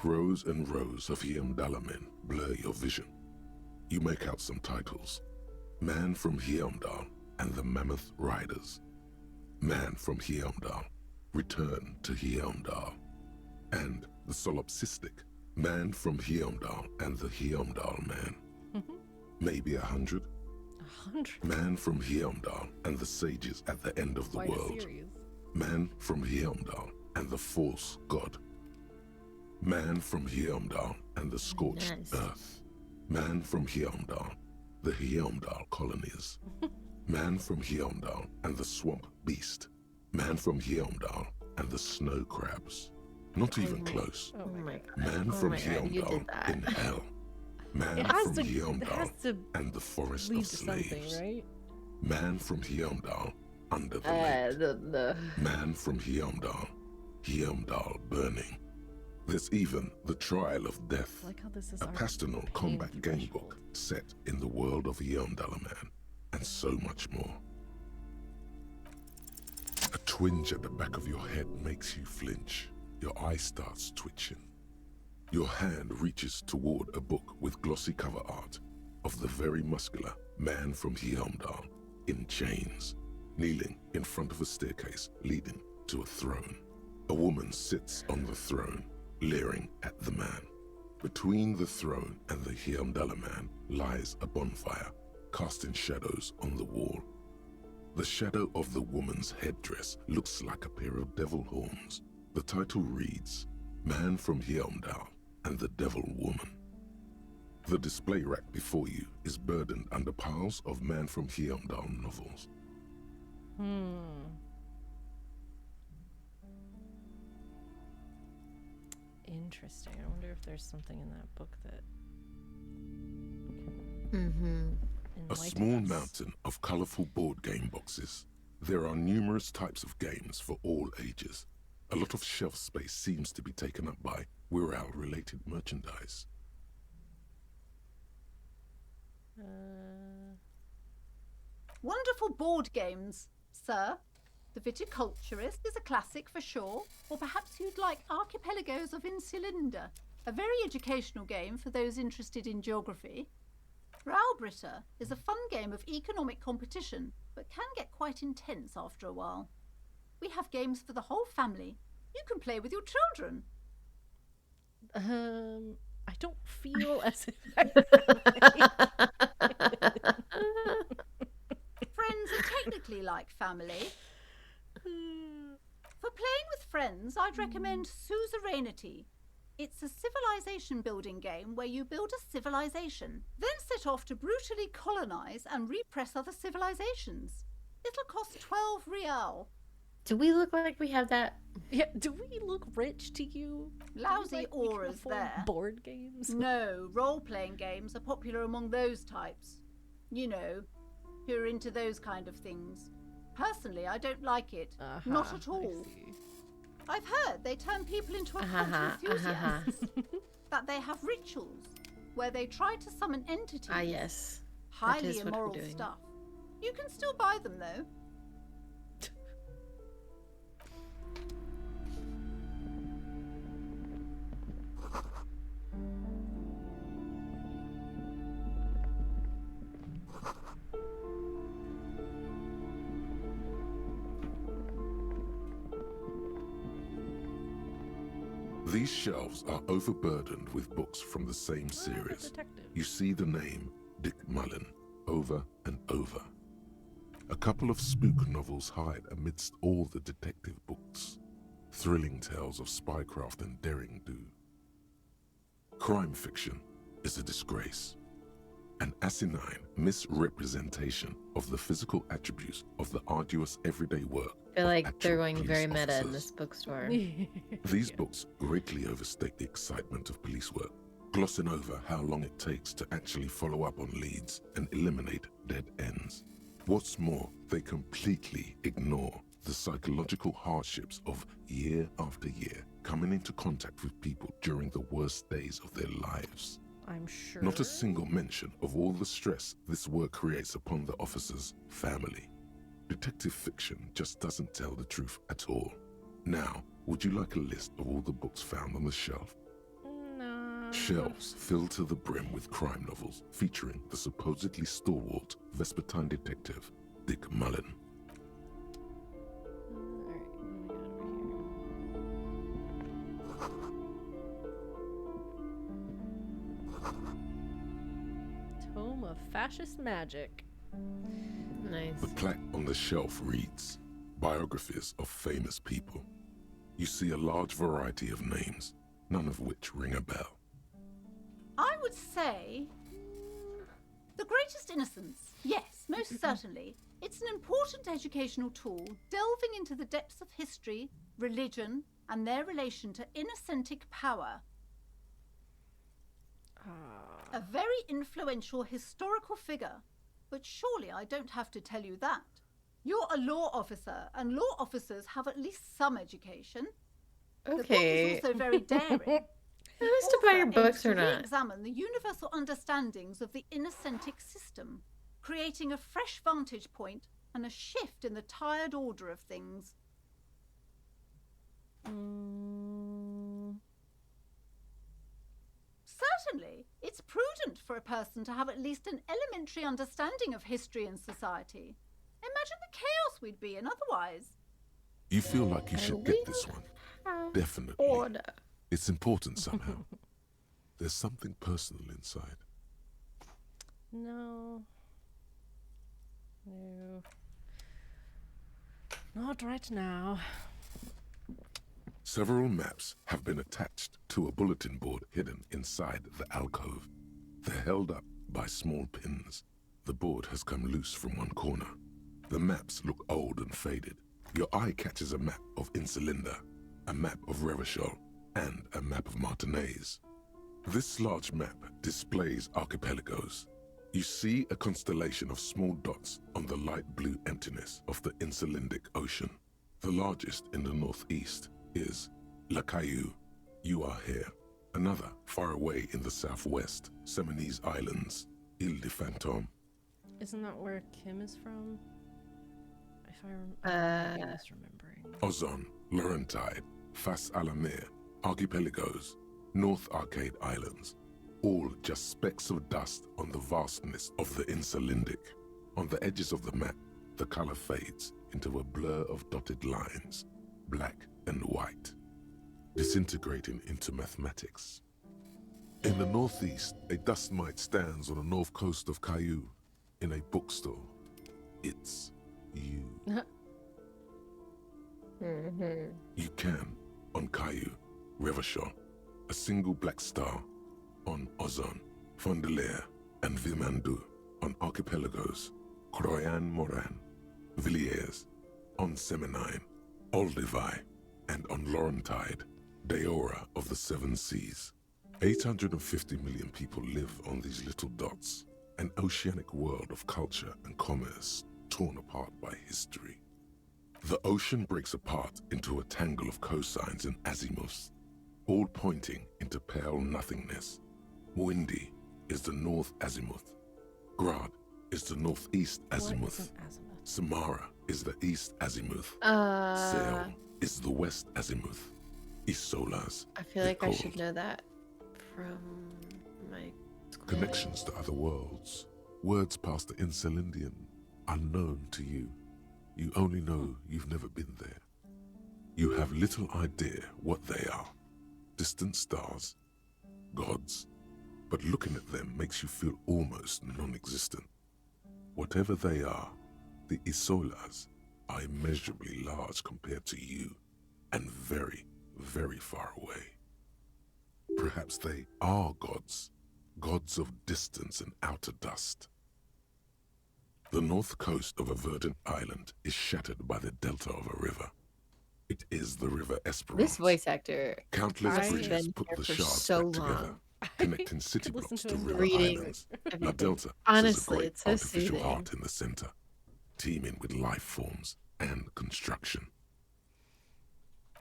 Rows and rows of Heimdall men blur your vision. You make out some titles. Man from Heimdall and the Mammoth Riders. Man from Heimdall, Return to Heimdall. And the solipsistic Man from Heimdall and the Heimdall Man. Maybe 100. 100? Man from Heimdall and the sages at the end of the Quite a world. series. Man from Heimdall and the false god. Man from Heimdall and the scorched Nice. earth. Man from Heimdall, the Heimdall colonies. Man from Heimdall and the swamp beast. Man from Heimdall and the snow crabs. Not even close. Oh my god. Man Oh from my god, you Heimdall did that. in hell. Man It has from to- Heimdall it has to and the Forest lead of to something, Slaves. right? Man from Heimdall under the lake. Man from Heimdall. Heimdall burning. There's even The Trial of Death, I like how this is a our pastoral pain combat game threshold. book set in the world of Heimdall Man, and so much more. A twinge at the back of your head makes you flinch. Your eye starts twitching. Your hand reaches toward a book with glossy cover art of the very muscular man from Heimdall in chains, kneeling in front of a staircase leading to a throne. A woman sits on the throne, leering at the man. Between the throne and the Heimdall man lies a bonfire, casting shadows on the wall. The shadow of the woman's headdress looks like a pair of devil horns. The title reads, Man from Heimdall and the Devil Woman. The display rack before you is burdened under piles of Man from Heimdall novels. Interesting. I wonder if there's something in that book that A small mountain of colorful board game boxes. There are numerous types of games for all ages. A lot of shelf space seems to be taken up by Wirral-related merchandise. Wonderful board games, sir. The Viticulturist is a classic for sure, or perhaps you'd like Archipelagos of Insulinda, a very educational game for those interested in geography. Raubritter is a fun game of economic competition, but can get quite intense after a while. We have games for the whole family. You can play with your children. I don't feel as if Friends are technically like family. For playing with friends, I'd recommend Suzerainty. It's a civilization building game where you build a civilization, then set off to brutally colonize and repress other civilizations. It'll cost 12 real. Do we look like we have that? Yeah, do we look rich to you? Lousy Like we can auras afford there. Board games? No, role-playing games are popular among those types. You know, who are into those kind of things. Personally, I don't like it. Not at all. I've heard they turn people into a cult of enthusiasts. That they have rituals where they try to summon entities. Ah, yes. That Highly is what we're immoral doing. stuff. You can still buy them though. These shelves are overburdened with books from the same series. You see the name Dick Mullen over and over. A couple of spook novels hide amidst all the detective books. Thrilling tales of spycraft and daring do. Crime fiction is a disgrace. An asinine misrepresentation of the physical attributes of the arduous everyday work. I feel like they're actual going very police meta in officers. this bookstore. These books greatly overstate the excitement of police work, glossing over how long it takes to actually follow up on leads and eliminate dead ends. What's more, they completely ignore the psychological hardships of year after year coming into contact with people during the worst days of their lives. I'm sure. Not a single mention of all the stress this work creates upon the officer's family. Detective fiction just doesn't tell the truth at all. Now, would you like a list of all the books found on the shelf? No. Shelves filled to the brim with crime novels featuring the supposedly stalwart Vespertine detective, Dick Mullen. Tome of Fascist Magic. Nice. The plaque on the shelf reads, Biographies of Famous People. You see a large variety of names, none of which ring a bell. I would say The Greatest Innocence. Yes, most certainly. It's an important educational tool, delving into the depths of history, religion, and their relation to innocentic power. A very influential historical figure. But surely I don't have to tell you that. You're a law officer, and law officers have at least some education. The book is also very daring. Who has to buy your books or not? Examine the universal understandings of the innocentic system, creating a fresh vantage point and a shift in the tired order of things. Certainly, it's prudent for a person to have at least an elementary understanding of history and society. Imagine the chaos we'd be in otherwise. You feel like you should get this one. Definitely. Order. It's important somehow. There's something personal inside. No. No. Not right now. Several maps have been attached to a bulletin board hidden inside the alcove. They're held up by small pins. The board has come loose from one corner. The maps look old and faded. Your eye catches a map of Insulinda, a map of Revachol, and a map of Martinaise. This large map displays archipelagos. You see a constellation of small dots on the light blue emptiness of the Insulindic Ocean. The largest in the northeast is La Caillou. You are here. Another far away in the southwest, Seminese Islands, Ile de Fantôme. Isn't that where Kim is from? If I'm misremembering. Ozon, Laurentide, Fas à la Mer, Archipelagos, North Arcade Islands, all just specks of dust on the vastness of the Insulindic. On the edges of the map, the color fades into a blur of dotted lines, black and white, disintegrating into mathematics. In the northeast, a dust mite stands on the north coast of Caillou in a bookstore. It's you. You can, on Caillou, Revachol, a single black star, on Ozon, Fondelier, and Vilmandu, on archipelagos, Croyan Moran, Villiers, on Seminine, Olduvai, and on Laurentide, Deora of the Seven Seas. 850 million people live on these little dots, an oceanic world of culture and commerce torn apart by history. The ocean breaks apart into a tangle of cosines and azimuths, all pointing into pale nothingness. Windy is the north azimuth. Grad is the northeast azimuth. Samara is the east azimuth. Seol is the west azimuth. Isolas. I feel like I should know that from my school. Connections to other worlds. Words past the Insulindian, unknown to you. You only know you've never been there. You have little idea what they are. Distant stars, gods, but looking at them makes you feel almost non-existent. Whatever they are, the Isolas are immeasurably large compared to you, and very, very far away. Perhaps they are gods, gods of distance and outer dust. The north coast of a verdant island is shattered by the delta of a river. It is the river Esperance. This voice actor, Countless I've bridges been put here the for shards so back long. together, connecting city blocks to river reading islands. everything. La Delta Honestly, is a great it's so artificial soothing. heart in the center, teeming with life forms and construction.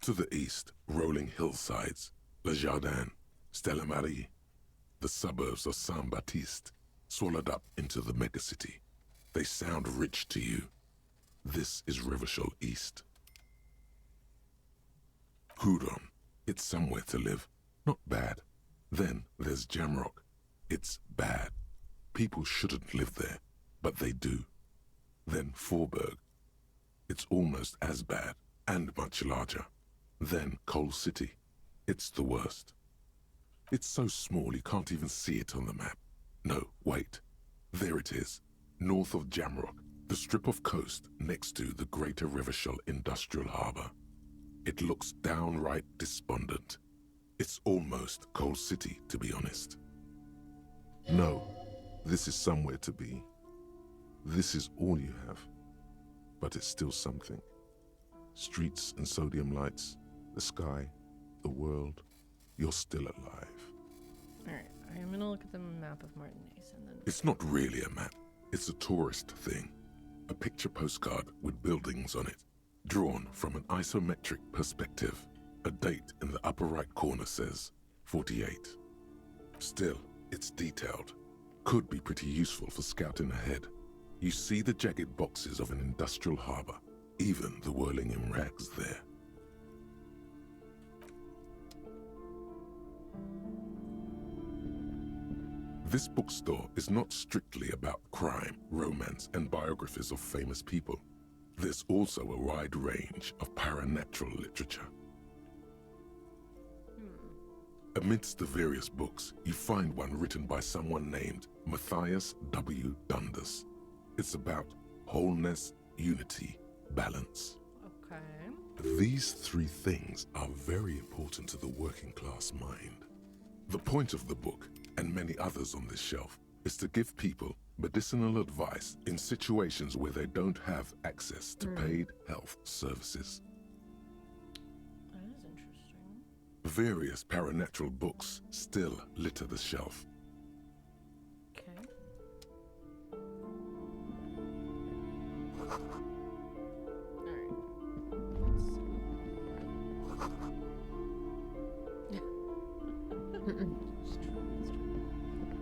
To the east, rolling hillsides, Le Jardin, Stella Marie, the suburbs of Saint-Baptiste, swallowed up into the megacity. They sound rich to you. This is Revachol East. Hudon, it's somewhere to live. Not bad. Then there's Jamrock. It's bad. People shouldn't live there, but they do. Then Forberg. It's almost as bad, and much larger. Then Coal City. It's the worst. It's so small you can't even see it on the map. No, wait. There it is. North of Jamrock, the strip of coast next to the Greater Revachol Industrial Harbour. It looks downright despondent. It's almost Coal City, to be honest. No, this is somewhere to be. This is all you have. But it's still something. Streets and sodium lights, the sky, the world. You're still alive. Alright, I'm gonna look at the map of Martinez and then. It's not really a map. It's a tourist thing. A picture postcard with buildings on it, drawn from an isometric perspective. A date in the upper right corner says 48. Still, it's detailed. Could be pretty useful for scouting ahead. You see the jagged boxes of an industrial harbor, even the whirling in rags there. This bookstore is not strictly about crime, romance, and biographies of famous people. There's also a wide range of paranatural literature. Amidst the various books, you find one written by someone named Matthias W. Dundas. It's about wholeness, unity, balance. Okay. These three things are very important to the working class mind. The point of the book, and many others on this shelf, is to give people medicinal advice in situations where they don't have access to paid health services. That is interesting. Various paranatural books still litter the shelf. Okay.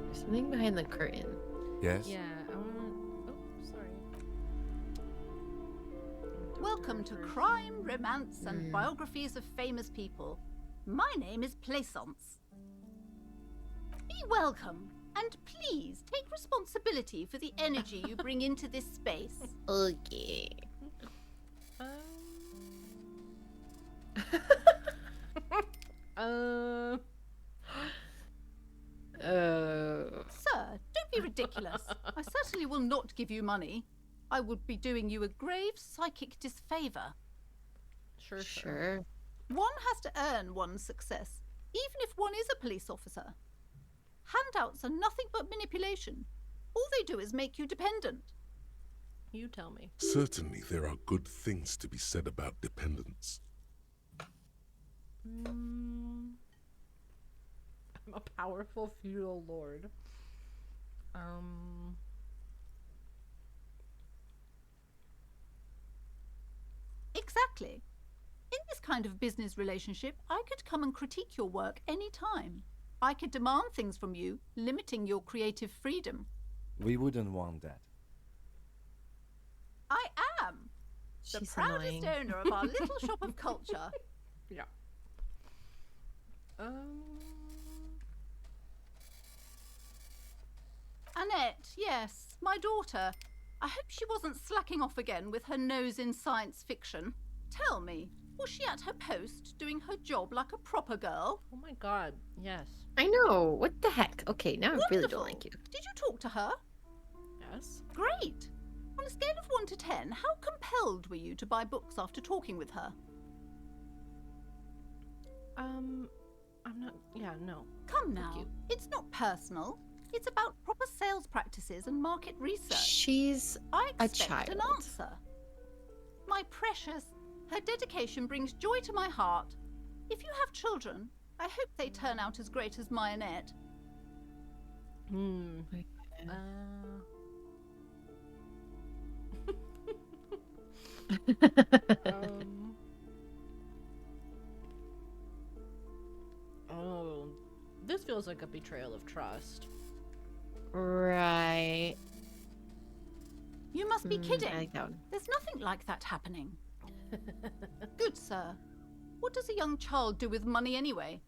There's something behind the curtain. Yes? Yeah, I wanna. Oh, sorry. Welcome to Crime, Romance, and Biographies of Famous People. My name is Plaisance. Be welcome, and please take responsibility for the energy you bring into this space. Okay. Sir, don't be ridiculous. I certainly will not give you money. I would be doing you a grave psychic disfavor. Sure. One has to earn one's success, even if one is a police officer. Handouts are nothing but manipulation. All they do is make you dependent. You tell me. Certainly there are good things to be said about dependence. I'm a powerful feudal lord. Exactly. In this kind of business relationship, I could come and critique your work any time. I could demand things from you, limiting your creative freedom. We wouldn't want that. I am the She's proudest annoying. owner of our little shop of culture. Yeah. Annette, yes, my daughter. I hope she wasn't slacking off again with her nose in science fiction. Tell me, was she at her post doing her job like a proper girl? Oh my god, yes. I know. What the heck? Okay, now I really don't Wonderful. like you. Did you talk to her? Yes. Great. On a scale of 1 to 10, how compelled were you to buy books after talking with her? I'm not. Yeah, no. Come now. It's not personal. It's about proper sales practices and market research. She's I a expect an child. answer. My precious, her dedication brings joy to my heart. If you have children, I hope they turn out as great as my Annette. Oh, this feels like a betrayal of trust. Right. You must be kidding. I like that one. There's nothing like that happening. Good sir. What does a young child do with money anyway?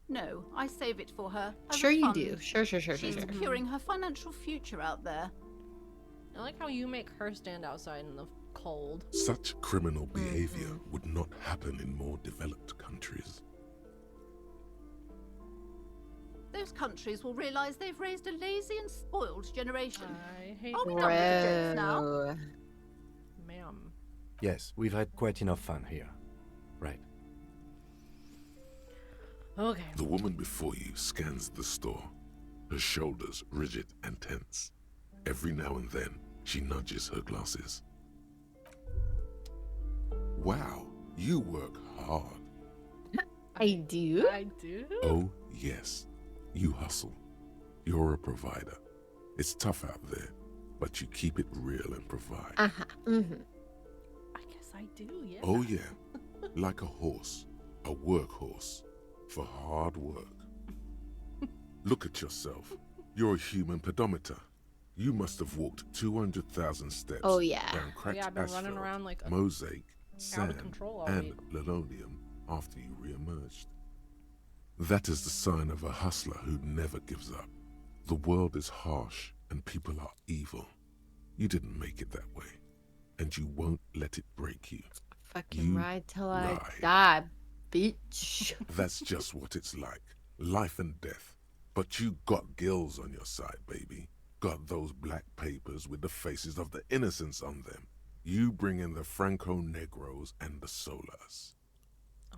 No, I save it for her. as a Sure you fund. do. Sure. She's securing her financial future out there. I like how you make her stand outside in the cold. Such criminal behavior would not happen in more developed countries. Those countries will realize they've raised a lazy and spoiled generation. I hate Are we done with the jokes now? Bro. Ma'am. Yes, we've had quite enough fun here. Right. Okay. The woman before you scans the store, her shoulders rigid and tense. Every now and then, she nudges her glasses. Wow, you work hard. I do? I do? Oh, yes, you hustle. You're a provider. It's tough out there, but you keep it real and provide. Mm-hmm. I guess I do, yeah. Oh yeah, like a horse, a workhorse, for hard work. Look at yourself. You're a human pedometer. You must have walked 200,000 steps Oh, yeah. down cracked Yeah, I've been asphalt, running around like a mosaic, out sand, of control all and week. linoleum after you re-emerged. That is the sign of a hustler who never gives up. The world is harsh and people are evil. You didn't make it that way, and you won't let it break you. Fucking You ride till I ride. die, bitch. That's just what it's like. Life and death. But you got gills on your side, baby. Got those black papers with the faces of the innocents on them. You bring in the Franco-Negros and the Solas.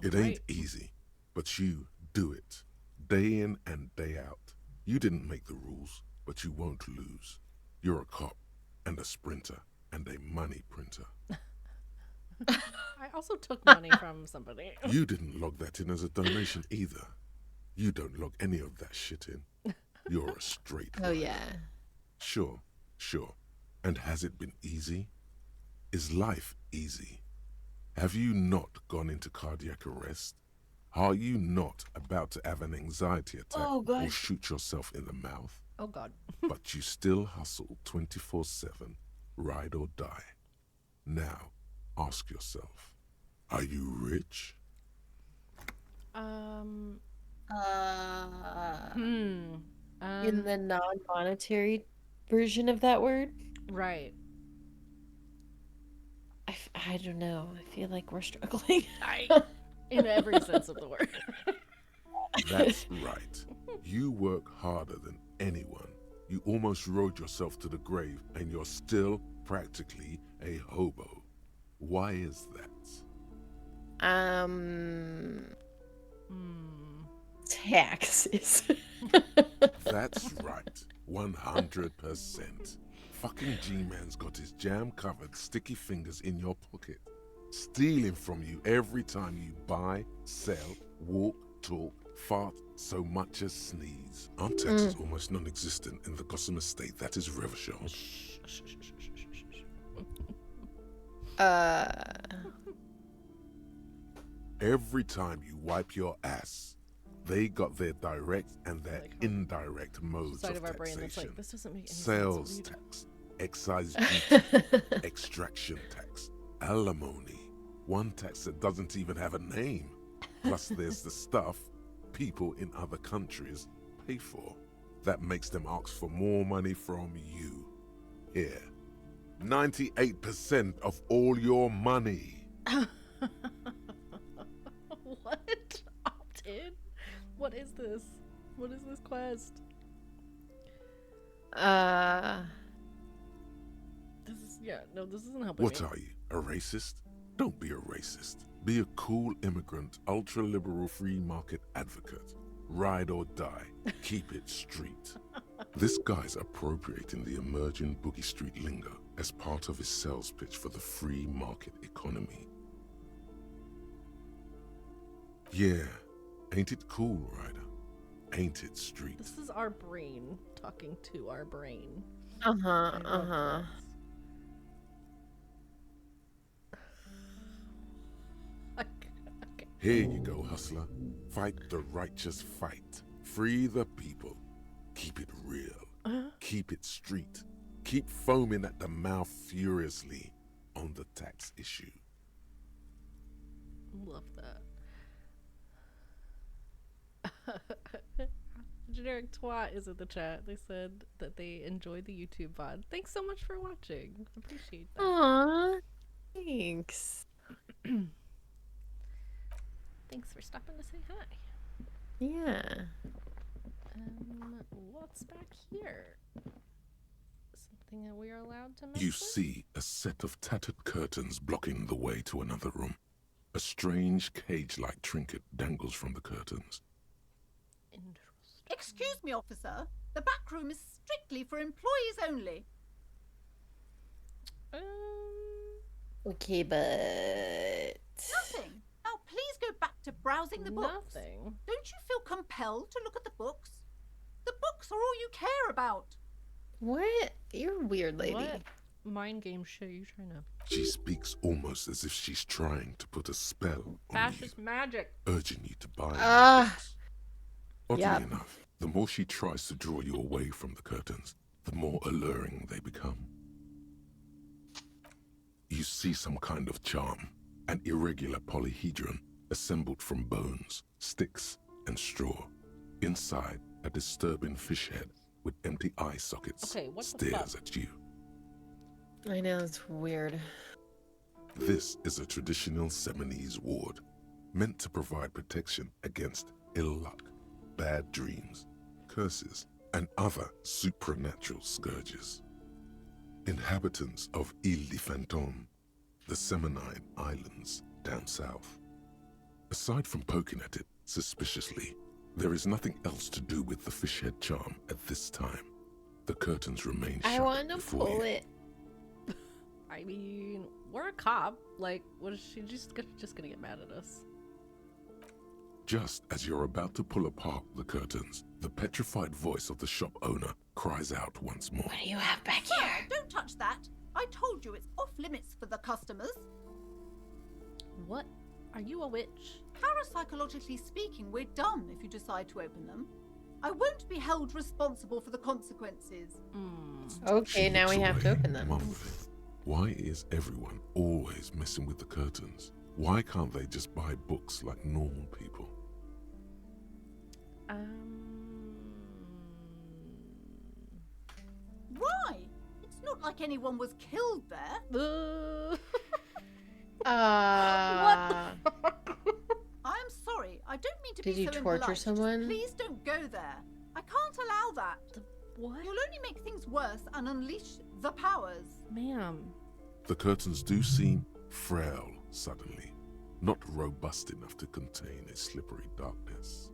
It ain't easy, but you do it. Day in and day out. You didn't make the rules, but you won't lose. You're a cop and a sprinter and a money printer. I also took money from somebody. You didn't log that in as a donation either. You don't log any of that shit in. You're a straight Oh, rider. yeah. Sure. And has it been easy? Is life easy? Have you not gone into cardiac arrest? Are you not about to have an anxiety attack Oh, God. or shoot yourself in the mouth? Oh, God. But you still hustle 24/7, ride or die. Now, ask yourself, are you rich? In the non-monetary version of that word? Right. I don't know. I feel like we're struggling. In every sense of the word. That's right. You work harder than anyone. You almost rode yourself to the grave, and you're still practically a hobo. Why is that? Taxes. That's right. 100%. Fucking G-Man's got his jam-covered sticky fingers in your pocket, stealing from you every time you buy, sell, walk, talk, fart, so much as sneeze. Our tax is almost non-existent in the Gotham estate. That is Revachol. Every time you wipe your ass, they got their direct and their indirect modes Side of of our brain that's taxation. like, this doesn't make any Sales sense. tax, excise duty, extraction tax, alimony, one tax that doesn't even have a name. Plus there's the stuff people in other countries pay for. That makes them ask for more money from you. Here, 98% of all your money. What? Opt in? What is this? What is this quest? This is, this isn't helping What me. are you, a racist? Don't be a racist. Be a cool immigrant, ultra-liberal free market advocate. Ride or die. Keep it street. This guy's appropriating the emerging Boogie Street lingo as part of his sales pitch for the free market economy. Yeah, ain't it cool, Ryder? Ain't it street? This is our brain talking to our brain. Uh-huh. Here you go, hustler. Fight the righteous fight. Free the people. Keep it real. Keep it street. Keep foaming at the mouth furiously on the tax issue. Love that. Generic twat is in the chat. They said that they enjoyed the YouTube VOD. Thanks so much for watching. Appreciate that. Aww. Thanks. Thanks for stopping to say hi. Yeah. What's back here? Something that we are allowed to mess You with? see a set of tattered curtains blocking the way to another room. A strange cage-like trinket dangles from the curtains. Excuse me, officer. The back room is strictly for employees only. Okay, but... Nothing. Now please go back to browsing the books. Nothing. Don't you feel compelled to look at the books? The books books are all you care about. What? You're a weird lady. What mind game shit are you trying to... She speaks almost as if she's trying to put a spell on Fascist magic. urging you to buy Ah. books. Oddly enough, the more she tries to draw you away from the curtains, the more alluring they become. You see some kind of charm, an irregular polyhedron assembled from bones, sticks, and straw. Inside, a disturbing fish head with empty eye sockets Okay, what the stares fuck? at you. I know, it's weird. This is a traditional Seminese ward, meant to provide protection against ill luck, bad dreams, curses, and other supernatural scourges. Inhabitants of Île de Fantôme, the Seminine Islands down south. Aside from poking at it suspiciously, there is nothing else to do with the fish head charm at this time. The curtains remain shut I want to before pull you. it. I mean, we're a cop. Like, what is she just gonna get mad at us? Just as you're about to pull apart the curtains, the petrified voice of the shop owner cries out once more. What do you have back Sir, here? don't touch that. I told you it's off limits for the customers. What? Are you a witch? Parapsychologically speaking, we're done if you decide to open them. I won't be held responsible for the consequences. Okay, now we have to open them. Mumbling. Why is everyone always messing with the curtains? Why can't they just buy books like normal people? Why? It's not like anyone was killed there. I'm sorry. I don't mean to Did be you so torture impolite. Just someone? please don't go there. I can't allow that. What? You'll only make things worse and unleash the powers. Ma'am. The curtains do seem frail suddenly, not robust enough to contain a slippery darkness.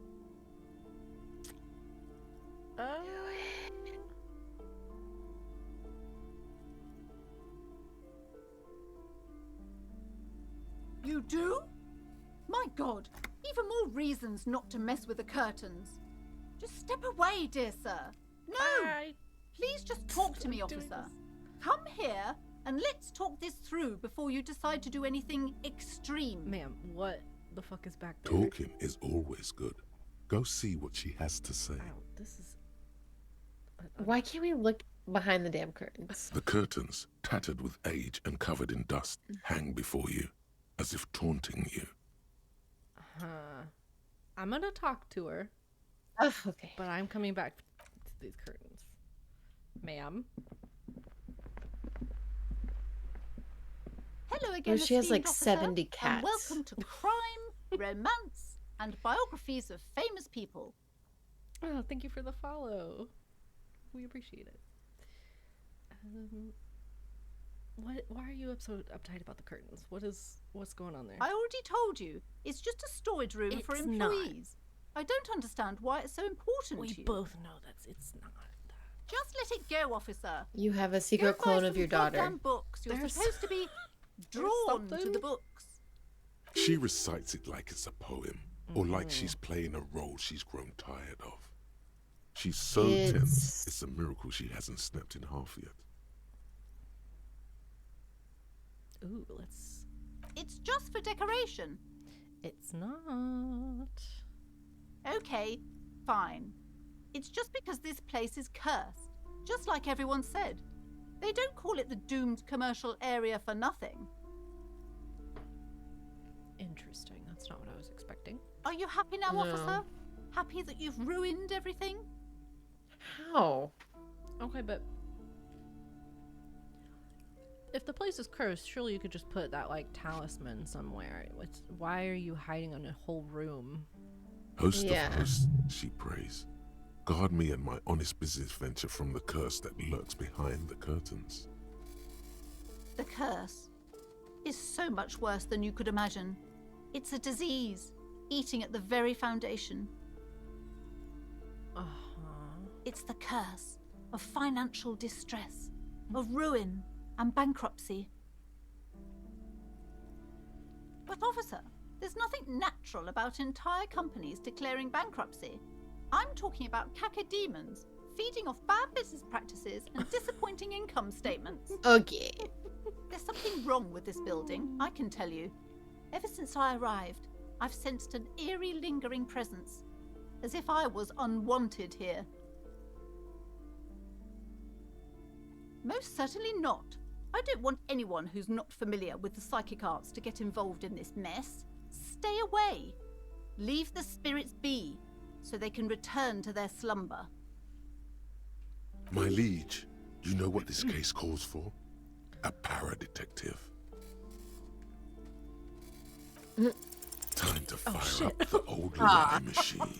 You do? My God, even more reasons not to mess with the curtains. Just step away, dear sir. No! Please just talk to me, officer. Come here and let's talk this through before you decide to do anything extreme. Ma'am, what the fuck is back there? Talking is always good. Go see what she has to say. This is... Why can't we look behind the damn curtains? The curtains, tattered with age and covered in dust, hang before you, as if taunting you. I'm gonna talk to her. Oh, okay. But I'm coming back to these curtains. Ma'am. Hello again, She has like esteemed officer, 70 and cats. welcome to Crime, Romance, and Biographies of Famous People. Oh, thank you for the follow. We appreciate it. Why are you so uptight about the curtains? What's going on there? I already told you, it's just a storage room for It's not. employees. I don't understand why it's so important We to you. both know that it's not. Just let it go, officer. You have a secret Go buy clone of some your daughter. goddamn books. You're There's- supposed to be drawn to the books. She recites it like it's a poem, or like she's playing a role she's grown tired of. She's so tense, it's a miracle she hasn't snapped in half yet. Ooh, let's... It's just for decoration. It's not. Okay, fine. It's just because this place is cursed, just like everyone said. They don't call it the doomed commercial area for nothing. Interesting. That's not what I was expecting. Are you happy now, No. officer? Happy that you've ruined everything? How? Okay, but if the place is cursed, surely you could just put that like talisman somewhere. Why are you hiding in a whole room? Host of hosts, she prays. Guard me and my honest business venture from the curse that lurks behind the curtains. The curse is so much worse than you could imagine. It's a disease, eating at the very foundation. It's the curse of financial distress, of ruin and bankruptcy. But officer, there's nothing natural about entire companies declaring bankruptcy. I'm talking about cacodemons, feeding off bad business practices and disappointing income statements. Okay. There's something wrong with this building, I can tell you. Ever since I arrived, I've sensed an eerie, lingering presence, as if I was unwanted here. Most certainly not. I don't want anyone who's not familiar with the psychic arts to get involved in this mess. Stay away. Leave the spirits be, so they can return to their slumber. My liege, you know what this case calls for? A para-detective. Time to fire up the old lie machine.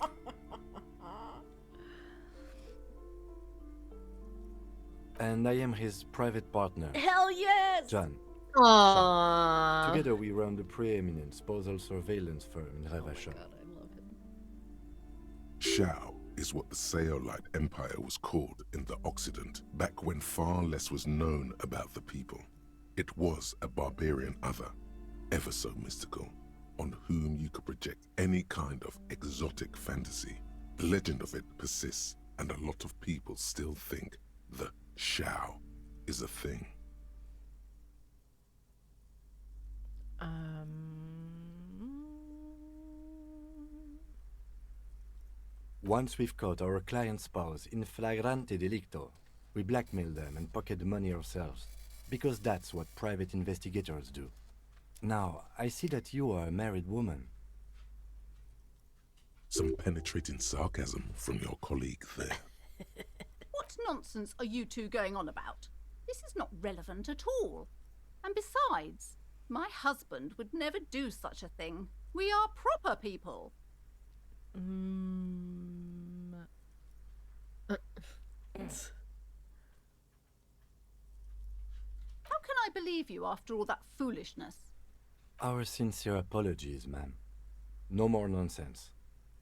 And I am his private partner. Hell yes! John. Aww. Together we run the preeminent postal surveillance firm in Revachol. I love him. Shao is what the Seolite Empire was called in the Occident back when far less was known about the people. It was a barbarian other, ever so mystical, on whom you could project any kind of exotic fantasy. The legend of it persists, and a lot of people still think the Shao is a thing. Once we've caught our client's spouse in flagrante delicto, we blackmail them and pocket the money ourselves, because that's what private investigators do. Now, I see that you are a married woman. Some penetrating sarcasm from your colleague there. What nonsense are you two going on about? This is not relevant at all. And besides, my husband would never do such a thing. We are proper people. How can I believe you after all that foolishness? Our sincere apologies, ma'am. No more nonsense.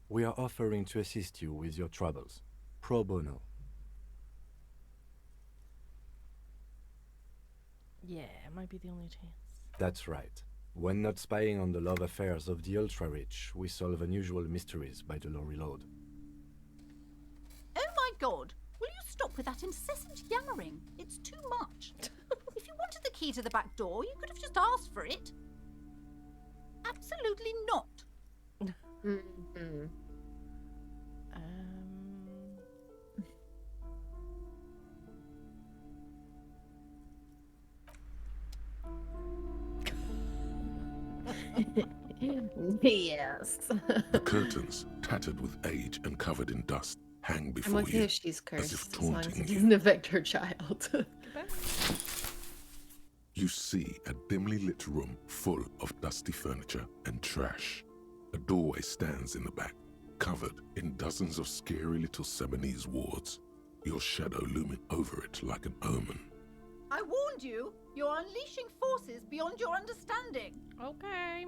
We are offering to assist you with your troubles. Pro bono. Yeah, it might be the only chance. That's right. When not spying on the love affairs of the ultra-rich, we solve unusual mysteries by the low reload. Oh my god! Will you stop with that incessant yammering? It's too much. If you wanted the key to the back door, you could have just asked for it. Absolutely not. Yes. The curtains, tattered with age and covered in dust, hang I'm before okay you, if she's cursed, as if as long as taunting it you. doesn't affect her child. You see a dimly lit room full of dusty furniture and trash. A doorway stands in the back, covered in dozens of scary little Seminese wards, your shadow looming over it like an omen. I warned you. You're unleashing forces beyond your understanding. Okay.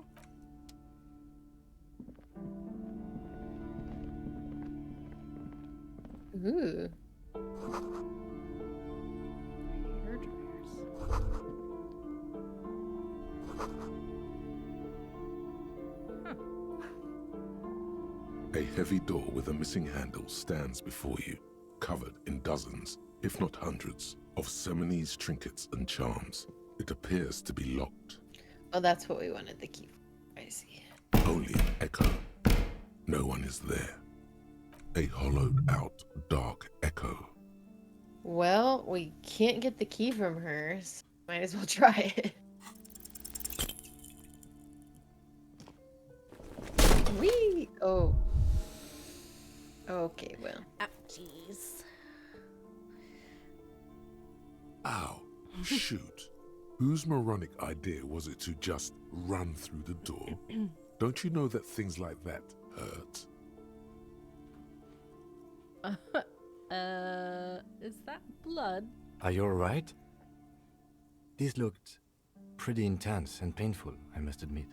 Ooh. A heavy door with a missing handle stands before you, covered in dozens, if not hundreds, of Seminese trinkets and charms. It appears to be locked. Oh, that's what we wanted the key for. I see. Only an echo. No one is there. A hollowed out, dark echo. Well, we can't get the key from her, so might as well try it. Whee! Oh. Okay, well. Jeez. Ow. Shoot. Whose moronic idea was it to just run through the door? Don't you know that things like that hurt? Is that blood? Are you alright? This looked pretty intense and painful, I must admit.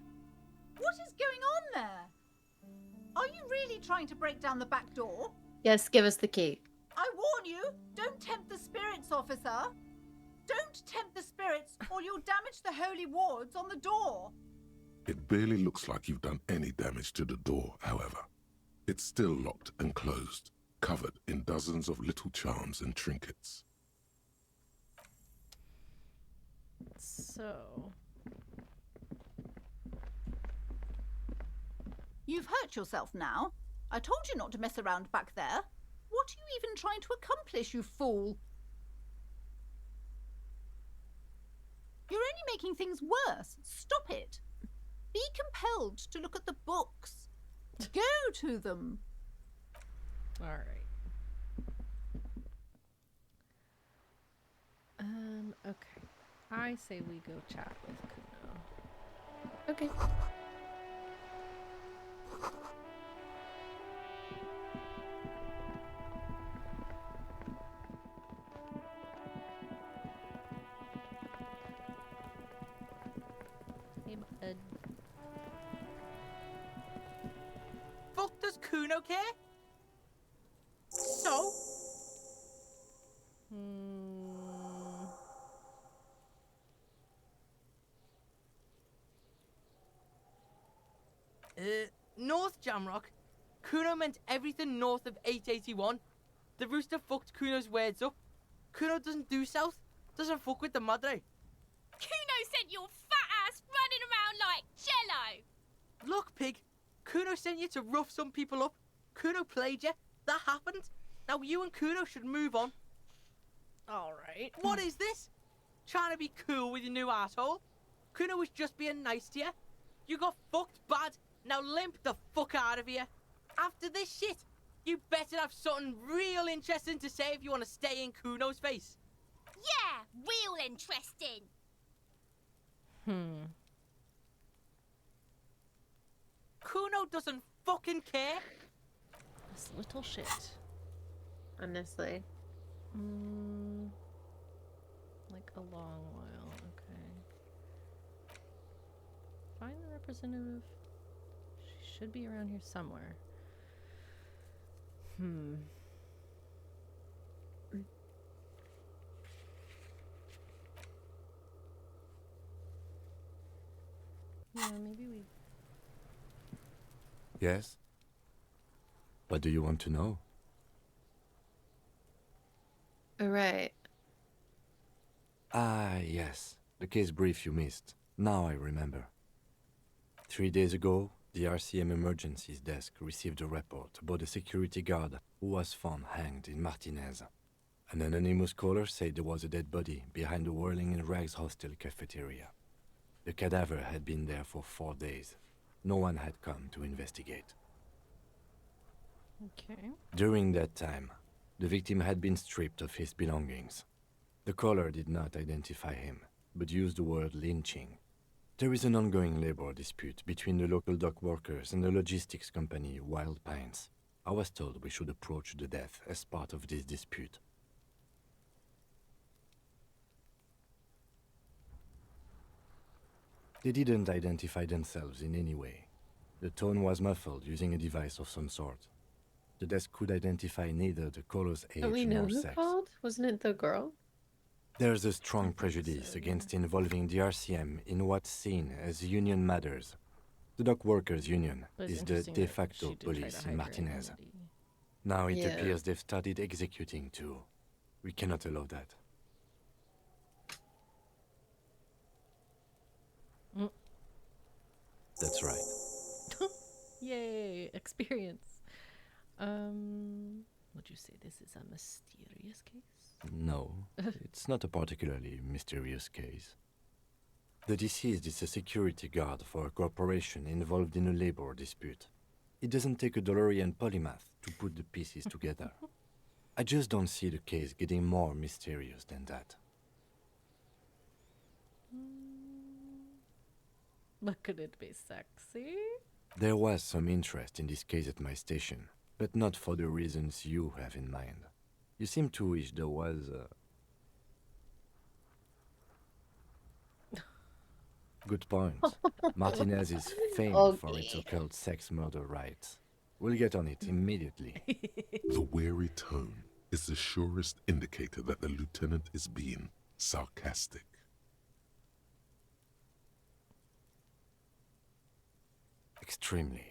What is going on there? Are you really trying to break down the back door? Yes, give us the key. I warn you, don't tempt the spirits, officer. Don't tempt the spirits, or you'll damage the holy wards on the door. It barely looks like you've done any damage to the door, however. It's still locked and closed, covered in dozens dozens of little charms and trinkets. So, You've hurt yourself now. I told you not to mess around back there. What are you even trying to accomplish, you fool? You're only making things worse. Stop it. Be compelled to look at the books. Go to them. all right. Okay. I say we go chat with Kuno. Okay. Hey, bud. Fuck does Kuno care? So? North Jamrock? Kuno meant everything north of 881. The rooster fucked Kuno's words up. Kuno doesn't do south. Doesn't fuck with the madre. Kuno sent your fat ass running around like jello. Look, pig. Kuno sent you to rough some people up. Kuno played you. That happened. Now you and Kuno should move on. All right. What is this? Trying to be cool with your new asshole? Kuno was just being nice to you. You got fucked bad. Now limp the fuck out of here. After this shit, you better have something real interesting to say if you want to stay in Kuno's face. Yeah, real interesting. Kuno doesn't fucking care. This little shit. Honestly. Like a long while. Okay. Find the representative. She should be around here somewhere. Yeah, maybe we. Yes? What do you want to know? Alright. Ah, yes. The case brief you missed. Now I remember. 3 days ago, the RCM Emergencies Desk received a report about a security guard who was found hanged in Martinez. An anonymous caller said there was a dead body behind the Whirling in Rags hostel cafeteria. The cadaver had been there for 4 days. No one had come to investigate. Okay. During that time, the victim had been stripped of his belongings. The caller did not identify him, but used the word lynching. There is an ongoing labor dispute between the local dock workers and the logistics company Wild Pines. I was told we should approach the death as part of this dispute. They didn't identify themselves in any way. The tone was muffled using a device of some sort. The desk could identify neither the caller's age Don't we know nor who sex. called? Wasn't it the girl? There's a strong prejudice against involving the RCM in what's seen as union matters. The dock workers' union But it's is the interesting de that facto she did try to police hide in her Martinez. identity. Now it Yeah. appears they've started executing too. We cannot allow that. That's right. Yay, experience. Would you say this is a mysterious case? No, it's not a particularly mysterious case. The deceased is a security guard for a corporation involved in a labor dispute. It doesn't take a DeLorean polymath to put the pieces together. I just don't see the case getting more mysterious than that. But could it be sexy? There was some interest in this case at my station, but not for the reasons you have in mind. You seem to wish there was Good point. Martinez is famed for its occult sex murder rites. We'll get on it immediately. The weary tone is the surest indicator that the lieutenant is being sarcastic. Extremely.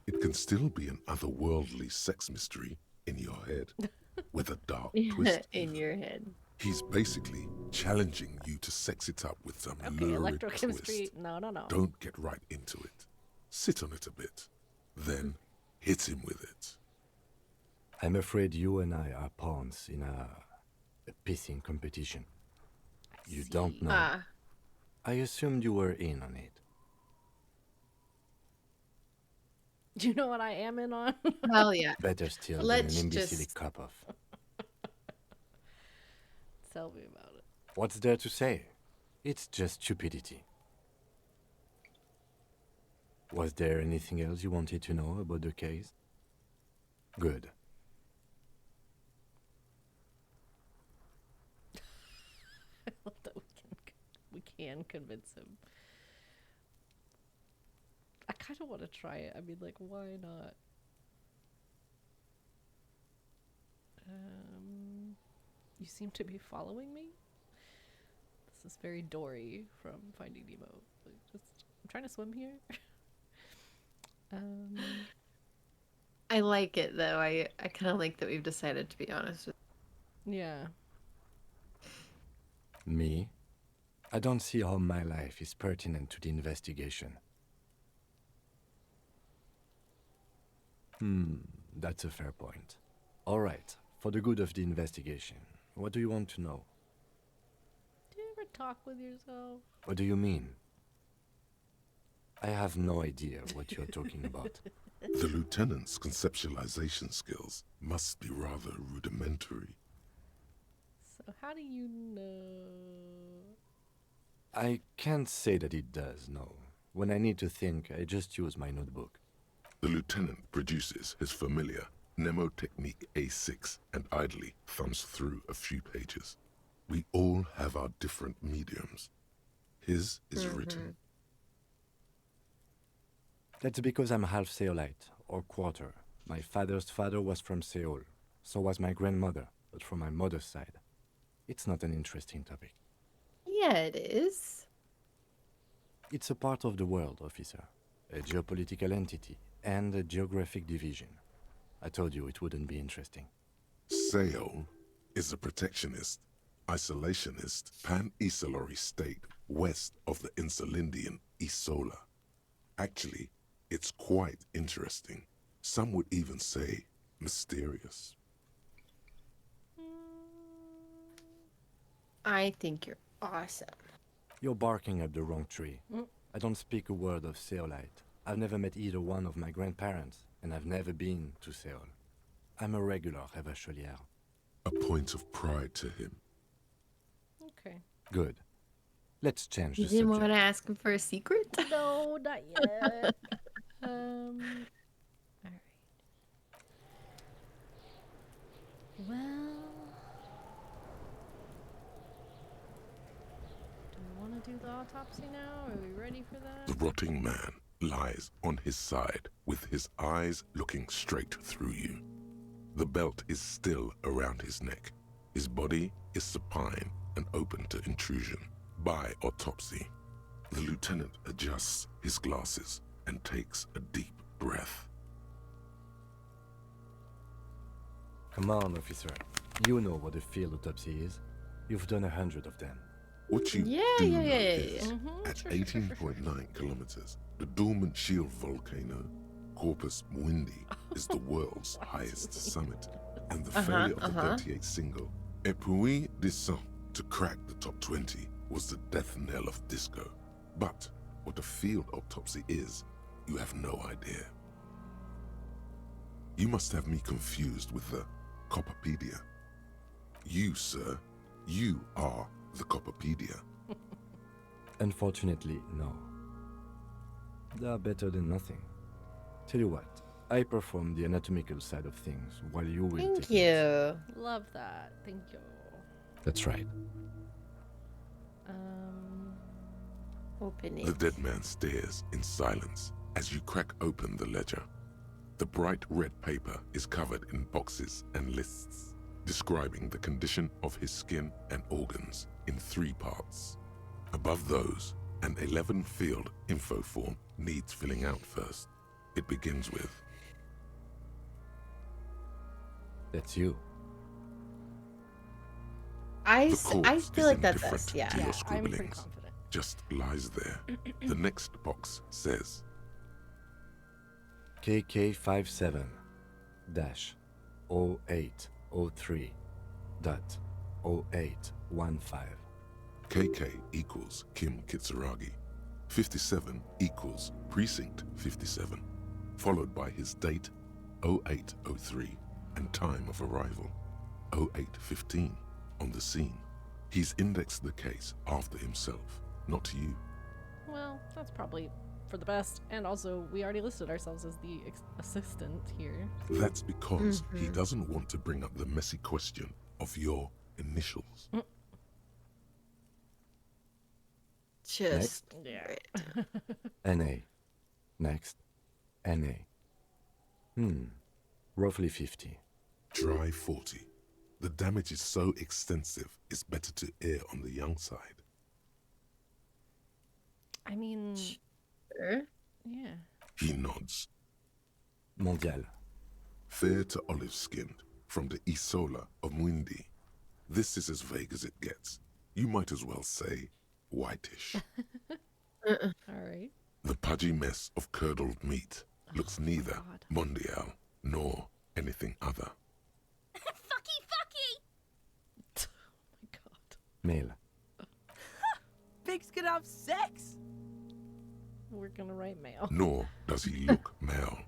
It can still be an otherworldly sex mystery in your head, with with a dark twist. In your head. He's basically challenging you to sex it up with some Okay, lurid electrochemistry. twist. No. Don't get right into it. Sit on it a bit. Then hit him with it. I'm afraid you and I are pawns in a pissing competition. You don't know. I assumed you were in on it. Do you know what I am in on? Hell yeah. Better still Let's than an imbecile just- cup of. Tell me about it. What's there to say? It's just stupidity. Was there anything else you wanted to know about the case? Good. I love that we can convince him. I kind of want to try it. I mean, like, why not? You seem to be following me? This is very Dory from Finding Nemo. Like, I'm trying to swim here. I like it though. I kind of like that we've decided to be honest with. Yeah. Me? I don't see how my life is pertinent to the investigation. That's a fair point. All right, for the good of the investigation, what do you want to know? Do you ever talk with yourself? What do you mean? I have no idea what you're talking about. The lieutenant's conceptualization skills must be rather rudimentary. So how do you know? I can't say that it does, no. When I need to think, I just use my notebook. The lieutenant produces his familiar mnemotechnique A6 and idly thumbs through a few pages. We all have our different mediums. His is written. That's because I'm half Seolite, or quarter. My father's father was from Seoul. So was my grandmother, but from my mother's side. It's not an interesting topic. Yeah, it is. It's a part of the world, officer. A geopolitical entity and a geographic division. I told you it wouldn't be interesting. Seoul is a protectionist, isolationist, pan-Isolari state west of the Insulindian Isola. Actually, it's quite interesting. Some would even say mysterious. I think you're awesome. You're barking up the wrong tree. I don't speak a word of Seolite. I've never met either one of my grandparents, and I've never been to Seoul. I'm a regular Revacholière. A point of pride to him. Okay. Good. Let's change You the didn't subject. want to ask him for a secret? No, not yet. Alright. Well, do we want to do the autopsy now? Are we ready for that? The rotting man lies on his side with his eyes looking straight through you. The belt is still around his neck. His body is supine and open to intrusion by autopsy. The lieutenant adjusts his glasses and takes a deep breath. Come on, officer. You know what a field autopsy is. You've done 100 of them. What you Yeah, do yeah, know yeah, is, yeah. at 18.9 kilometers, the dormant shield volcano, Corpus Mundi, is the world's highest summit, and the failure of the 38 single, Et puis descend, to crack the top 20 was the death knell of disco. But what a field autopsy is, you have no idea. You must have me confused with the Copperpedia. You, sir, you are the Copperpedia. Unfortunately, no. They are better than nothing. Tell you what, I perform the anatomical side of things while you will Thank take you. notes. Love that. Thank you. That's right. Open The it. dead man stares in silence as you crack open the ledger. The bright red paper is covered in boxes and lists, describing the condition of his skin and organs in 3 parts. Above those, an 11-field info form needs filling out first. It begins with, That's you. I The feel corpse like is that's indifferent us. Yeah. to your I'm pretty scribblings. confident. Just lies there. The next box says KK57 0803 dot 0815. KK equals Kim Kitsuragi. 57 equals Precinct 57, followed by his date 0803 and time of arrival 0815 on the scene. He's indexed the case after himself, not you. Well, that's probably for the best. And also, we already listed ourselves as the assistant here. That's because he doesn't want to bring up the messy question of your initials. Just Yeah. NA. Next. NA. Roughly 50. Try 40. The damage is so extensive, it's better to err on the young side. I mean, Sure. yeah. He nods. Mondial. Fair to olive-skinned, from the Isola of Mwindi. This is as vague as it gets. You might as well say whitish. All right. The pudgy mess of curdled meat looks neither God. mondial nor anything other. Fucky, fucky! Oh my god. Male. Pigs can have sex! We're gonna write male. Nor does he look male,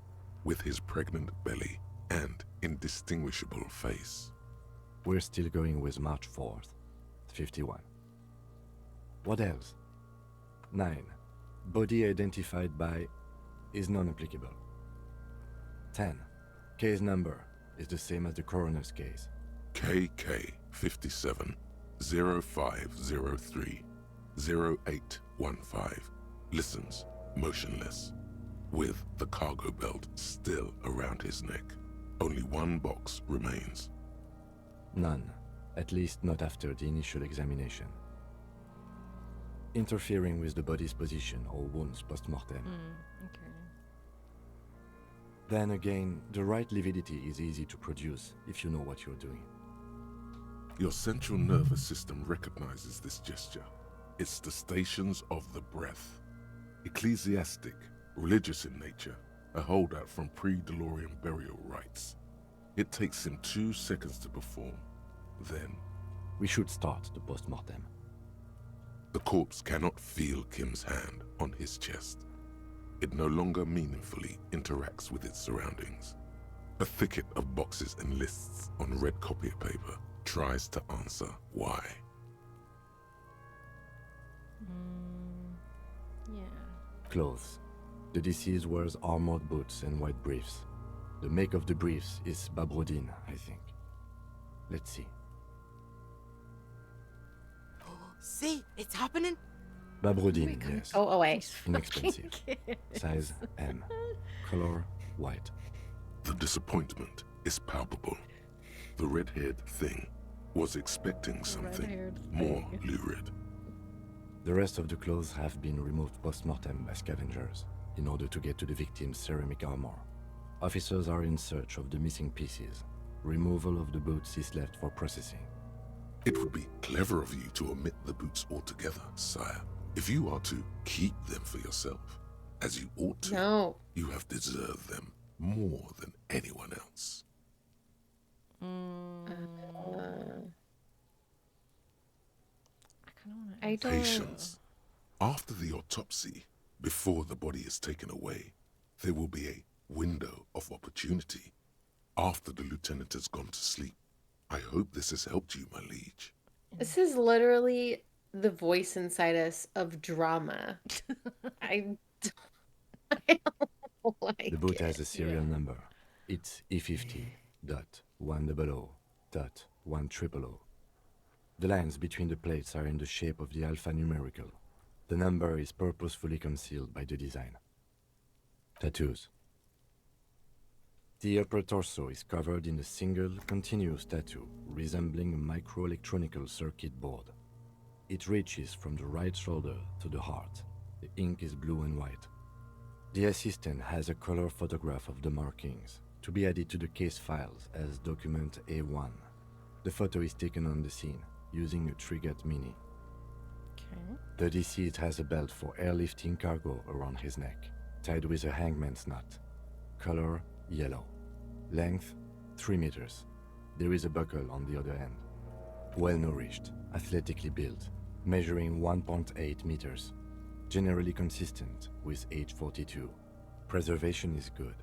with his pregnant belly and indistinguishable face. We're still going with March 4th. 51. What else? 9. Body identified by is non-applicable. 10. Case number is the same as the coroner's case. KK 57 0503 0815 listens motionless, with the cargo belt still around his neck. Only one box remains. None, at least not after the initial examination. Interfering with the body's position or wounds post-mortem. Okay. Then again, the right lividity is easy to produce if you know what you're doing. Your central nervous system recognizes this gesture. It's the stations of the breath. Ecclesiastic, religious in nature, a holdout from pre-DeLorean burial rites. It takes him 2 seconds to perform. Then, we should start the post-mortem. The corpse cannot feel Kim's hand on his chest. It no longer meaningfully interacts with its surroundings. A thicket of boxes and lists on red copier paper tries to answer why. Yeah. Clothes. The deceased wears armored boots and white briefs. The make of the briefs is Babrodin, I think. Let's see. See, it's happening. Babrodin, yes. Oh, wait. Inexpensive. Size M. Color white. The disappointment is palpable. The red-haired thing was expecting something red-haired more thing. lurid. The rest of the clothes have been removed post-mortem by scavengers in order to get to the victim's ceramic armor. Officers are in search of the missing pieces. Removal of the boots is left for processing. It would be clever of you to omit the boots altogether, sire. If you are to keep them for yourself, as you ought to, No. you have deserved them more than anyone else. I don't. Patience. After the autopsy, before the body is taken away, there will be a window of opportunity. After the lieutenant has gone to sleep. I hope this has helped you, my liege. This is literally the voice inside us of drama. I don't like The boot it. has a serial number. It's E50.100.100. The lines between the plates are in the shape of the alphanumerical. The number is purposefully concealed by the design. Tattoos. The upper torso is covered in a single continuous tattoo resembling a microelectronical circuit board. It reaches from the right shoulder to the heart. The ink is blue and white. The assistant has a color photograph of the markings to be added to the case files as document A1. The photo is taken on the scene, using a triggered mini. Okay. The deceased has a belt for airlifting cargo around his neck, tied with a hangman's knot. Color, yellow. Length, 3 meters. There is a buckle on the other end. Well-nourished, athletically built, measuring 1.8 meters. Generally consistent with age 42. Preservation is good.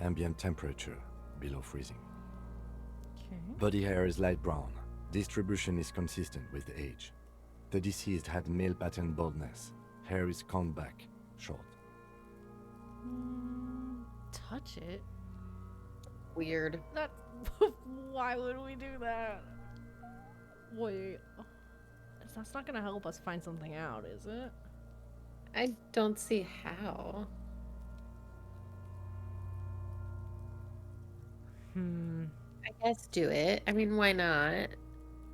Ambient temperature, below freezing. Okay. Body hair is light brown. Distribution is consistent with the age. The deceased had male pattern baldness. Hair is combed back, short. Touch it? Weird. That. Why would we do that? Wait. That's not gonna help us find something out, is it? I don't see how. I guess do it. I mean, why not?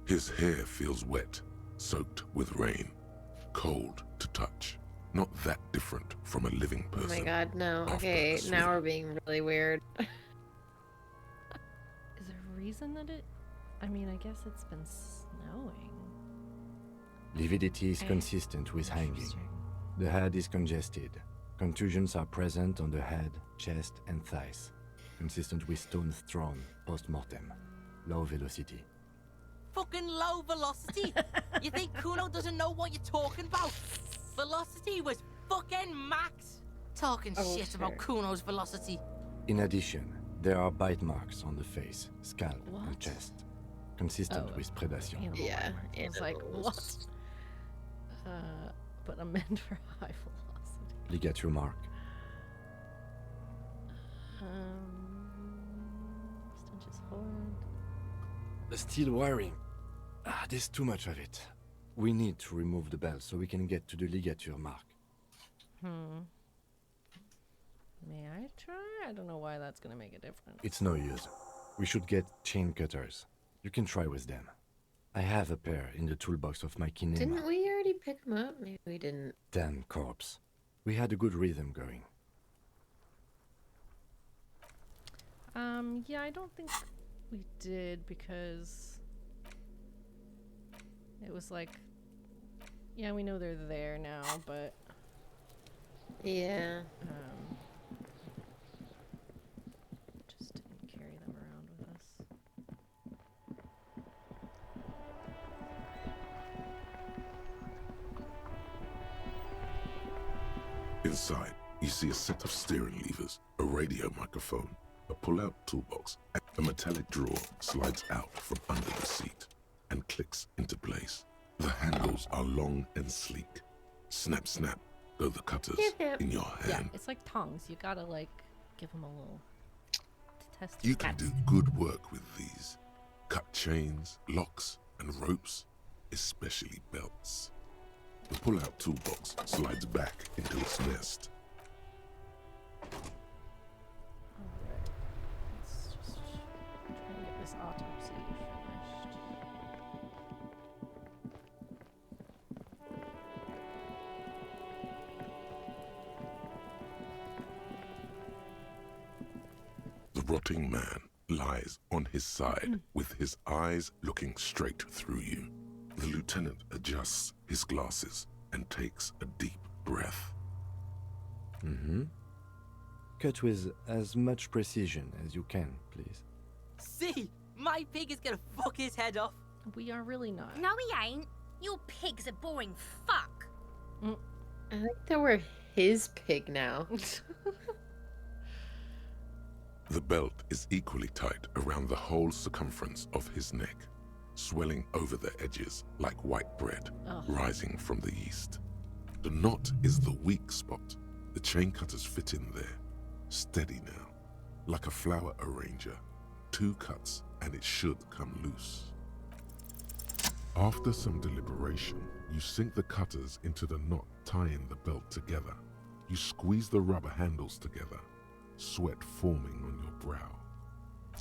His hair feels wet, soaked with rain, cold to touch. Not that different from a living person. Oh my god, no. after Okay, a swim. now we're being really weird. Is there a reason that it... I mean, I guess it's been snowing. Lividity is consistent with hanging. The head is congested. Contusions are present on the head, chest, and thighs. Consistent with stones thrown post-mortem. Low velocity. Fucking low velocity? You think Kuno doesn't know what you're talking about? Velocity was fucking max. Talking shit about Kuno's velocity. In addition, there are bite marks on the face, scalp, and chest. Consistent with predation. Yeah. It's like, what? But I'm meant for high velocity. Ligature mark. Stench is horrid. The steel wiring. There's too much of it. We need to remove the belt so we can get to the ligature mark. May I try? I don't know why that's gonna make a difference. It's no use. We should get chain cutters. You can try with them. I have a pair in the toolbox of my kinema. Didn't we already pick them up? Maybe we didn't. Damn corpse. We had a good rhythm going. Yeah, I don't think we did because it was like, yeah, we know they're there now, but yeah, just didn't carry them around with us. Inside, you see a set of steering levers, a radio microphone, a pull-out toolbox, and a metallic drawer slides out from under the seat and clicks into place. The handles are long and sleek. Snap, snap, go the cutters in your Yeah, hand. it's like tongs. You gotta like give them a little test. You can do good work with these. Cut chains, locks, and ropes, especially belts. The pull-out toolbox slides back into its nest. Let's just try and get this autopsy finished. The rotting man lies on his side with his eyes looking straight through you. The lieutenant adjusts his glasses and takes a deep breath. Cut with as much precision as you can, please. See, my pig is gonna fuck his head off. We are really not. No, he ain't. Your pig's a boring fuck. I think that we're his pig now. The belt is equally tight around the whole circumference of his neck, swelling over the edges like white bread rising from the yeast. The knot is the weak spot. The chain cutters fit in there, steady now, like a flower arranger. 2 cuts and it should come loose. After some deliberation, you sink the cutters into the knot tying the belt together. You squeeze the rubber handles together, sweat forming on your brow.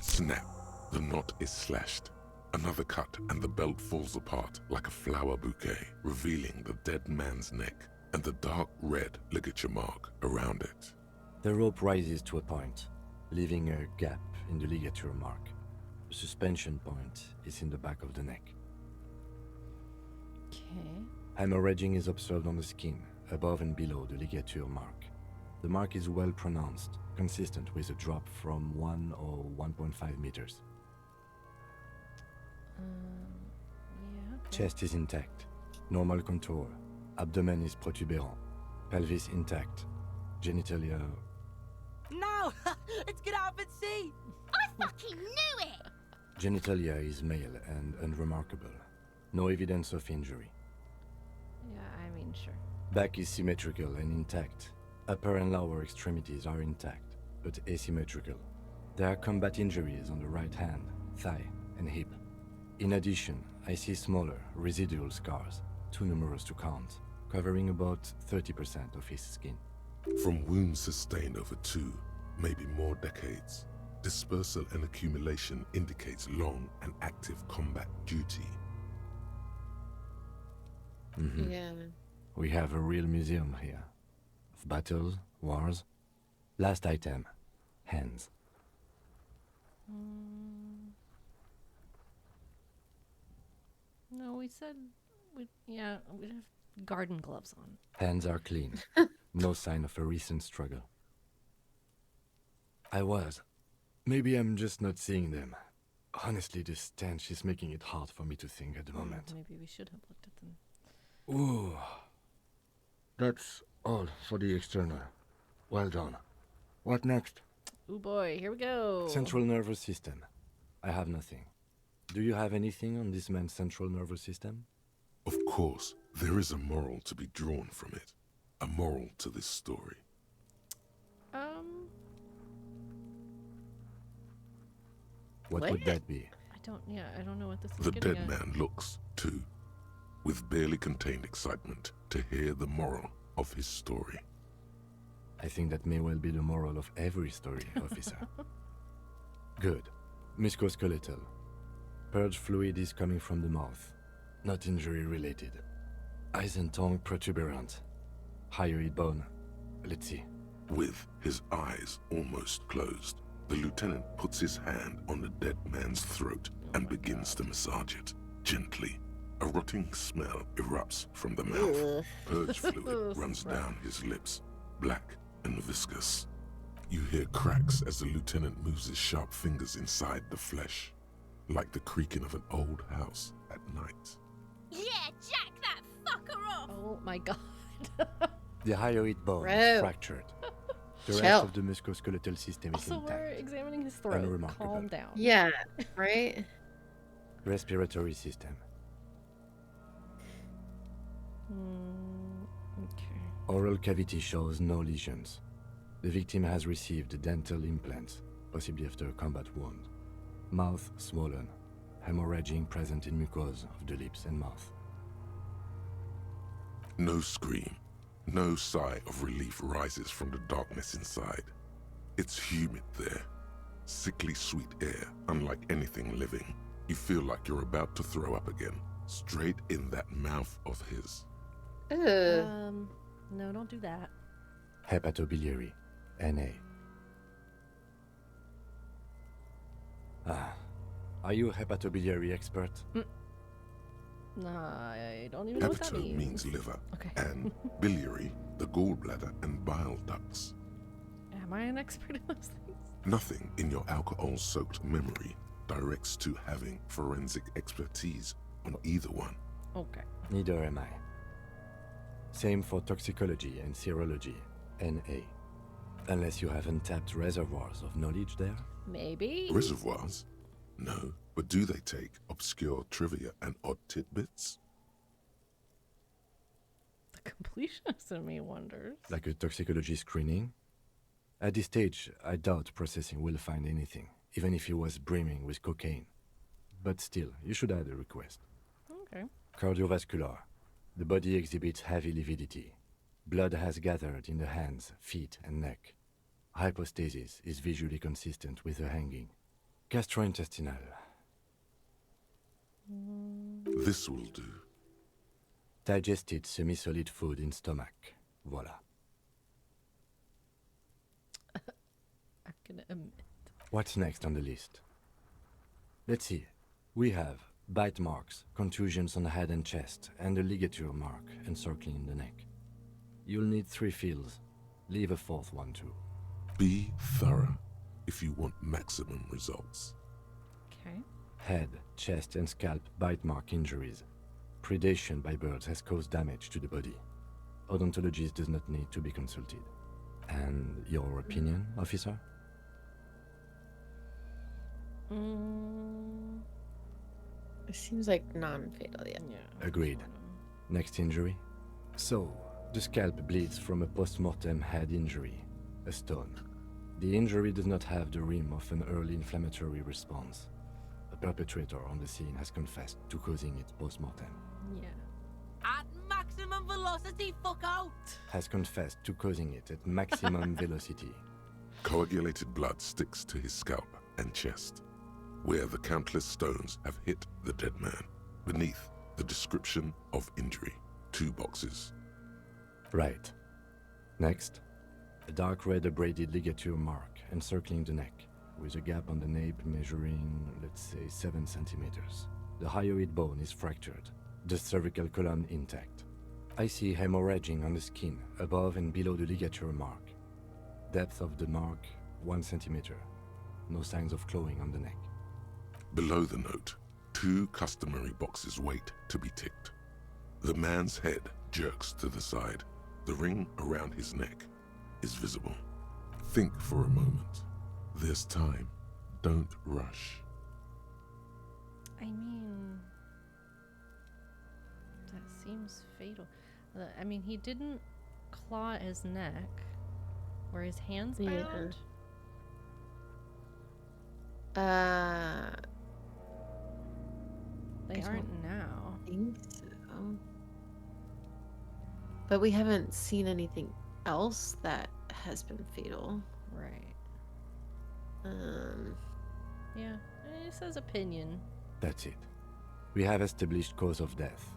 Snap! The knot is slashed. Another cut and the belt falls apart like a flower bouquet, revealing the dead man's neck and the dark red ligature mark around it. The rope rises to a point, leaving a gap in the ligature mark. The suspension point is in the back of the neck. Okay. Hemorrhaging is observed on the skin, above and below the ligature mark. The mark is well pronounced, consistent with a drop from 1 or 1.5 meters. Yeah, okay. Chest is intact, normal contour. Abdomen is protuberant, pelvis intact, genitalia. No! Let's get out and see! I fucking knew it! Genitalia is male and unremarkable. No evidence of injury. Yeah, I mean, sure. Back is symmetrical and intact. Upper and lower extremities are intact, but asymmetrical. There are combat injuries on the right hand, thigh, and hip. In addition, I see smaller, residual scars, too numerous to count, covering about 30% of his skin. From wounds sustained over 2, maybe more decades, dispersal and accumulation indicates long and active combat duty. Yeah. We have a real museum here. Of battles, wars. Last item. Hands. No, we said we'd have garden gloves on. Hands are clean. No sign of a recent struggle. Maybe I'm just not seeing them. Honestly, this stench is making it hard for me to think at the moment. Maybe we should have looked at them. Ooh. That's all for the external. Well done. What next? Oh boy, here we go. Central nervous system. I have nothing. Do you have anything on this man's central nervous system? Of course, there is a moral to be drawn from it. A moral to this story. What would that be? I don't know what this is The getting dead at. man looks, too, with barely contained excitement to hear the moral of his story. I think that may well be the moral of every story, officer. Good. Musculoskeletal. Purge fluid is coming from the mouth. Not injury related. Eyes and tongue protuberant. Hyoid bone. Let's see. With his eyes almost closed, the lieutenant puts his hand on the dead man's throat and begins to massage it, gently. A rotting smell erupts from the mouth. Purge fluid runs down his lips, black and viscous. You hear cracks as the lieutenant moves his sharp fingers inside the flesh, like the creaking of an old house at night. Yeah, jack that fucker off! Oh my god. The hyoid bone Bro. is fractured. The Chill. rest of the musculoskeletal system is Also, intact. we're examining his throat. Unremarkable. Calm down. Yeah, right? Respiratory system. Okay. Oral cavity shows no lesions. The victim has received dental implants, possibly after a combat wound. Mouth swollen. Hemorrhaging present in mucosa of the lips and mouth. No scream, no sigh of relief rises from the darkness inside. It's humid there. Sickly sweet air, unlike anything living. You feel like you're about to throw up again, straight in that mouth of his. No, don't do that. Hepatobiliary. NA. Are you a hepatobiliary expert? I don't even know what that Hepato means. means liver, Okay. and biliary, the gallbladder and bile ducts. Am I an expert in those things? Nothing in your alcohol-soaked memory directs to having forensic expertise on either one. Okay. Neither am I. Same for toxicology and serology. NA. Unless you have untapped reservoirs of knowledge there? Maybe. Reservoirs? No, but do they take obscure trivia and odd tidbits? The completionist in me wonders. Like a toxicology screening? At this stage, I doubt processing will find anything, even if he was brimming with cocaine. But still, you should add a request. Okay. Cardiovascular. The body exhibits heavy lividity. Blood has gathered in the hands, feet, and neck. Hypostasis is visually consistent with the hanging. Gastrointestinal. This will do. Digested semi-solid food in stomach. Voila. I'm gonna admit. What's next on the list? Let's see. We have Bite marks, contusions on the head and chest, and a ligature mark encircling the neck. You'll need 3 fields. Leave a 4th one too. Be thorough if you want maximum results. Okay. Head, chest, and scalp bite mark injuries. Predation by birds has caused damage to the body. Odontologist does not need to be consulted. And your opinion, officer? It seems like non-fatal, yeah. Agreed. Next injury? So, the scalp bleeds from a post-mortem head injury, a stone. The injury does not have the rim of an early inflammatory response. The perpetrator on the scene has confessed to causing it post-mortem. Yeah. At maximum velocity, fuck out! Has confessed to causing it at maximum velocity. Coagulated blood sticks to his scalp and chest, where the countless stones have hit the dead man. Beneath, the description of injury. 2 boxes. Right. Next, a dark red abraded ligature mark encircling the neck, with a gap on the nape measuring, let's say, 7 centimeters. The hyoid bone is fractured, the cervical column intact. I see hemorrhaging on the skin, above and below the ligature mark. Depth of the mark, 1 centimeter. No signs of clawing on the neck. Below the note, 2 customary boxes wait to be ticked. The man's head jerks to the side. The ring around his neck is visible. Think for a moment. There's time. Don't rush. I mean, that seems fatal. I mean, he didn't claw at his neck. Were his hands bound? They aren't now. I think so. But we haven't seen anything else that has been fatal. Right. Yeah, it says opinion. That's it. We have established cause of death.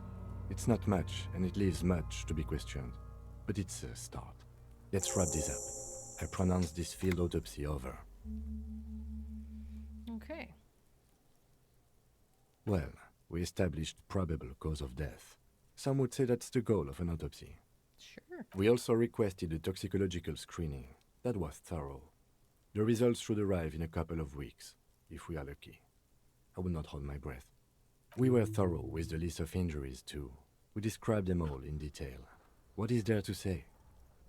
It's not much, and it leaves much to be questioned. But it's a start. Let's wrap this up. I pronounce this field autopsy over. Okay. Well, we established probable cause of death. Some would say that's the goal of an autopsy. Sure. We also requested a toxicological screening. That was thorough. The results should arrive in a couple of weeks, if we are lucky. I will not hold my breath. We were thorough with the list of injuries, too. We described them all in detail. What is there to say?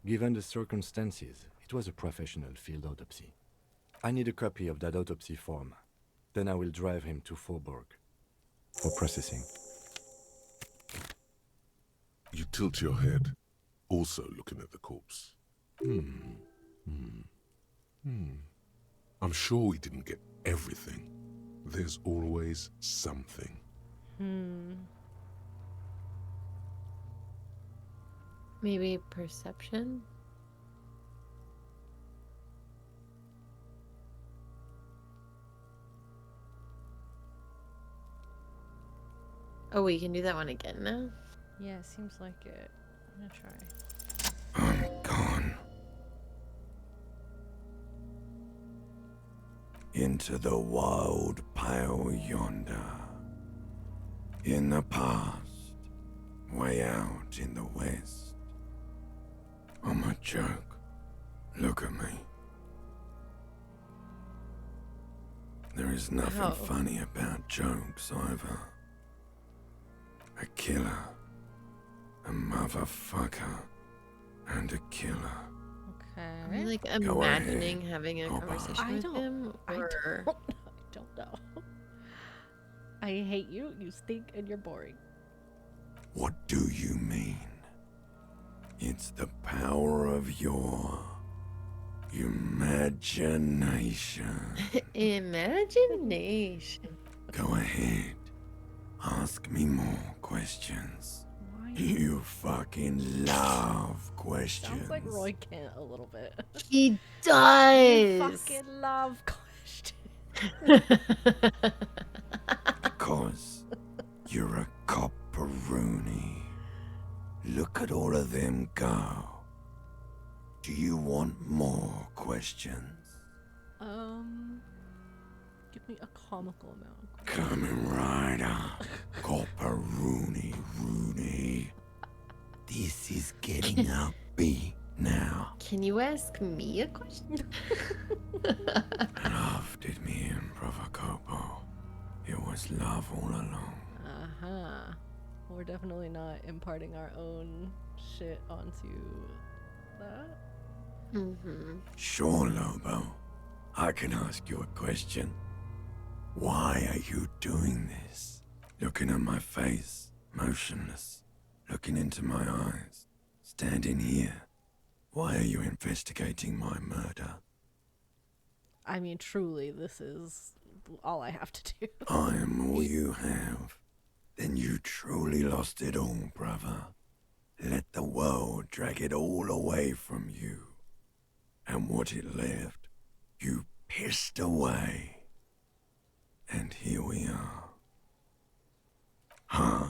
Given the circumstances, it was a professional field autopsy. I need a copy of that autopsy form. Then I will drive him to Faubourg for processing. You tilt your head, also looking at the corpse. I'm sure we didn't get everything. There's always something. Maybe perception? Oh, we can do that one again now? Yeah, it seems like it. I'm gonna try. I'm gone. Into the wild pale yonder. In the past, way out in the west. I'm a joke. Look at me. There is nothing Ow. funny about jokes either. A killer, a motherfucker, and a killer. Are you Okay. like Go imagining ahead. having a Go conversation I with don't- him? Or... I don't know. I hate you. You stink and you're boring. What do you mean? It's the power of your imagination. Imagination. Go ahead. Ask me more questions. Why? You fucking love questions. Sounds like Roy Kent a little bit. He You does. fucking love questions. Because you're a copperoonie. Look at all of them go. Do you want more questions? Give me a comical amount. Coming right up. you ask me a question? Love did me in, Brother Copo. It was love all along. Uh-huh. We're definitely not imparting our own shit onto that. Mm-hmm. Sure, Lobo. I can ask you a question. Why are you doing this? Looking at my face, motionless, looking into my eyes, standing here. Why are you investigating my murder? I mean, truly, this is all I have to do. I am all you have. Then you truly lost it all, brother. Let the world drag it all away from you. And what it left, you pissed away. And here we are. Huh?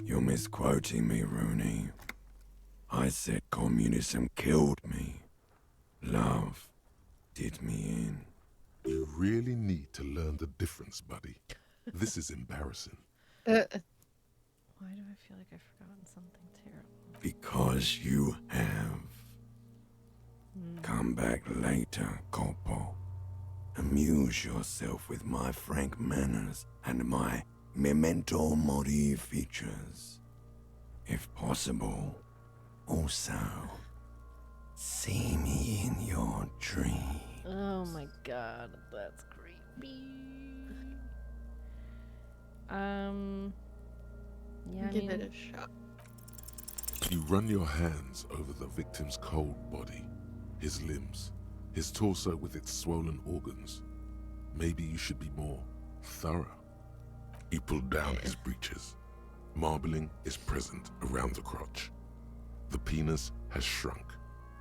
You're misquoting me, Rooney. I said communism killed me. Love did me in. You really need to learn the difference, buddy. This is embarrassing. Why do I feel like I've forgotten something terrible? Because you have. Come back later, Corpo. Amuse yourself with my frank manners and my memento mori features. If possible, also, see me in your dreams. Oh my god, that's creepy. Yeah, Give it a shot. You run your hands over the victim's cold body, his limbs, his torso with its swollen organs. Maybe you should be more thorough. You pull down his breeches. Marbling is present around the crotch. The penis has shrunk,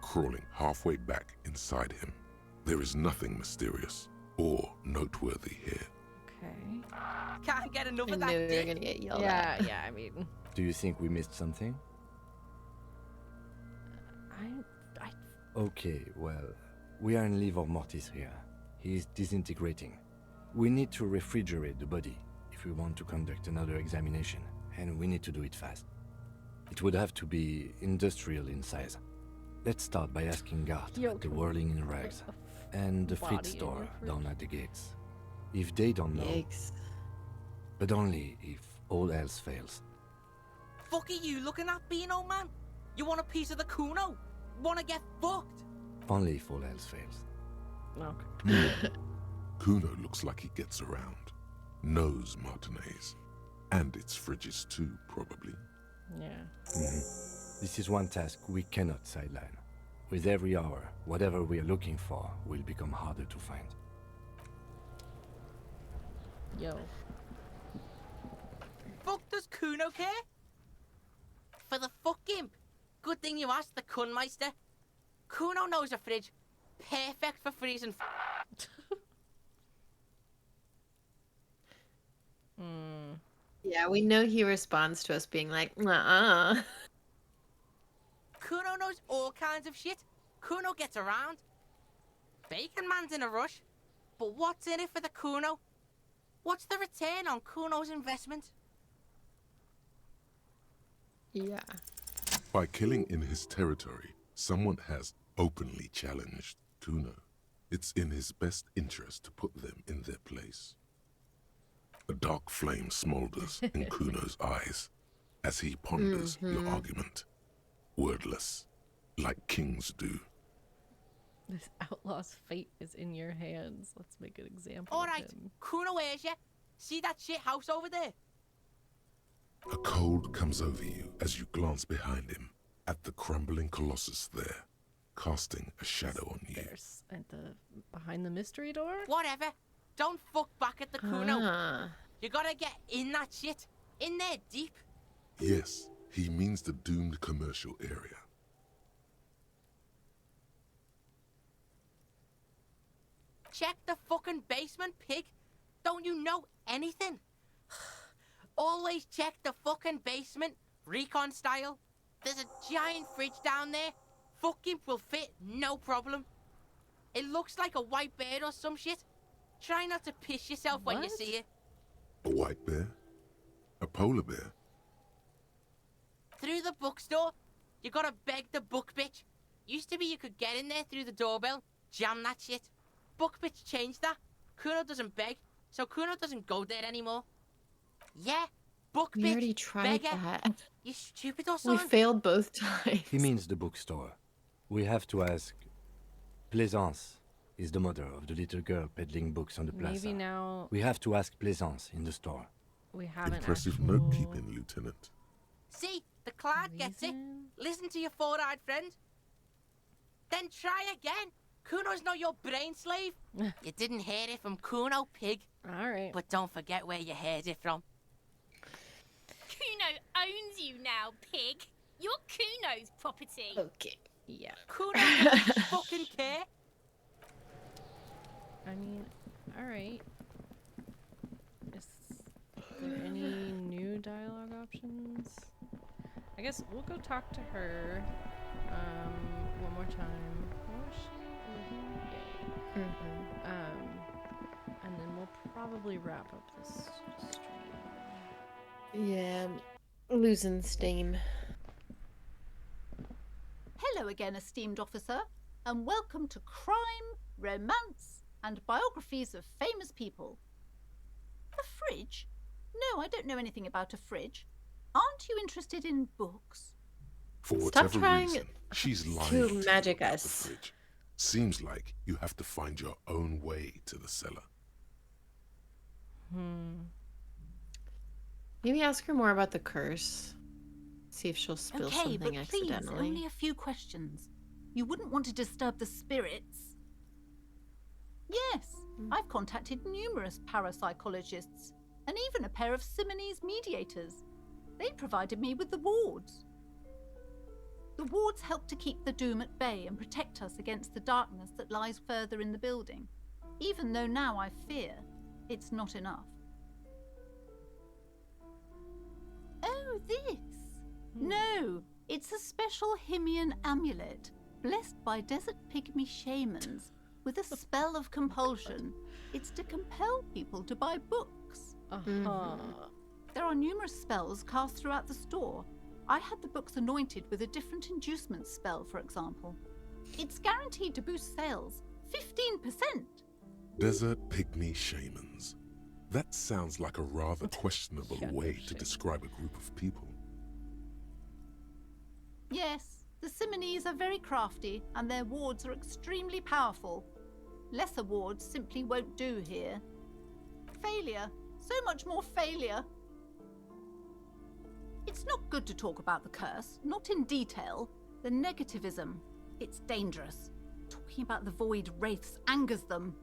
crawling halfway back inside him. There is nothing mysterious or noteworthy here. Okay. Can't get enough I of knew that we were dick. gonna get yelled Yeah, at. yeah, I mean... Do you think we missed something? Okay, well, we are in livor mortis here. He is disintegrating. We need to refrigerate the body if we want to conduct another examination, and we need to do it fast. It would have to be industrial in size. Let's start by asking Gart Yo, at the can Whirling in Rags and the body Frit in store your fridge? down at the gates. If they don't know, Yikes. but only if all else fails. Fuck are you looking at, being old man? You want a piece of the Kuno? Wanna get fucked? Only if all else fails. Okay. Kuno looks like he gets around. Knows Martinez. And its fridges too, probably. Yeah. This is one task we cannot sideline. With every hour, whatever we are looking for will become harder to find. Yo. Fuck does Kuno care? For the fuck imp. Good thing you asked the Kunmeister. Kuno knows a fridge. Perfect for freezing Yeah, we know he responds to us being like, nuh-uh. Kuno knows all kinds of shit. Kuno gets around. Bacon Man's in a rush. But what's in it for the Kuno? What's the return on Kuno's investment? Yeah. By killing in his territory, someone has openly challenged Kuno. It's in his best interest to put them in their place. A dark flame smolders in Kuno's eyes as he ponders your argument. Wordless, like kings do. This outlaw's fate is in your hands. Let's make an example All of right, him. Kuno hears you. See that shit house over there? A cold comes over you as you glance behind him at the crumbling colossus there, casting a shadow on you. There's at the behind the mystery door. Whatever. Don't fuck back at the Kuno. Ah. You gotta get in that shit. In there deep. Yes, he means the doomed commercial area. Check the fucking basement, pig. Don't you know anything? Always check the fucking basement, recon style. There's a giant fridge down there. Fucking will fit, no problem. It looks like a white bear or some shit. Try not to piss yourself when you What? see it. A white bear? A polar bear? Through the bookstore, you gotta beg the book bitch. Used to be you could get in there through the doorbell, jam that shit. Bookbitch changed that. Kuno doesn't beg, so Kuno doesn't go there anymore. Yeah, Bookbitch. We already tried beggar. that. You stupid or We something? failed both times. He means the bookstore. We have to ask. Plaisance is the mother of the little girl peddling books on the plaza. Maybe now We have to ask Plaisance in the store. we haven't Impressive actual... note-keeping, Lieutenant. See, the cloud gets it. Listen to your four-eyed friend. Then try again. Kuno's not your brain slave. You didn't hear it from Kuno, pig. All right. But don't forget where you heard it from. Kuno owns you now, pig. You're Kuno's property. Okay. Yeah. Kuno doesn't fucking care. I mean, all right. Is there any new dialogue options? I guess we'll go talk to her one more time. What was she? And then we'll probably wrap up this stream. Yeah, losing steam. Hello again, esteemed officer, and welcome to Crime, Romance, and Biographies of Famous People. A fridge? No, I don't know anything about a fridge. Aren't you interested in books? For Stop whatever trying reason, she's lying to to you magic about us. the fridge. Seems like you have to find your own way to the cellar. Maybe ask her more about the curse. See if she'll spill Okay, something but please, accidentally. only a few questions. You wouldn't want to disturb the spirits. Yes, I've contacted numerous parapsychologists, and even a pair of Simonese mediators. They provided me with the wards. The wards help to keep the doom at bay and protect us against the darkness that lies further in the building, even though now I fear it's not enough. Oh, this? No, it's a special Himian amulet, blessed by desert pygmy shamans, with a spell of compulsion. It's to compel people to buy books. There are numerous spells cast throughout the store. I had the books anointed with a different inducement spell, for example. It's guaranteed to boost sales 15%. Desert pygmy shamans. That sounds like a rather questionable way to describe a group of people. Yes, the Simonese are very crafty, and their wards are extremely powerful. Lesser wards simply won't do here. Failure. So much more failure. It's not good to talk about the curse, not in detail. The negativism. It's dangerous. Talking about the void wraiths angers them.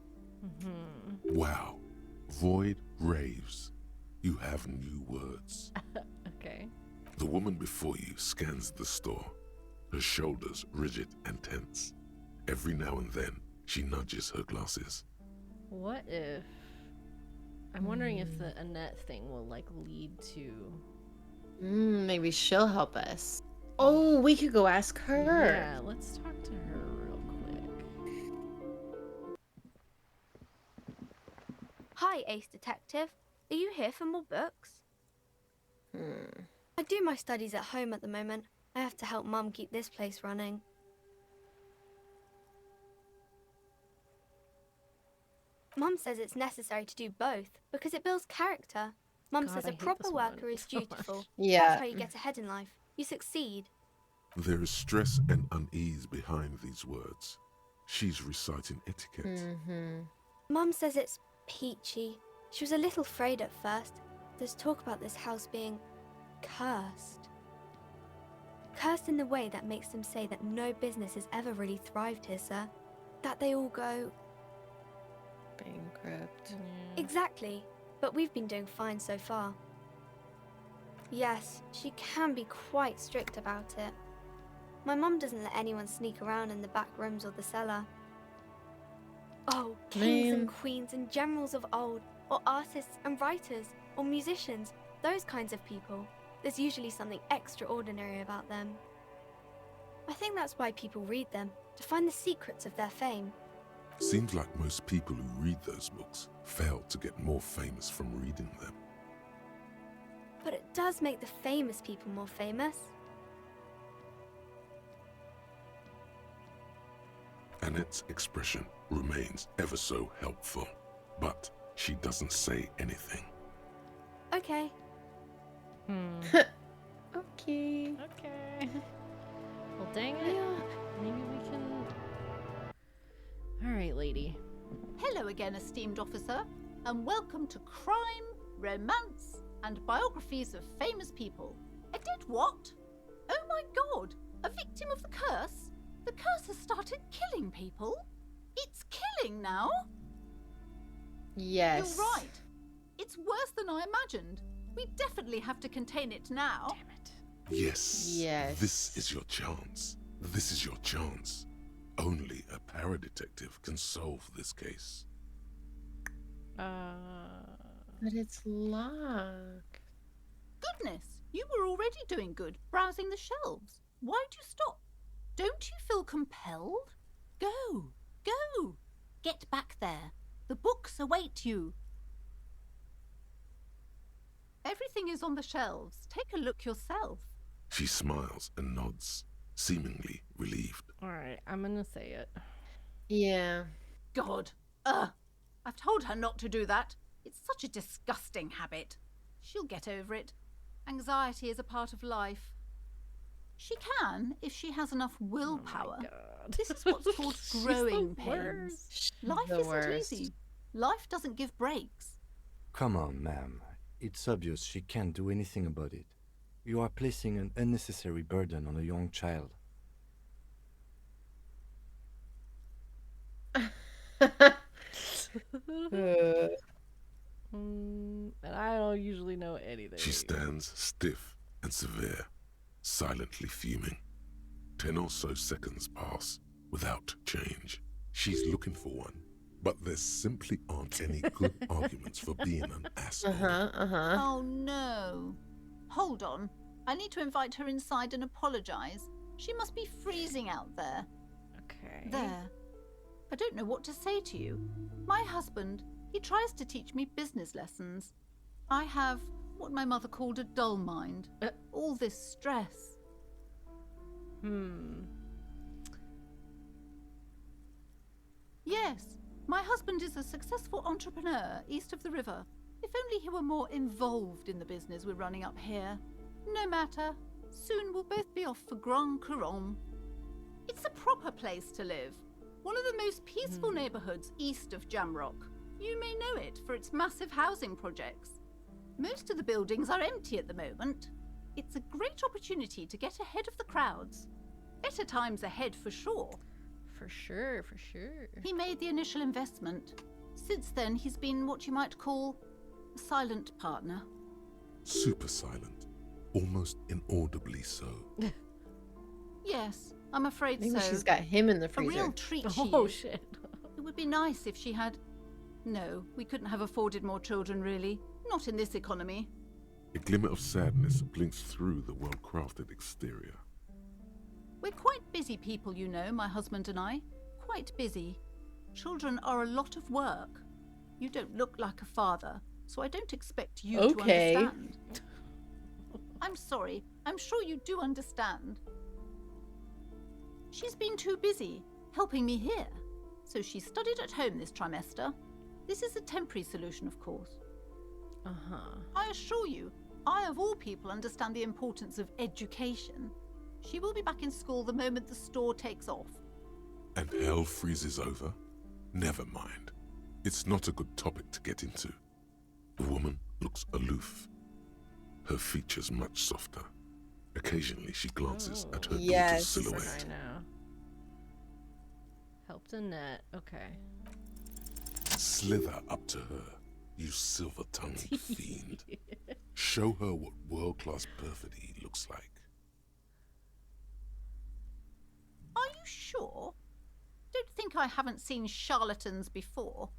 Wow. Void raves. You have new words. Okay. The woman before you scans the store, her shoulders rigid and tense. Every now and then, she nudges her glasses. What if... I'm wondering if the Annette thing will, like, lead to... Maybe she'll help us. Oh, we could go ask her. Yeah, let's talk to her real quick. Hi, Ace Detective. Are you here for more books? I do my studies at home at the moment. I have to help Mum keep this place running. Mum says it's necessary to do both because it builds character. Mum God, says I a hate proper this worker woman is so much. dutiful. Yeah. That's how you get ahead in life. You succeed. There is stress and unease behind these words. She's reciting etiquette. Mum says it's peachy. She was a little afraid at first. There's talk about this house being cursed. Cursed in the way that makes them say that no business has ever really thrived here, sir. That they all go... bankrupt. Exactly. But we've been doing fine so far. Yes, she can be quite strict about it. My mum doesn't let anyone sneak around in the back rooms or the cellar. Oh, kings and queens and generals of old, or artists and writers, or musicians, those kinds of people. There's usually something extraordinary about them. I think that's why people read them, to find the secrets of their fame. Seems like most people who read those books fail to get more famous from reading them. But it does make the famous people more famous. Annette's expression remains ever so helpful, but she doesn't say anything. Okay. Okay. Okay. Well, dang it. Maybe we can... Alright, lady. Hello again, esteemed officer, and welcome to Crime, Romance, and Biographies of Famous People. I did what? Oh my god! A victim of the curse? The curse has started killing people? It's killing now? Yes. You're right. It's worse than I imagined. We definitely have to contain it now. Damn it. Yes. Yes. This is your chance. This is your chance. Only a paradetective can solve this case. But it's locked. Goodness, you were already doing good, browsing the shelves. Why'd you stop? Don't you feel compelled? Go, go. Get back there. The books await you. Everything is on the shelves. Take a look yourself. She smiles and nods, seemingly relieved. Alright, I'm gonna say it. Yeah. God. I've told her not to do that. It's such a disgusting habit. She'll get over it. Anxiety is a part of life. She can, if she has enough willpower. This is what's called growing pains. Life isn't easy. Life doesn't give breaks. Come on, ma'am. It's obvious she can't do anything about it. You are placing an unnecessary burden on a young child. And I don't usually know anything. She stands stiff and severe, silently fuming. 10 or so seconds pass without change. She's looking for one, but there simply aren't any good arguments for being an asshole. Oh no. Hold on. I need to invite her inside and apologize. She must be freezing out there. Okay. There. I don't know what to say to you. My husband, he tries to teach me business lessons. I have what my mother called a dull mind. All this stress. Yes, my husband is a successful entrepreneur east of the river. If only he were more involved in the business we're running up here. No matter. Soon we'll both be off for Grand Couronne. It's a proper place to live. One of the most peaceful neighbourhoods east of Jamrock. You may know it for its massive housing projects. Most of the buildings are empty at the moment. It's a great opportunity to get ahead of the crowds. Better times ahead for sure. For sure, for sure. He made the initial investment. Since then, he's been what you might call a silent partner. Super silent, almost inaudibly so. Yes, I'm afraid Maybe so. she's got him in the A freezer. real treat she Oh, is. shit. It would be nice if she had... No, we couldn't have afforded more children, really. Not in this economy. A glimmer of sadness blinks through the well-crafted exterior. We're quite busy people, you know, my husband and I. Quite busy. Children are a lot of work. You don't look like a father, so I don't expect you to understand. I'm sorry. I'm sure you do understand. She's been too busy helping me here, so she studied at home this trimester. This is a temporary solution, of course. I assure you, I of all people understand the importance of education. She will be back in school the moment the store takes off. And hell freezes over? Never mind. It's not a good topic to get into. The woman looks aloof. Her features much softer. Occasionally she glances at her daughter's silhouette. I know. Helped Annette. Okay. Slither up to her, you silver-tongued fiend. Show her what world-class perfidy looks like. Are you sure? Don't think I haven't seen charlatans before.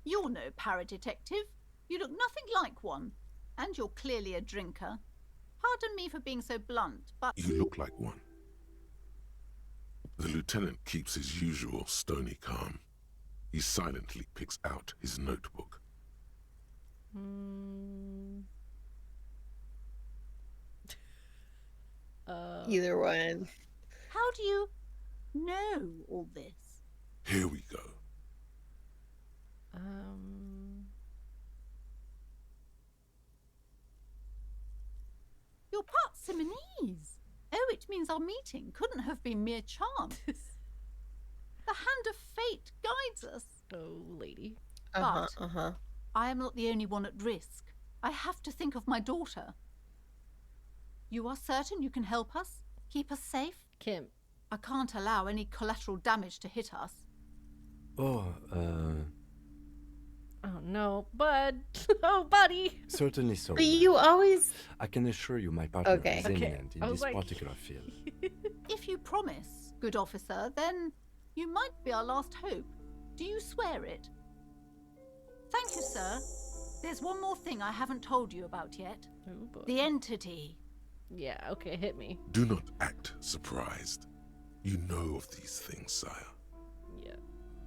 You're no paradetective. You look nothing like one. And you're clearly a drinker. Pardon me for being so blunt, but... You look like one. The lieutenant keeps his usual stony calm. He silently picks out his notebook. Either one. How do you... know all this? Here we go. You're part Simonese. Oh, it means our meeting couldn't have been mere chance. The hand of fate guides us. Oh, lady. But I am not the only one at risk. I have to think of my daughter. You are certain you can help us? Keep us safe? Kim. I can't allow any collateral damage to hit us. Oh, Oh no, bud. Oh, buddy. certainly so. But you always... I can assure you my partner Okay. is Okay. eminent in I this was like- particular field. If you promise, good officer, then you might be our last hope. Do you swear it? Thank you, sir. There's one more thing I haven't told you about yet. Oh, boy. The entity. Yeah, okay, hit me. Do not act surprised. You know of these things, sire. Yeah.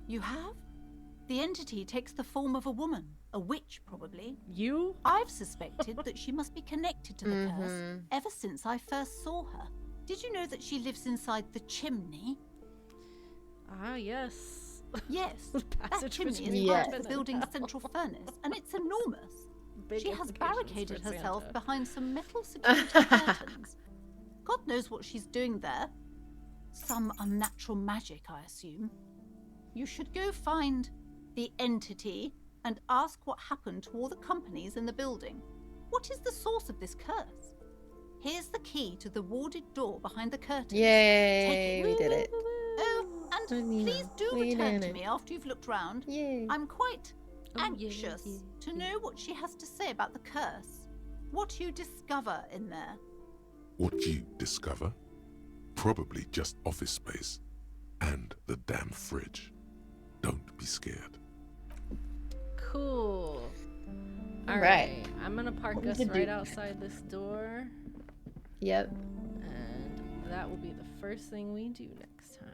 You have? The entity takes the form of a woman. A witch, probably. You? I've suspected that she must be connected to the curse ever since I first saw her. Did you know that she lives inside the chimney? Ah, yes. Yes. that Passage chimney between is part heaven of the and building's hell. central furnace, and it's enormous. Big She has implications barricaded for herself Santa. behind some metal security curtains. God knows what she's doing there. Some unnatural magic, I assume. You should go find the entity and ask what happened to all the companies in the building. What is the source of this curse? Here's the key to the warded door behind the curtains. Yay, Take we did it. Oh, and please do we return did to it. me after you've looked round. Yay. I'm quite Oh, anxious to know what she has to say about the curse. What you discover in there. What you discover? Probably just office space. And the damn fridge. Don't be scared. Cool. All Right. right. I'm gonna park What we us could right do- outside this door, Yep. and that will be the first thing we do next time.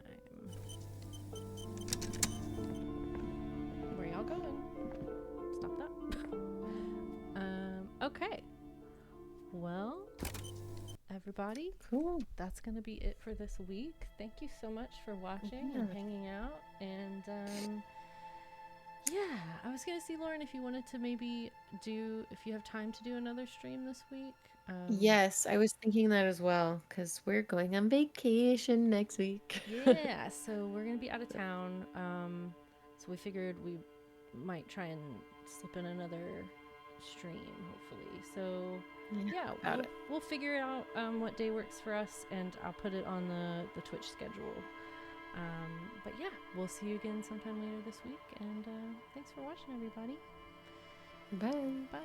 Where y'all going? Stop that. Okay. Well, everybody, cool. That's gonna be it for this week. Thank you so much for watching and hanging out. And yeah, I was gonna see, Lauren, if you wanted to maybe if you have time to do another stream this week. Yes, I was thinking that as well, because we're going on vacation next week. Yeah, so we're gonna be out of town. So we figured we might try and slip in another stream, hopefully. So yeah, we'll figure out what day works for us, and I'll put it on the Twitch schedule. But yeah, we'll see you again sometime later this week, and thanks for watching, everybody. Bye. Bye.